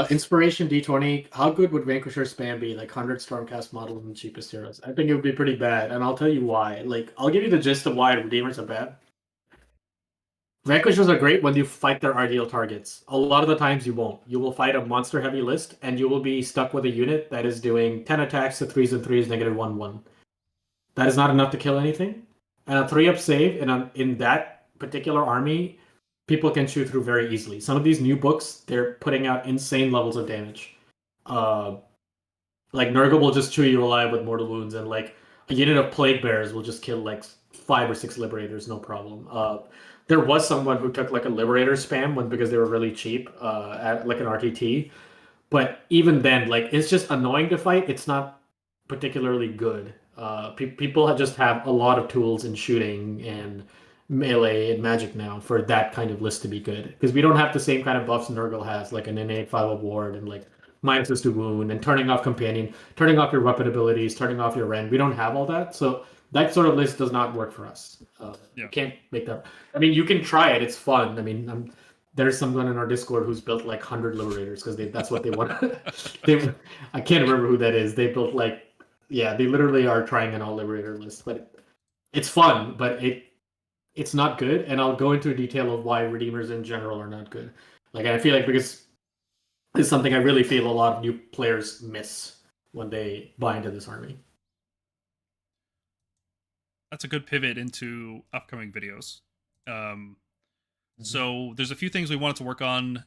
Inspiration D20. How good would Vanquisher spam be? Like 100 Stormcast models and cheapest heroes. I think it would be pretty bad, and I'll tell you why. Like, I'll give you the gist of why Redeemers are bad. Vanquishers are great when you fight their ideal targets. A lot of the times you won't. You will fight a monster heavy list and you will be stuck with a unit that is doing 10 attacks to 3s and 3s, -1/1. That is not enough to kill anything. And a 3-up save in that particular army, people can chew through very easily. Some of these new books, they're putting out insane levels of damage. Like Nurgle will just chew you alive with mortal wounds, and like a unit of plague bears will just kill like 5 or 6 liberators, no problem. There was someone who took like a liberator spam when because they were really cheap at like an RTT, but even then, like it's just annoying to fight. It's not particularly good. People just have a lot of tools in shooting and melee and magic now for that kind of list to be good because we don't have the same kind of buffs Nurgle has, like an innate 5 ward and like minuses to wound and turning off companion, turning off your weapon abilities, turning off your rend. We don't have all that, so that sort of list does not work for us. You can't make that. I mean, you can try it; it's fun. I mean, there's someone in our Discord who's built like 100 liberators because that's what they want. I can't remember who that is. They built like, yeah, they literally are trying an all liberator list, but it's fun, but it's not good. And I'll go into detail of why redeemers in general are not good. Like I feel like because it's something I really feel a lot of new players miss when they buy into this army. That's a good pivot into upcoming videos. So there's a few things we wanted to work on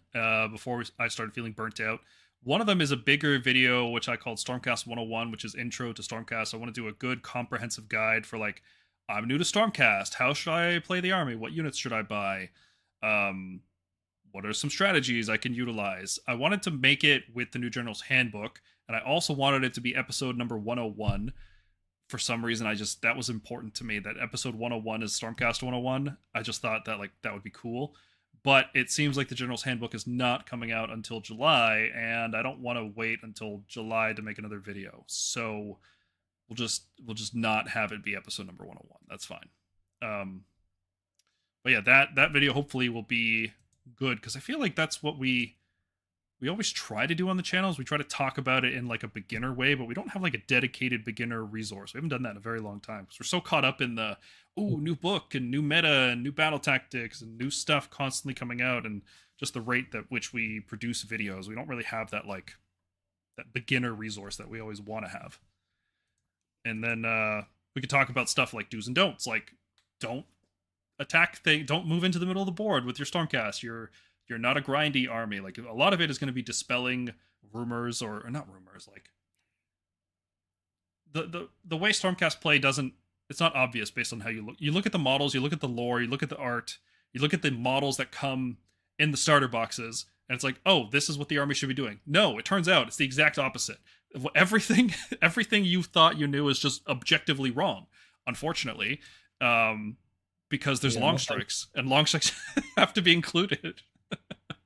before I started feeling burnt out. One of them is a bigger video, which I called Stormcast 101, which is intro to Stormcast. I want to do a good comprehensive guide for like, I'm new to Stormcast. How should I play the army? What units should I buy? What are some strategies I can utilize? I wanted to make it with the new General's Handbook, and I also wanted it to be episode number 101. For some reason, that was important to me, that episode 101 is Stormcast 101. I just thought that like that would be cool. But it seems like the General's Handbook is not coming out until July, and I don't want to wait until July to make another video. So we'll just not have it be episode number 101. That's fine. But yeah, that video hopefully will be good, because I feel like that's what we always try to do on the channels. We try to talk about it in like a beginner way, but we don't have like a dedicated beginner resource. We haven't done that in a very long time because we're so caught up in the new book and new meta and new battle tactics and new stuff constantly coming out, and just the rate at which we produce videos. We don't really have that like that beginner resource that we always want to have. And then we could talk about stuff like do's and don'ts, like don't move into the middle of the board with your Stormcast. You're not a grindy army. Like a lot of it is going to be dispelling rumors or not rumors. Like the way Stormcast play it's not obvious based on how you look. You look at the models, you look at the lore, you look at the art, you look at the models that come in the starter boxes, and it's like, oh, this is what the army should be doing. No, it turns out it's the exact opposite. Everything you thought you knew is just objectively wrong, unfortunately, because there's long strikes, and long strikes have to be included.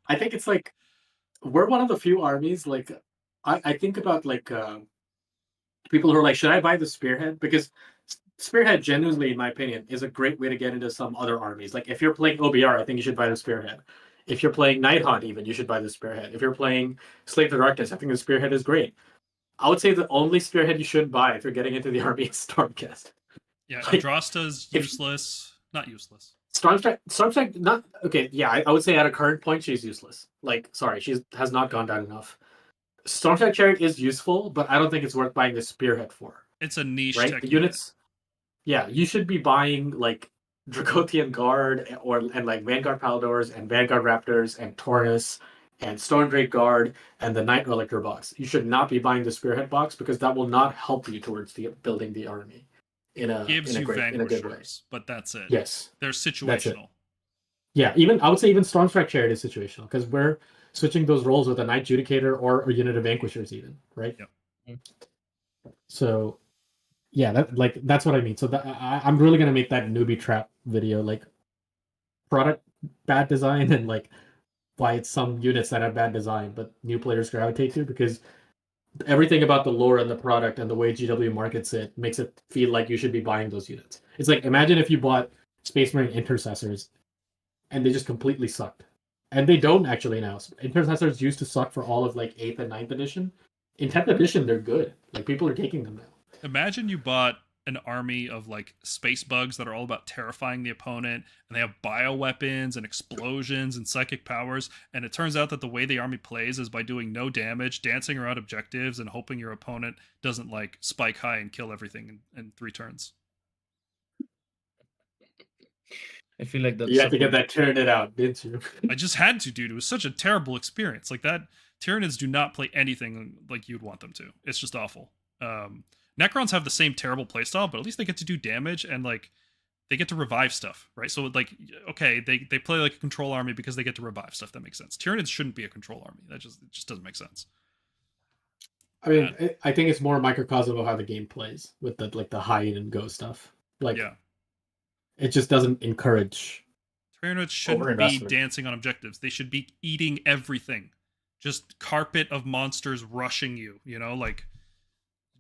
I think it's like we're one of the few armies. Like I think about like people who are like, should I buy the Spearhead? Because Spearhead, genuinely, in my opinion, is a great way to get into some other armies. Like if you're playing OBR, I think you should buy the Spearhead. If you're playing Nighthaunt, even you should buy the Spearhead. If you're playing Slave to Darkness, I think the Spearhead is great. I would say the only Spearhead you should buy if you're getting into the army is Stormcast. Yeah, Andrasta's useless. Not useless. Stormstrike, not okay. Yeah, I would say at a current point she's useless. Like, sorry, she has not gone down enough. Stormstrike Chariot is useful, but I don't think it's worth buying the Spearhead for. It's a niche right? tech The units. Yeah, you should be buying like Dracothian Guard and like Vanguard Paladors and Vanguard Raptors and Taurus and Stonedrake Guard and the Night Relictor box. You should not be buying the Spearhead box because that will not help you towards building the army. In a good way. But that's it. Yes, they're situational. Yeah, I would say even Stormstrike Chariot is situational because we're switching those roles with a Knight Judicator or a unit of Vanquishers, even, right? Yep. So, yeah, that's what I mean. So I'm really gonna make that newbie trap video, like product bad design and like why it's some units that have bad design but new players gravitate to, because everything about the lore and the product and the way GW markets it makes it feel like you should be buying those units. It's like, imagine if you bought Space Marine Intercessors and they just completely sucked. And they don't actually now. Intercessors used to suck for all of like 8th and 9th edition. In 10th edition, they're good. Like people are taking them now. Imagine you bought an army of like space bugs that are all about terrifying the opponent, and they have bioweapons and explosions and psychic powers. And it turns out that the way the army plays is by doing no damage, dancing around objectives, and hoping your opponent doesn't like spike high and kill everything in 3 turns. I feel like that's You had to get that Tyranid out, didn't you? I just had to, dude. It was such a terrible experience. Like that, Tyranids do not play anything like you'd want them to. It's just awful. Necrons have the same terrible playstyle, but at least they get to do damage and like they get to revive stuff, right? So like, okay, they play like a control army because they get to revive stuff. That makes sense. Tyranids shouldn't be a control army. It just doesn't make sense. I mean, I think it's more a microcosm of how the game plays with the hide and go stuff. Like, yeah. It just doesn't encourage. Tyranids shouldn't be dancing on objectives. They should be eating everything. Just carpet of monsters rushing you, you know, like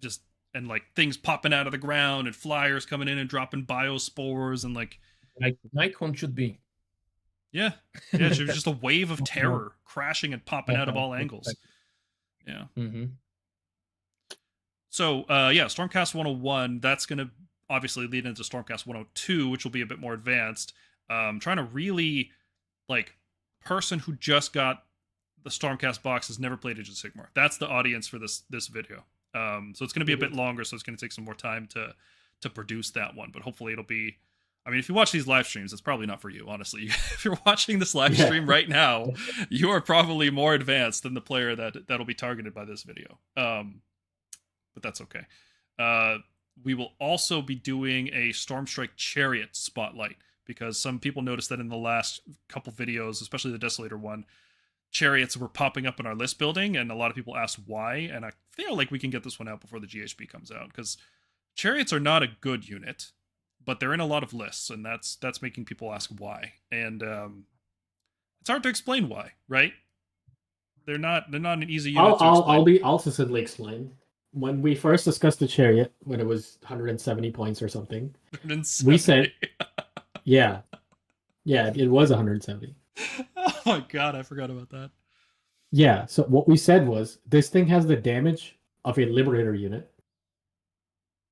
just and like things popping out of the ground and flyers coming in and dropping biospores and like Nikon should be. Yeah. Yeah, it was just a wave of terror crashing and popping out of all angles. Yeah. Mm-hmm. So, yeah, Stormcast 101, that's going to obviously lead into Stormcast 102, which will be a bit more advanced. Trying to really, like, person who just got the Stormcast box has never played Age of Sigmar. That's the audience for this video. So it's going to be a bit longer, so it's going to take some more time to produce that one. But hopefully it'll be... I mean, if you watch these live streams, it's probably not for you, honestly. If you're watching this live stream right now, you are probably more advanced than the player that'll be targeted by this video. But that's okay. We will also be doing a Stormstrike Chariot spotlight, because some people noticed that in the last couple videos, especially the Desolator one, chariots were popping up in our list building, and a lot of people asked why, and I feel like we can get this one out before the GHB comes out, because chariots are not a good unit, but they're in a lot of lists, and that's making people ask why. And it's hard to explain why, right? They're not an easy unit to explain. I'll succinctly explain. When we first discussed the chariot, when it was 170 points or something, we said, yeah, it was 170. Oh my god, I forgot about that. Yeah, so what we said was, this thing has the damage of a Liberator unit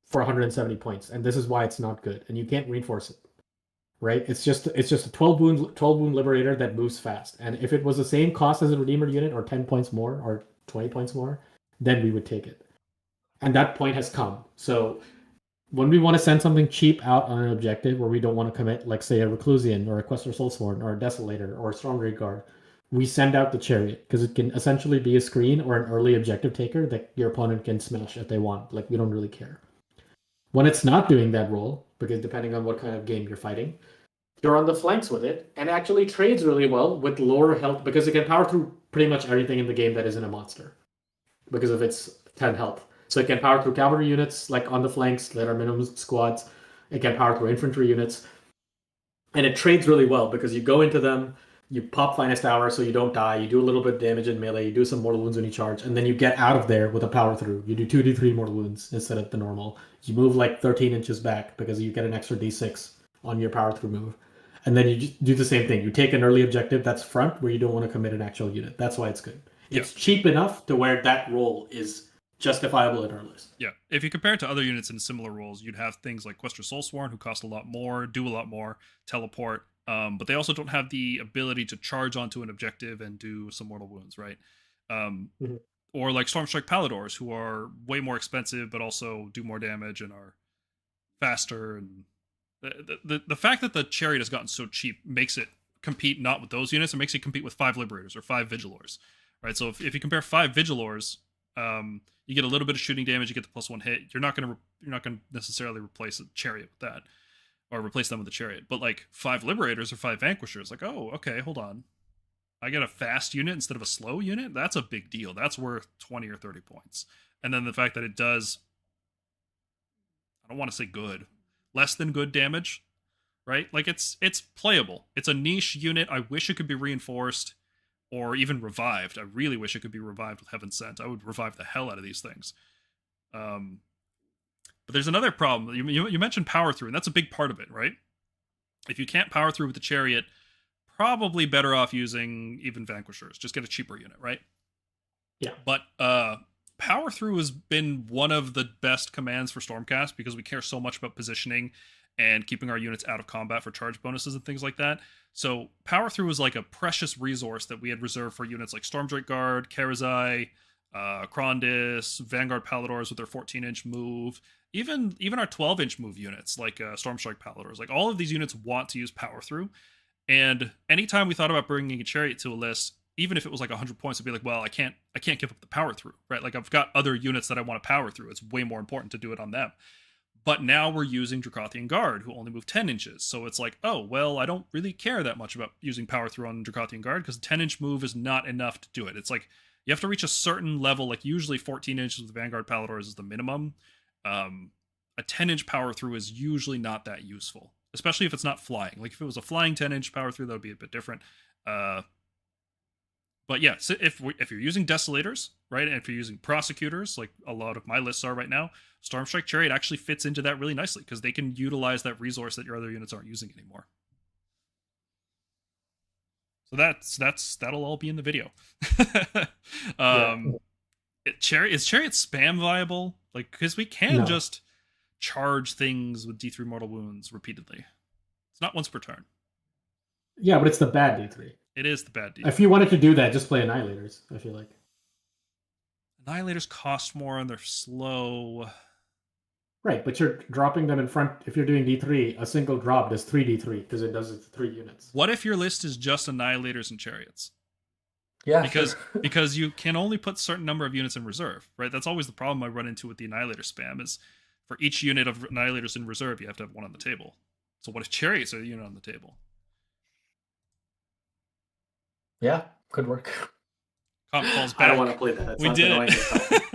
for 170 points, and this is why it's not good, and you can't reinforce it. Right? It's just a 12 wound Liberator that moves fast. And if it was the same cost as a Redeemer unit, or 10 points more, or 20 points more, then we would take it. And that point has come. So when we want to send something cheap out on an objective where we don't want to commit, like say a Reclusian or a Questor Soulsworn or a Desolator or a Stormgrave Guard, we send out the Chariot, because it can essentially be a screen or an early objective taker that your opponent can smash if they want. Like, we don't really care. When it's not doing that role, because depending on what kind of game you're fighting, you're on the flanks with it, and actually trades really well with lower health, because it can power through pretty much everything in the game that isn't a monster, because of its 10 health. So it can power through cavalry units, like on the flanks that are minimum squads. It can power through infantry units. And it trades really well, because you go into them, you pop Finest Hour so you don't die, you do a little bit of damage in melee, you do some mortal wounds when you charge, and then you get out of there with a power through. You do 2d3 mortal wounds instead of the normal. You move like 13 inches back, because you get an extra d6 on your power through move. And then you just do the same thing. You take an early objective that's front, where you don't want to commit an actual unit. That's why it's good. It's cheap enough to where that role is justifiable in our list. Yeah. If you compare it to other units in similar roles, you'd have things like Questor Soulsworn, who cost a lot more, do a lot more, teleport, but they also don't have the ability to charge onto an objective and do some mortal wounds, right? Or like Stormstrike Paladors, who are way more expensive, but also do more damage and are faster. And the fact that the Chariot has gotten so cheap makes it compete not with those units, it makes it compete with 5 Liberators or 5 Vigilors, right? So if you compare 5 Vigilors, you get a little bit of shooting damage, you get the +1 hit. You're not gonna necessarily replace a Chariot with that, or replace them with a Chariot. But like 5 Liberators or 5 Vanquishers, like, oh, okay, hold on, I get a fast unit instead of a slow unit. That's a big deal. That's worth 20 or 30 points. And then the fact that it does, I don't want to say good, less than good damage, right? Like it's playable. It's a niche unit. I wish it could be reinforced, or even revived. I really wish it could be revived with Heaven Sent. I would revive the hell out of these things. But there's another problem. You mentioned power through, and that's a big part of it, right? If you can't power through with the Chariot, probably better off using even Vanquishers. Just get a cheaper unit, right? Yeah. But power through has been one of the best commands for Stormcast because we care so much about positioning and keeping our units out of combat for charge bonuses and things like that. So power through is like a precious resource that we had reserved for units like Stormdrake Guard, Karazai, Krondys, Vanguard Paladors with their 14-inch move, even our 12-inch move units like Stormstrike Paladors. Like all of these units want to use power through, and anytime we thought about bringing a chariot to a list, even if it was like 100 points, it'd be like, well, I can't give up the power through, right? Like I've got other units that I want to power through. It's way more important to do it on them. But now we're using Dracothian Guard, who only move 10 inches. So it's like, oh, well, I don't really care that much about using power through on Dracothian Guard because a 10-inch move is not enough to do it. It's like you have to reach a certain level, like usually 14 inches with Vanguard Paladors is the minimum. A 10-inch power through is usually not that useful, especially if it's not flying. Like if it was a flying 10-inch power through, that would be a bit different. But yeah, so if you're using Desolators, right, and if you're using Prosecutors, like a lot of my lists are right now, Stormstrike Chariot actually fits into that really nicely because they can utilize that resource that your other units aren't using anymore. So that'll all be in the video. Is Chariot spam viable? Like, because we can just charge things with D3 Mortal Wounds repeatedly. It's not once per turn. Yeah, but it's the bad D3. It is the bad D3. If you wanted to do that, just play Annihilators, I feel like. Annihilators cost more and they're slow. Right, but you're dropping them in front. If you're doing D3, a single drop does 3 D3 because it does it to 3 units. What if your list is just Annihilators and Chariots? Yeah, because you can only put a certain number of units in reserve, right? That's always the problem I run into with the Annihilator spam is for each unit of Annihilators in reserve, you have to have one on the table. So what if Chariots are the unit on the table? Yeah, could work. Comp falls back. I don't want to play that. That's we did it.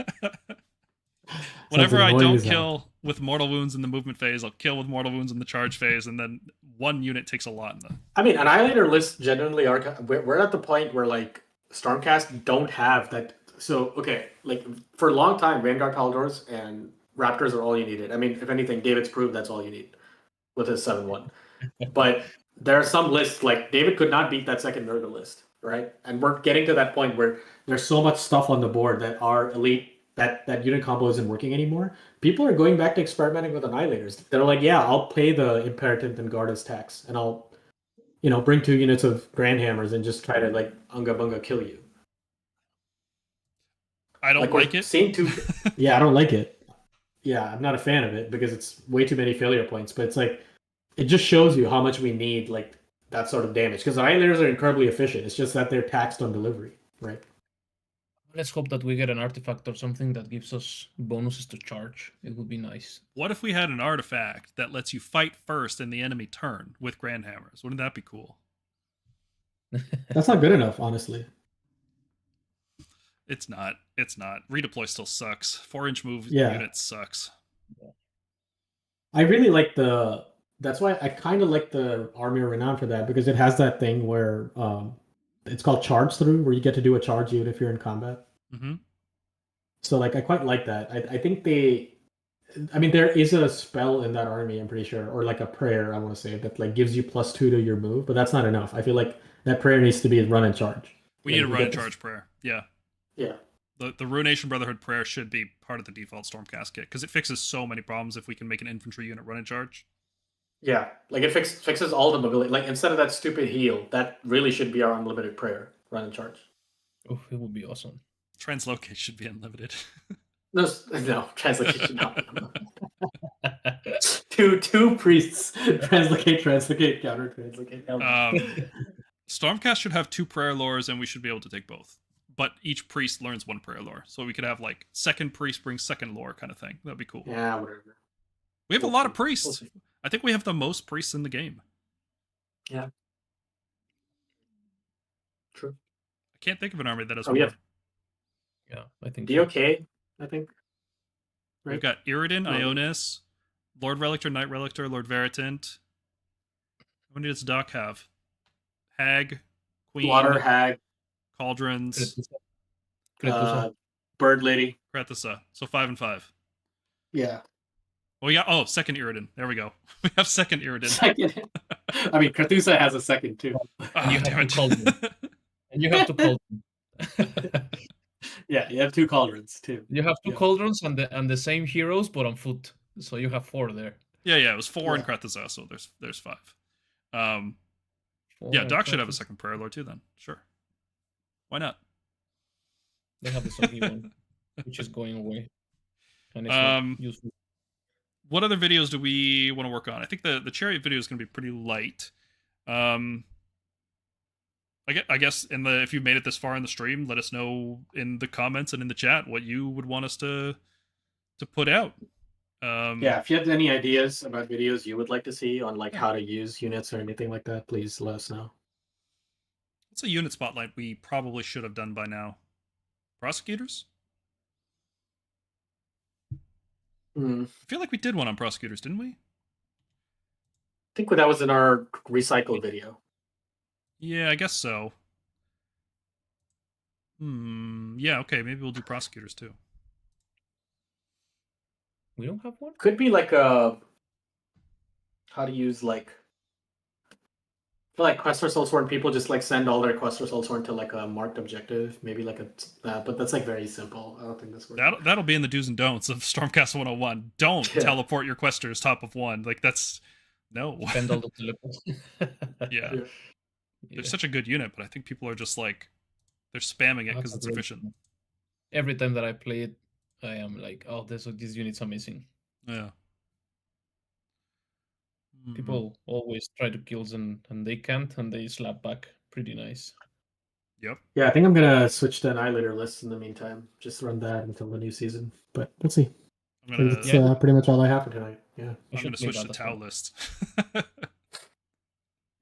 Whenever I don't kill with Mortal Wounds in the movement phase, I'll kill with Mortal Wounds in the charge phase, and then one unit takes a lot in the... I mean, Annihilator lists generally are... We're at the point where, like, Stormcast don't have that... So, okay, like, for a long time, Vanguard Paladors and Raptors are all you needed. I mean, if anything, David's proved that's all you need with his 7-1. But there are some lists, like, David could not beat that second Nurgle list, right? And we're getting to that point where there's so much stuff on the board that are elite that unit combo isn't working anymore. People are going back to experimenting with Annihilators. They're like, yeah, I'll pay the Imperative and Gardas tax, and I'll, bring 2 units of Grand Hammers and just try to, like, Unga Bunga kill you. I don't like it. Yeah, I don't like it. Yeah, I'm not a fan of it because it's way too many failure points, but it's like, it just shows you how much we need, like, that sort of damage. Because Annihilators are incredibly efficient. It's just that they're taxed on delivery, right? Let's hope that we get an artifact or something that gives us bonuses to charge. It would be nice. What if we had an artifact that lets you fight first in the enemy turn with Grand Hammers? Wouldn't that be cool? That's not good enough, honestly. It's not. Redeploy still sucks. 4-inch move unit sucks. I really like that's why I kind of like the Army of Renown for that, because it has that thing where it's called charge through, where you get to do a charge even if you're in combat. Mm-hmm. So, like, I quite like that. I think there is a spell in that army, I'm pretty sure, or like a prayer, I want to say, that like gives you +2 to your move, but that's not enough. I feel like that prayer needs to be run and charge. We need a run and charge prayer. Yeah. Yeah. The Ruination Brotherhood prayer should be part of the default Stormcast kit because it fixes so many problems if we can make an infantry unit run and charge. Yeah, like it fixes all the mobility. Like, instead of that stupid heal, that really should be our unlimited prayer, run and charge. Oh, it would be awesome. Translocate should be unlimited. No, translocate should not be unlimited. two priests, translocate, counter translocate. Stormcast should have 2 prayer lores, and we should be able to take both. But each priest learns 1 prayer lore, so we could have like second priest brings second lore kind of thing. That'd be cool. Yeah, whatever. We have a lot of priests. I think we have the most priests in the game. Yeah. True. I can't think of an army that has more. Yeah, I think DOK, I think. Right? We've got Iridan, Ionis, Lord Relictor, Knight Relictor, Lord Veritant. How many does Doc have? Hag, Queen, Water Hag, Cauldrons, Bird Lady, Krethissa. So 5 and 5. Yeah. Well, we got second Iridan. There we go. We have second Iridan. Second. I mean, Krethissa has a second too. Oh, damn it. And you have to call them. Yeah, you have 2 cauldrons too. You have 2 Yeah. cauldrons and the same heroes, but on foot. So you have 4 there. Yeah, it was 4 in Yeah. Krethazah, so there's 5. Yeah, 4 Doc should have a Kratos. second prayer lord too then. Sure. Why not? They have the soggy one, which is going away, and it's not Um, useful. what other videos do we want to work on? I think the chariot video is going to be pretty light. I guess if you made it this far in the stream, let us know in the comments and in the chat what you would want us to put out. Yeah, if you have any ideas about videos you would like to see on like how to use units or anything like that, please let us know. What's a unit spotlight we probably should have done by now? Prosecutors? I I feel like we did one on prosecutors, didn't we? think that was in our recycle video. Yeah, I guess so. Yeah, okay, maybe we'll do prosecutors too. We don't have one? Could be like a how to use like I feel like quest results when people just like send all their quest results to like a marked objective, maybe like but that's like very simple. I don't think this works. That'll be in the do's and don'ts of Stormcast 101. Don't Yeah. teleport your questers top of 1. Like that's no. Spend all the teleports. Yeah. Yeah. They're such a good unit, but I think people are just like they're spamming it because That's it's a great efficient. unit. Every time that I play it, I am like, oh, these units are missing. Yeah. People always try to kill them and they can't, and they slap back. Pretty nice. Yep. Yeah, I think I'm gonna switch to Annihilator list in the meantime. Just run that until the new season. But let's see. I'm gonna That's pretty much all I have for tonight. Yeah. I'm gonna switch to Tau list.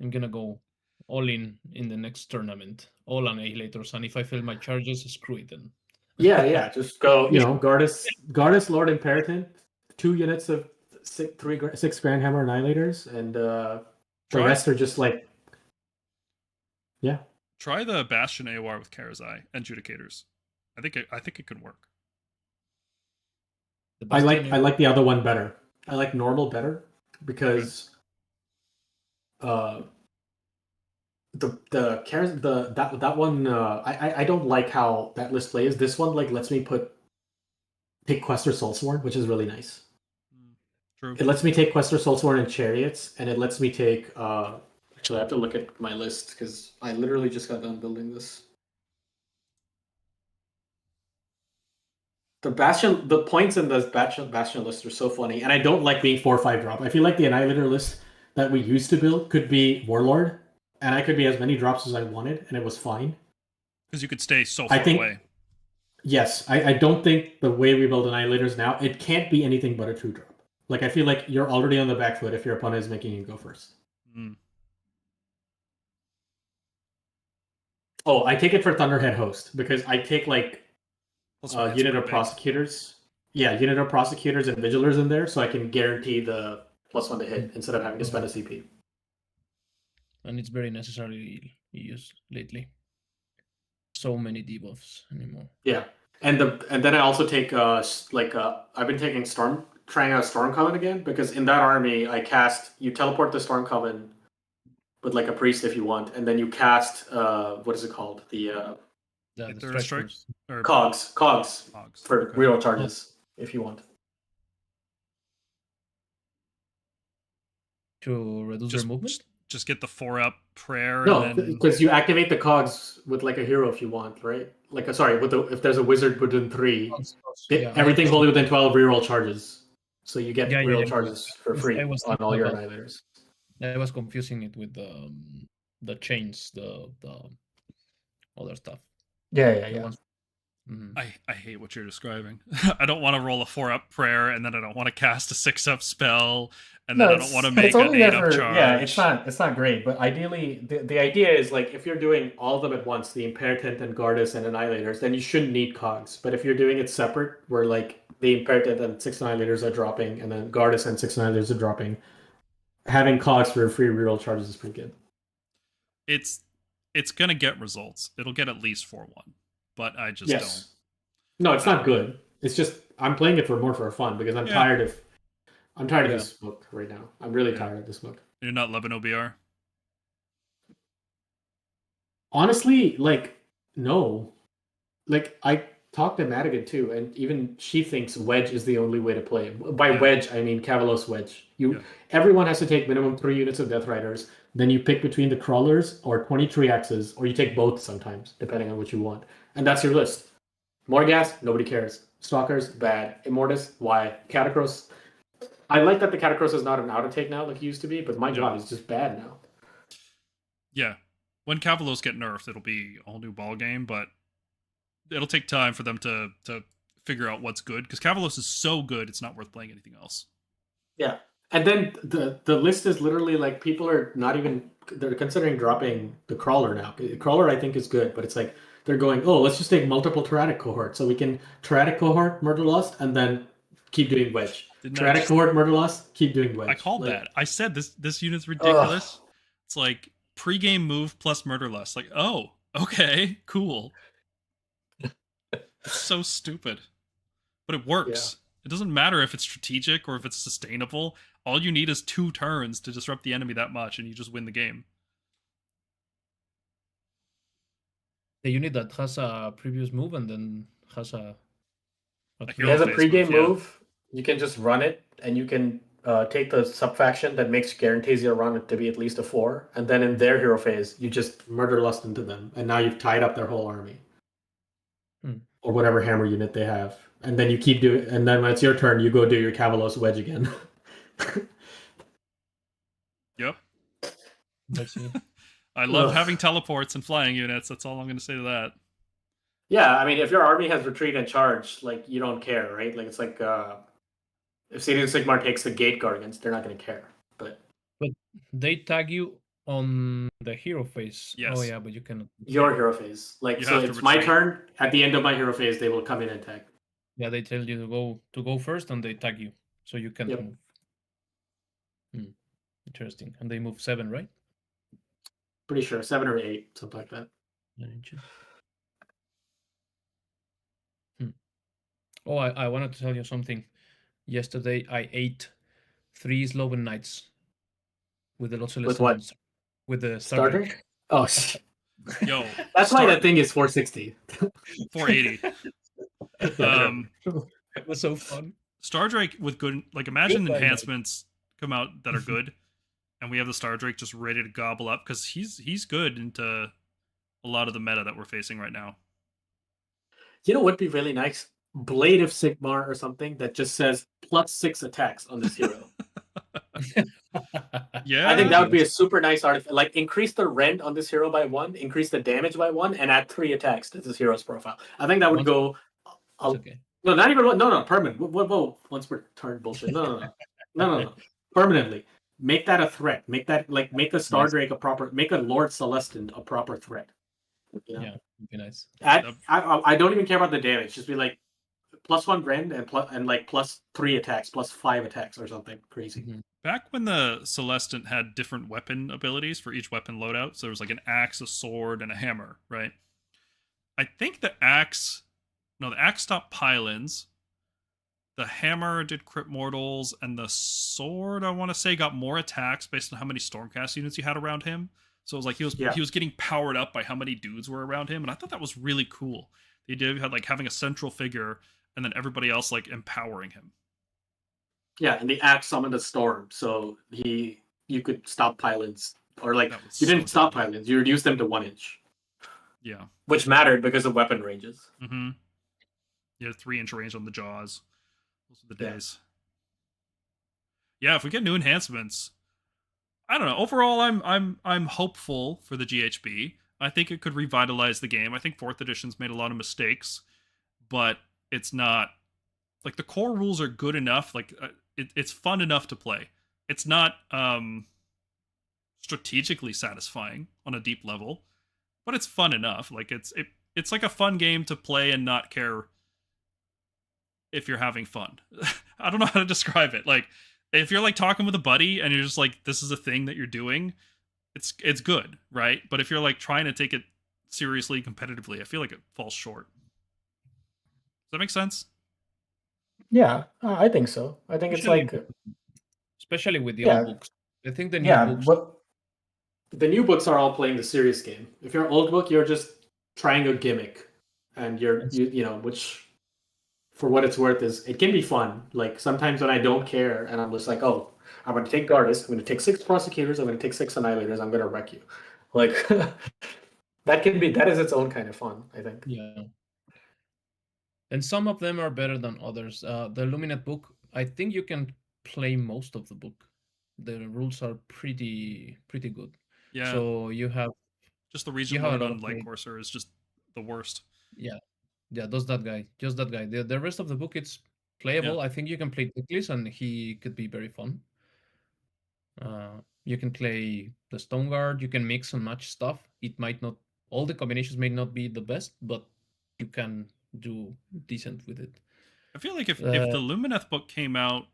I'm gonna go all in the next tournament. All Annihilators, and if I fail my charges, screw it then. Yeah. Just go, Gardus, Lord Imperator, 2 units of 6 Grandhammer Annihilators, and the rest are just like Try the Bastion AOR with Karazai and Judicators. I think it could work. I like the other one better. I like normal better because that one I don't like how that list plays. This one like lets me take Quester Soulsworn, which is really nice. True. It lets me take Quester Soulsworn and Chariots, and it lets me take actually I have to look at my list because I literally just got done building this. The points in this Bastion list are so funny, and I don't like being 4 or 5 drop. I feel like the Annihilator list that we used to build could be Warlord, and I could be as many drops as I wanted, and it was fine. Because you could stay so far away. Yes, I don't think the way we build Annihilators now, it can't be anything but a 2 drop. Like, I feel like you're already on the back foot if your opponent is making you go first. Oh, I take it for Thunderhead Host, because I take, like, unit of prosecutors. Yeah, unit of prosecutors and vigilers in there, so I can guarantee the +1 to hit instead of having to spend a CP. And it's very necessarily used lately. So many debuffs anymore. Yeah, and then I also take I've been taking trying out Storm Coven again, because in that army you teleport the Storm Coven with like a priest if you want, and then you cast what is it called, the strikers. cogs for real charges if you want to reduce their movement. Just get the 4-up prayer. No, because you activate the cogs with like a hero if you want, right? Like if there's a wizard within 3, everything wholly within 12 reroll charges. So you get reroll charges for free on all your Annihilators. I was confusing it with the chains, the other stuff. Yeah. I hate what you're describing. I don't want to roll a 4-up prayer, and then I don't want to cast a 6-up spell, and then I don't want to make an 8-up charge. Yeah, it's not great, but ideally the idea is like if you're doing all of them at once, the Imperator and Gardus and Annihilators, then you shouldn't need cogs. But if you're doing it separate, where like the Imperator and 6 Annihilators are dropping, and then Gardus and 6 Annihilators are dropping, having cogs for free reroll charges is pretty good. It's gonna get results. It'll get at least 4-1. But I just don't. No, it's not good. It's just I'm playing it more for fun because I'm tired of this book right now. I'm really tired of this book. You're not loving OBR? Honestly, like no. Like talked to Madigan too, and even she thinks wedge is the only way to play. By Yeah. wedge, I mean Cavalos wedge. Yeah. Everyone has to take minimum 3 units of Death Riders. Then you pick between the crawlers or 23 X's, or you take both sometimes, depending on what you want. And that's your list. Morghast, nobody cares. Stalkers, bad. Immortus, why? Catacross. I like that the Catacross is not an auto take now like it used to be, but my god, it's just bad now. Yeah. When Cavalos get nerfed, it'll be a whole new ball game, but it'll take time for them to figure out what's good, because Cavalos is so good it's not worth playing anything else. Yeah. And then the list is literally like people are not even they're considering dropping the crawler now. Crawler I think is good, but it's like they're going, oh, let's just take multiple Tyrannic cohort. So we can Tyrannic cohort, Murderlust, and then keep doing wedge. Tyrannic cohort, Murderlust, keep doing wedge. I called that. I said this unit's ridiculous. It's like pre-game move plus Murderlust. Like, oh, okay, cool. It's so stupid. But it works. Yeah. It doesn't matter if it's strategic or if it's sustainable. All you need is 2 turns to disrupt the enemy that much, and you just win the game. The unit that has a previous move and then has a it has a pre-game move. You can just run it, and you can take the sub-faction that makes guarantees your run to be at least a 4, and then in their hero phase, you just Murderlust into them, and now you've tied up their whole army. Or whatever hammer unit they have. And then you keep doing, and then when it's your turn, you go do your Cavalos wedge again. Yep. I love having teleports and flying units. That's all I'm going to say to that. Yeah, I mean, if your army has retreat and charge, like, you don't care, right? Like, it's like, if Age of Sigmar takes the Gate Guardians, they're not going to care. But they tag you on the hero phase. Yes. Oh, yeah, but you cannot. Your hero phase. Like, so it's my turn. At the end of my hero phase, they will come in and tag. Yeah, they tell you to go first, and they tag you, so you can't move. Interesting. And they move 7, right? Pretty sure 7 or 8, something like that. 9 inches. Oh, I wanted to tell you something. Yesterday, I ate 3 Sloven Knights with the Loceless. With what? With the starter. Oh, yo, that's why that thing is 460. 480. It was so fun. Star Drake with good, like, imagine good enhancements come out that are good, and we have the Star Drake just ready to gobble up, because he's good into a lot of the meta that we're facing right now. You know what would be really nice? Blade of Sigmar or something that just says +6 attacks on this hero. Yeah, I think that would be a super nice artifact. Like, increase the rend on this hero by 1, increase the damage by 1, and add 3 attacks to this hero's profile. I think that would go. Okay. No, not even no, permanent. Whoa, once we're turned bullshit. No. Permanently, make that a threat. Make that make a Star Drake a proper. Make a Lord Celestin a proper threat. You know? Yeah, would be nice. I don't even care about the damage. Just be like +1 rend and +3 attacks, +5 attacks or something crazy. Mm-hmm. Back when the Celestant had different weapon abilities for each weapon loadout, so there was like an axe, a sword, and a hammer, right? I think the axe stopped pile-ins, the hammer did crit mortals, and the sword, I want to say, got more attacks based on how many Stormcast units you had around him. So it was like he was getting powered up by how many dudes were around him, and I thought that was really cool. The idea of like having a central figure and then everybody else like empowering him. Yeah, and the axe summoned a storm, so you could stop pile-ins, or like you didn't stop pile-ins, you reduced them to 1 inch. Yeah, which mattered because of weapon ranges. Mm-hmm. You had 3-inch range on the jaws. Those are the days. Yeah, if we get new enhancements, I don't know. Overall, I'm hopeful for the GHB. I think it could revitalize the game. I think 4th edition's made a lot of mistakes, but it's not like the core rules are good enough. Like it's fun enough to play. It's not strategically satisfying on a deep level, but it's fun enough. Like it's like a fun game to play and not care if you're having fun. I don't know how to describe it. Like, if you're like talking with a buddy and you're just like, this is a thing that you're doing, it's good, right? But if you're like trying to take it seriously, competitively, I feel like it falls short. Does that make sense? Yeah, I think so. I think especially with the old books. I think the new books. But the new books are all playing the serious game. If you're old book, you're just trying a gimmick, and which for what it's worth is it can be fun. Like sometimes when I don't care and I'm just like, oh, I'm gonna take Gardas, I'm gonna take 6 prosecutors, I'm gonna take 6 annihilators, I'm gonna wreck you. Like that is its own kind of fun, I think. Yeah. And some of them are better than others. The Lumineth book, I think you can play most of the book. The rules are pretty good. Yeah. So you have just the region you have a lord lot on of Light play. Courser is just the worst. Yeah, just that guy. The rest of the book, it's playable. Yeah. I think you can play Ticklis, and he could be very fun. You can play the Stone Guard. You can mix and match stuff. It might not, all the combinations may not be the best, but you can do decent with it. I feel like if the Lumineth book came out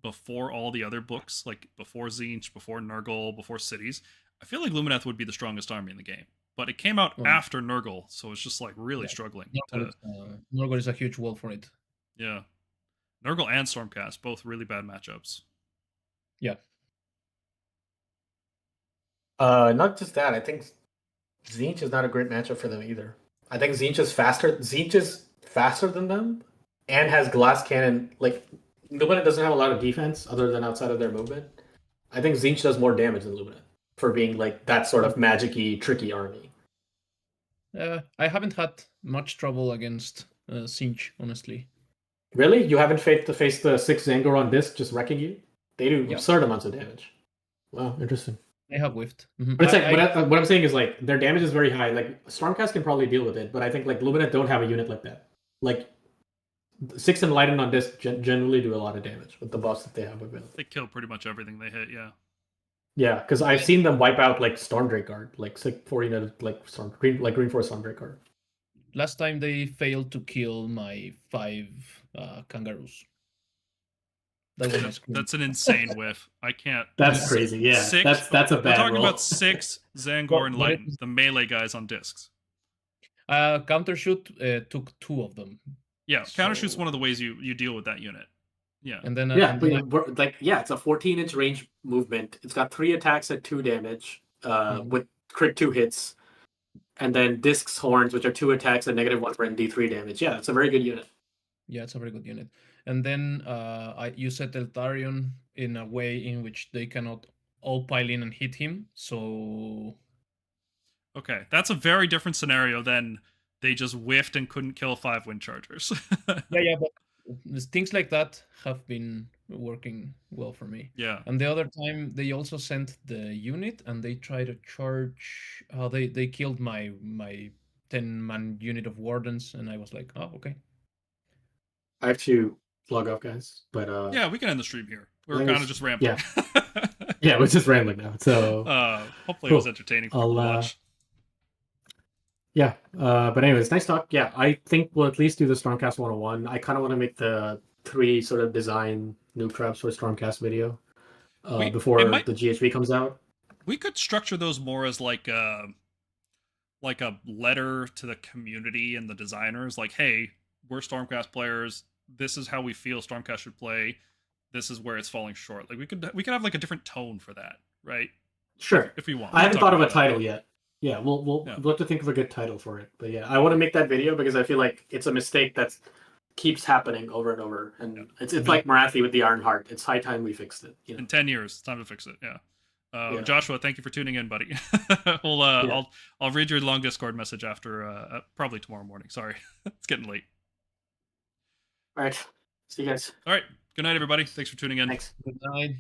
before all the other books, like before Tzeentch, before Nurgle, before Cities, I feel like Lumineth would be the strongest army in the game. But it came out after Nurgle, so it's just like really struggling. Nurgle is a huge wall for it. Yeah. Nurgle and Stormcast, both really bad matchups. Yeah. Not just that, I think Tzeentch is not a great matchup for them either. I think Tzeentch is faster. Tzeentch is faster than them and has glass cannon. Like, Lumineth doesn't have a lot of defense other than outside of their movement. I think Tzeentch does more damage than Lumineth for being like that sort of magic-y, tricky army. I haven't had much trouble against Tzeentch, honestly. Really? You haven't faced the 6 Zangor on disc just wrecking you? They do absurd amounts of damage. Wow, interesting. They have whiffed. Mm-hmm. But it's what I'm saying is like their damage is very high. Like Stormcast can probably deal with it, but I think like Lumineth don't have a unit like that. Like 6 Enlightened on disc generally do a lot of damage with the buffs that they have available. They kill pretty much everything they hit, yeah. Yeah, because I've seen them wipe out like Stormdrake Guard, like 40 like Green Force Stormdrake Guard. Last time they failed to kill my 5 kangaroos. That's an insane whiff. I can't. That's crazy. Yeah, that's a bad. We're talking roll. about 6 Zangor and Enlightened, the melee guys on discs. Countershoot took 2 of them. Yeah, countershoot's one of the ways you deal with that unit. Yeah, and then it's a 14-inch range movement. It's got 3 attacks at 2 damage, with crit 2 hits, and then discs horns, which are 2 attacks at -1 for D3 damage. Yeah, it's a very good unit. Yeah, it's a very good unit. And then you set Eltharion in a way in which they cannot all pile in and hit him. So okay, that's a very different scenario than they just whiffed and couldn't kill 5 wind chargers. yeah, but things like that have been working well for me. Yeah. And the other time they also sent the unit and they tried to charge. They killed my 10-man unit of wardens, and I was like, oh, okay. I have to log off, guys. But yeah, we can end the stream here. We're kind of just rambling. Yeah, we're just rambling now. So hopefully it was entertaining for people to watch. Yeah, but anyways, nice talk. Yeah, I think we'll at least do the Stormcast 101. I kind of want to make the 3 sort of design new traps for Stormcast video before the GHB comes out. We could structure those more as like a letter to the community and the designers. Like, hey, we're Stormcast players. This is how we feel Stormcast should play. This is where it's falling short. Like we could have like a different tone for that, right? Sure. If we want. I haven't thought of a title yet. Yeah, we'll have to think of a good title for it. But yeah, I want to make that video because I feel like it's a mistake that keeps happening over and over, and it's like Marathi with the Iron Heart. It's high time we fixed it. You know? In 10 years, it's time to fix it. Yeah. Joshua, thank you for tuning in, buddy. I'll read your long Discord message after probably tomorrow morning. Sorry, it's getting late. All right, see you guys. All right, good night, everybody. Thanks for tuning in. Thanks. Good night.